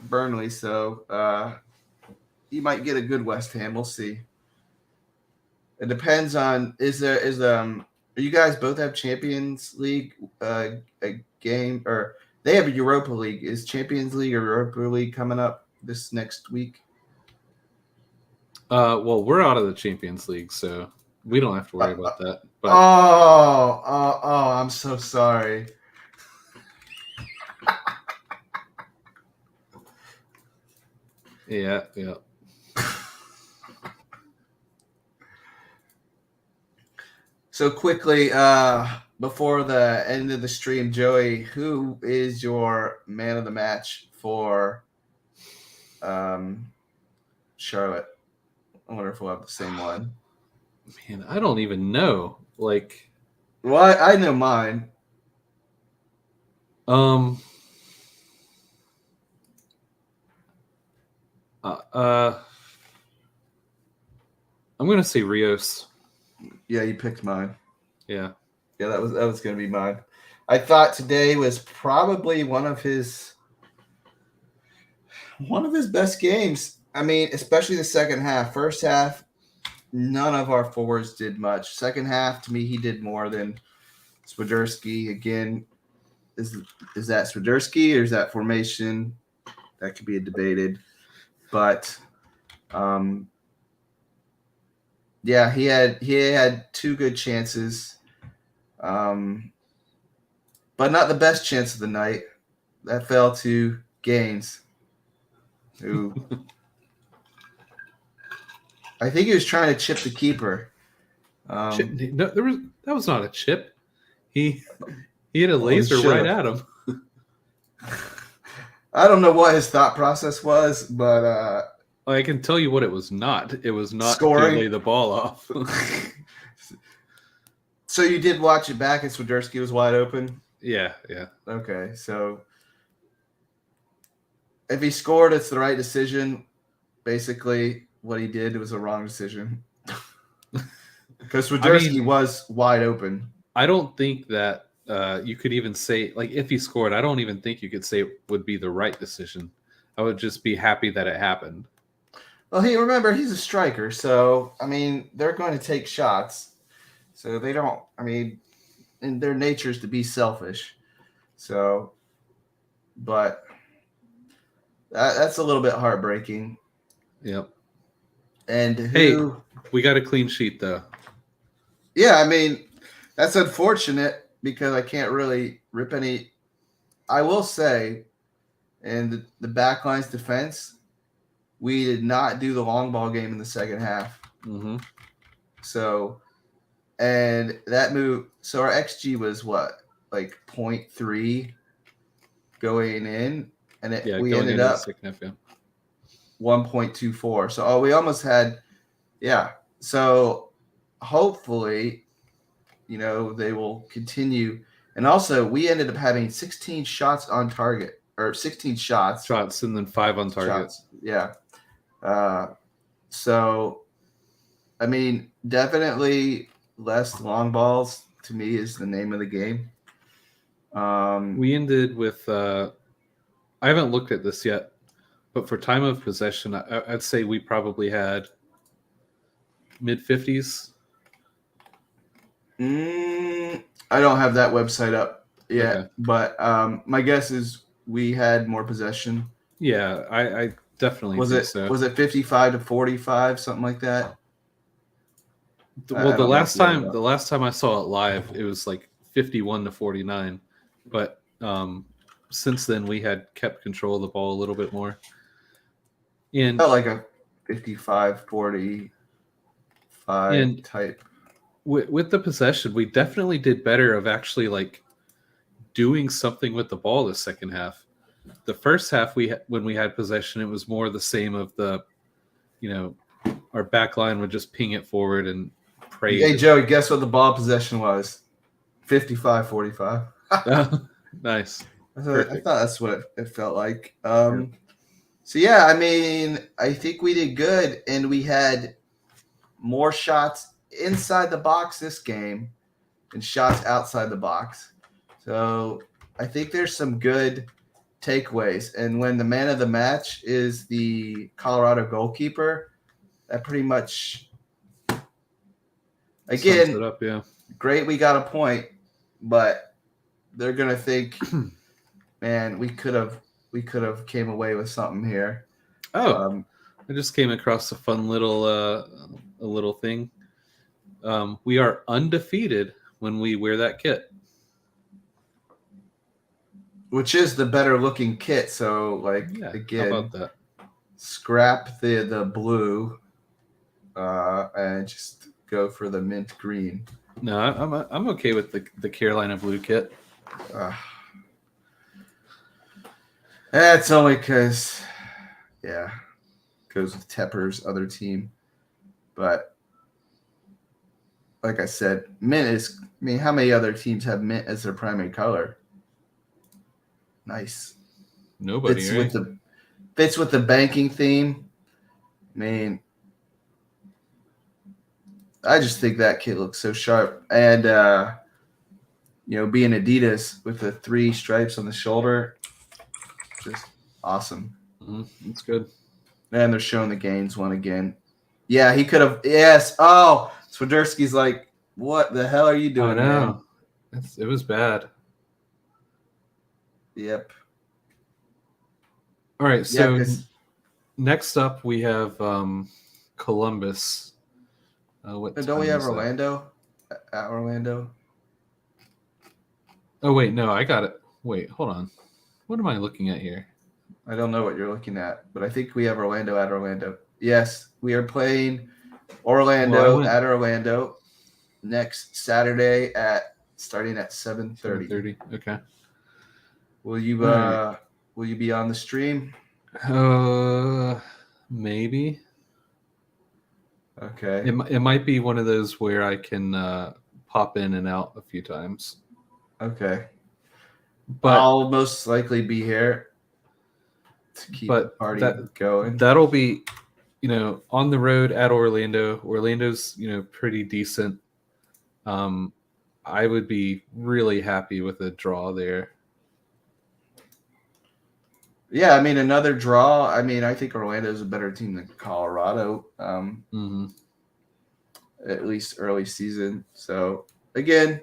Burnley, so you might get a good West Ham. We'll see. It depends on you guys both have Champions League a game, or they have a Europa League. Is Champions League or Europa League coming up this next week? Well, we're out of the Champions League, so we don't have to worry about that. But I'm so sorry. Yeah. So quickly, before the end of the stream, Joey, who is your man of the match for Charlotte? I wonder if we'll have the same one. Man, I don't even know. Like, well, I know mine. I'm gonna say Rios. Yeah, you picked mine. Yeah, that was gonna be mine. I thought today was probably one of his best games. I mean, especially the second half. First half, none of our forwards did much. Second half, to me, he did more than Swiderski. Again, is that Swiderski or is that formation? That could be debated. But yeah, he had two good chances, but not the best chance of the night. That fell to Gaines, who I think he was trying to chip the keeper. No, that was not a chip. He had a laser right at him. I don't know what his thought process was, but I can tell you what it was not. It was not scoring. To lay the ball off. So you did watch it back, and Swiderski was wide open? Yeah. Okay, so if he scored, it's the right decision. Basically, what he did was a wrong decision. Because Swiderski was wide open. I don't think that you could even say, like, if he scored, I don't even think you could say it would be the right decision. I would just be happy that it happened. Well, remember, he's a striker, so, I mean, they're going to take shots. So they don't, I mean, in their nature is to be selfish. So, but that's a little bit heartbreaking. Yep. And hey, we got a clean sheet, though. Yeah, I mean, that's unfortunate because I can't really rip any. I will say, in the backline's defense, we did not do the long ball game in the second half. Mm-hmm. So, and that move, so our XG was what, like 0.3 going in, and we ended up 1.24. So, we almost had, So, hopefully, they will continue. And also, we ended up having 16 shots on target, or 16 shots. Shots, and then 5 on target. Shots. Yeah. So, I mean, definitely less long balls, to me, is the name of the game. We ended with, I haven't looked at this yet, but for time of possession, I'd say we probably had mid-50s. I don't have that website up yet, okay. But my guess is we had more possession. Yeah, I definitely think so. Was it 55-45, something like that? Well, the last time I saw it live, it was like 51-49, but since then we had kept control of the ball a little bit more. And felt like a 55-40. And type. with the possession, we definitely did better of actually like doing something with the ball the second half. The first half, when we had possession, it was more the same of the, our back line would just ping it forward and pray. Hey, Joey, guess what the ball possession was? 55-45. Nice. I thought that's what it felt like. So, yeah, I mean, I think we did good, and we had more shots inside the box this game and shots outside the box. So I think there's some good takeaways. And when the man of the match is the Colorado goalkeeper, that pretty much, again, sums it up, yeah. Great, we got a point, but they're gonna think, man, we could have came away with something here. I just came across a fun little thing. We are undefeated when we wear that kit, which is the better looking kit. So, again, how about that? Scrap the blue, and just go for the mint green. No, I'm okay with the Carolina blue kit. That's only because, goes with Tepper's other team. But like I said, mint is. I mean, how many other teams have mint as their primary color? Nice. Nobody. Fits with the banking theme. I mean, I just think that kit looks so sharp, and being Adidas with the 3 stripes on the shoulder, just awesome. That's good. And they're showing the Gaines one again. Yeah, he could have. Yes. Oh, Swiderski's like, what the hell are you doing? I know. It was bad. Yep. All right. So next up we have Columbus. Don't we have Orlando? At Orlando? Oh, wait. No, I got it. Wait, hold on. What am I looking at here? I don't know what you're looking at, but I think we have Orlando at Orlando. Yes, we are playing Orlando at Orlando next Saturday starting at 7:30. 7:30. Okay. Will you be on the stream? Maybe. Okay. It might be one of those where I can pop in and out a few times. Okay. But I'll most likely be here to keep the party going. That'll be, on the road at Orlando. Orlando's, pretty decent. I would be really happy with a draw there. Yeah, I mean, another draw. I mean, I think Orlando's a better team than Colorado, at least early season. So, again,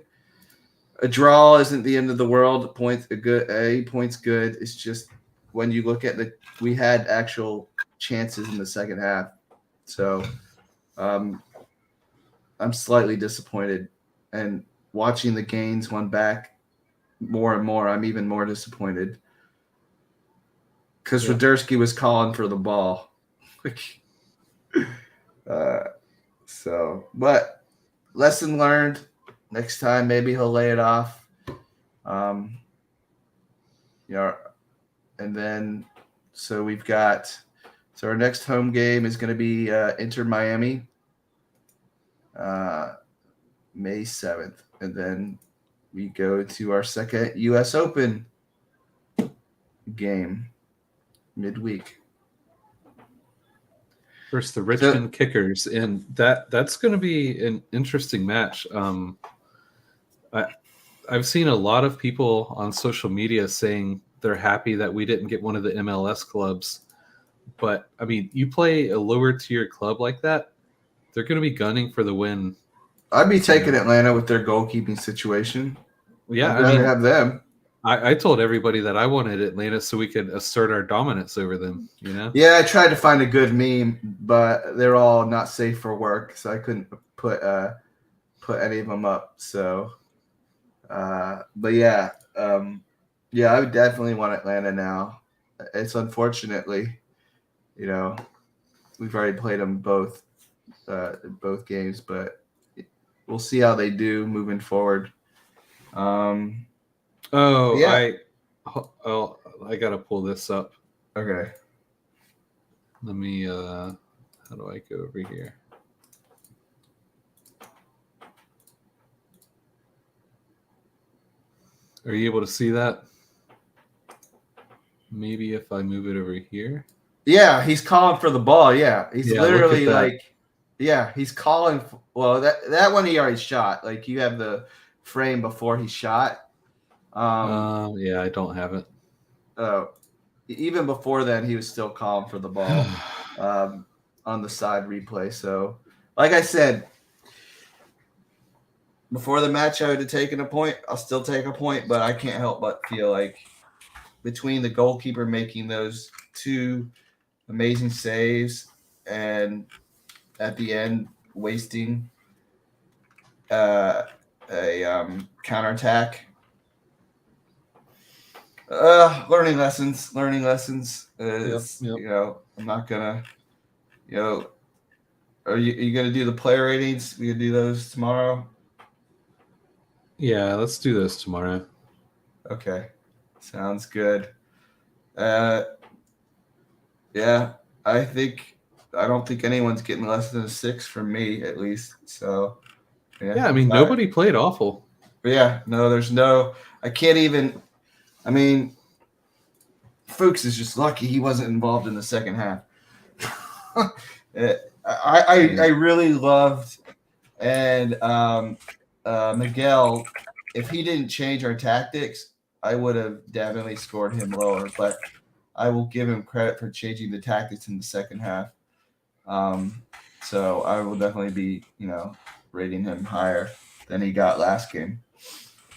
a draw isn't the end of the world. Point's good. It's just when you look at we had actual chances in the second half. So, I'm slightly disappointed. And watching the Gaines one back more and more, I'm even more disappointed. Because Swiderski was calling for the ball. But lesson learned. Next time, maybe he'll lay it off. And then, so we've got, our next home game is going to be Inter Miami, May 7th. And then we go to our second U.S. Open game midweek versus the Richmond Kickers, and that's going to be an interesting match. I've seen a lot of people on social media saying they're happy that we didn't get one of the MLS clubs, but I mean, you play a lower tier club like that, they're going to be gunning for the win. I'd be taking Atlanta with their goalkeeping situation. Yeah, I'd rather have them. I told everybody that I wanted Atlanta so we could assert our dominance over them, Yeah, I tried to find a good meme, but they're all not safe for work, so I couldn't put any of them up. So, but yeah, I would definitely want Atlanta now. It's unfortunately, we've already played them both both games, but we'll see how they do moving forward. Yeah. I gotta pull this up. Okay. Let me. How do I go over here? Are you able to see that? Maybe if I move it over here. Yeah, he's calling for the ball. Yeah, he's literally look at that. like, yeah, he's calling. Well, that one he already shot. Like you have the frame before he shot. Yeah, I don't have it. Even before then, he was still calling for the ball on the side replay. So, like I said, before the match, I would have taken a point. I'll still take a point, but I can't help but feel like between the goalkeeper making those two amazing saves and at the end wasting a counterattack. Learning lessons. Yep. You know, I'm not gonna. You know, are you gonna do the player ratings? We gonna do those tomorrow. Yeah, let's do this tomorrow. Okay, sounds good. Yeah, I don't think anyone's getting less than a 6 from me at least. So Yeah, I mean nobody played awful. Yeah, no, there's no. I can't even. I mean, Fuchs is just lucky he wasn't involved in the second half. I really loved and Miguel. If he didn't change our tactics, I would have definitely scored him lower. But I will give him credit for changing the tactics in the second half. So I will definitely be, rating him higher than he got last game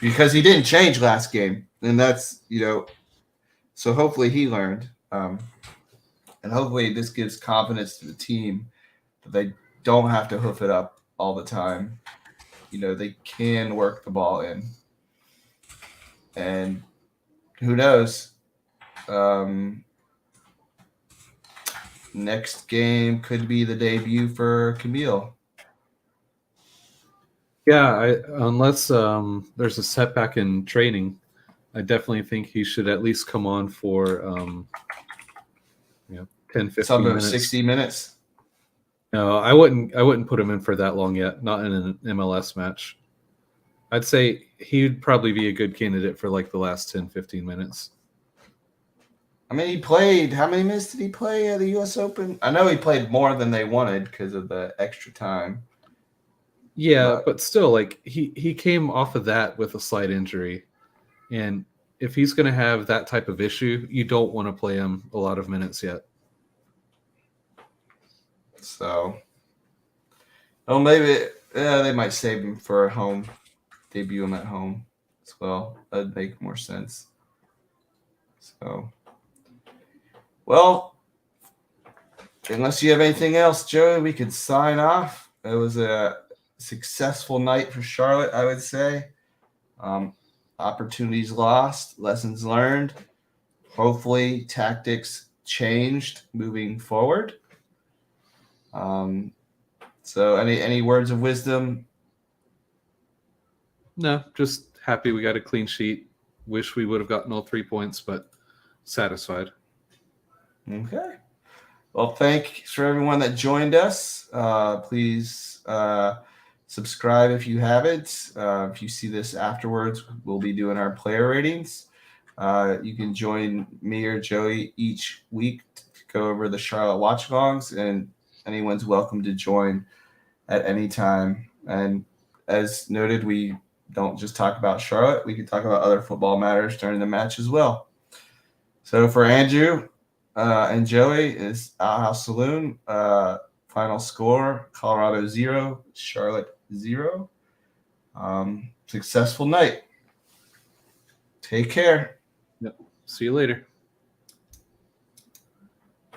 because he didn't change last game, and that's so hopefully he learned, and hopefully this gives confidence to the team that they don't have to hoof it up all the time. They can work the ball in, and who knows? Next game could be the debut for Camille. Yeah, unless there's a setback in training, I definitely think he should at least come on for 10, 15 minutes. 60 minutes. No, I wouldn't put him in for that long yet, not in an MLS match. I'd say he'd probably be a good candidate for like the last 10, 15 minutes. I mean, he played. How many minutes did he play at the U.S. Open? I know he played more than they wanted because of the extra time. Yeah, but still, like he came off of that with a slight injury, and if he's going to have that type of issue, you don't want to play him a lot of minutes yet. So, maybe they might save him for a home, debut him at home as well. That'd make more sense. So, well, unless you have anything else, Joey, we could sign off. It was a successful night for Charlotte, I would say. Opportunities lost, lessons learned. Hopefully, tactics changed moving forward. So, any words of wisdom? No, just happy we got a clean sheet. Wish we would have gotten all 3 points, but satisfied. Okay. Well, thanks for everyone that joined us. Please subscribe if you haven't. If you see this afterwards, we'll be doing our player ratings. You can join me or Joey each week to go over the Charlotte Watchalongs, and anyone's welcome to join at any time. And as noted, we don't just talk about Charlotte. We can talk about other football matters during the match as well. So for Andrew and Joey is Outhouse Saloon. Final score, Colorado 0, Charlotte 0. Successful night. Take care. Yep. See you later.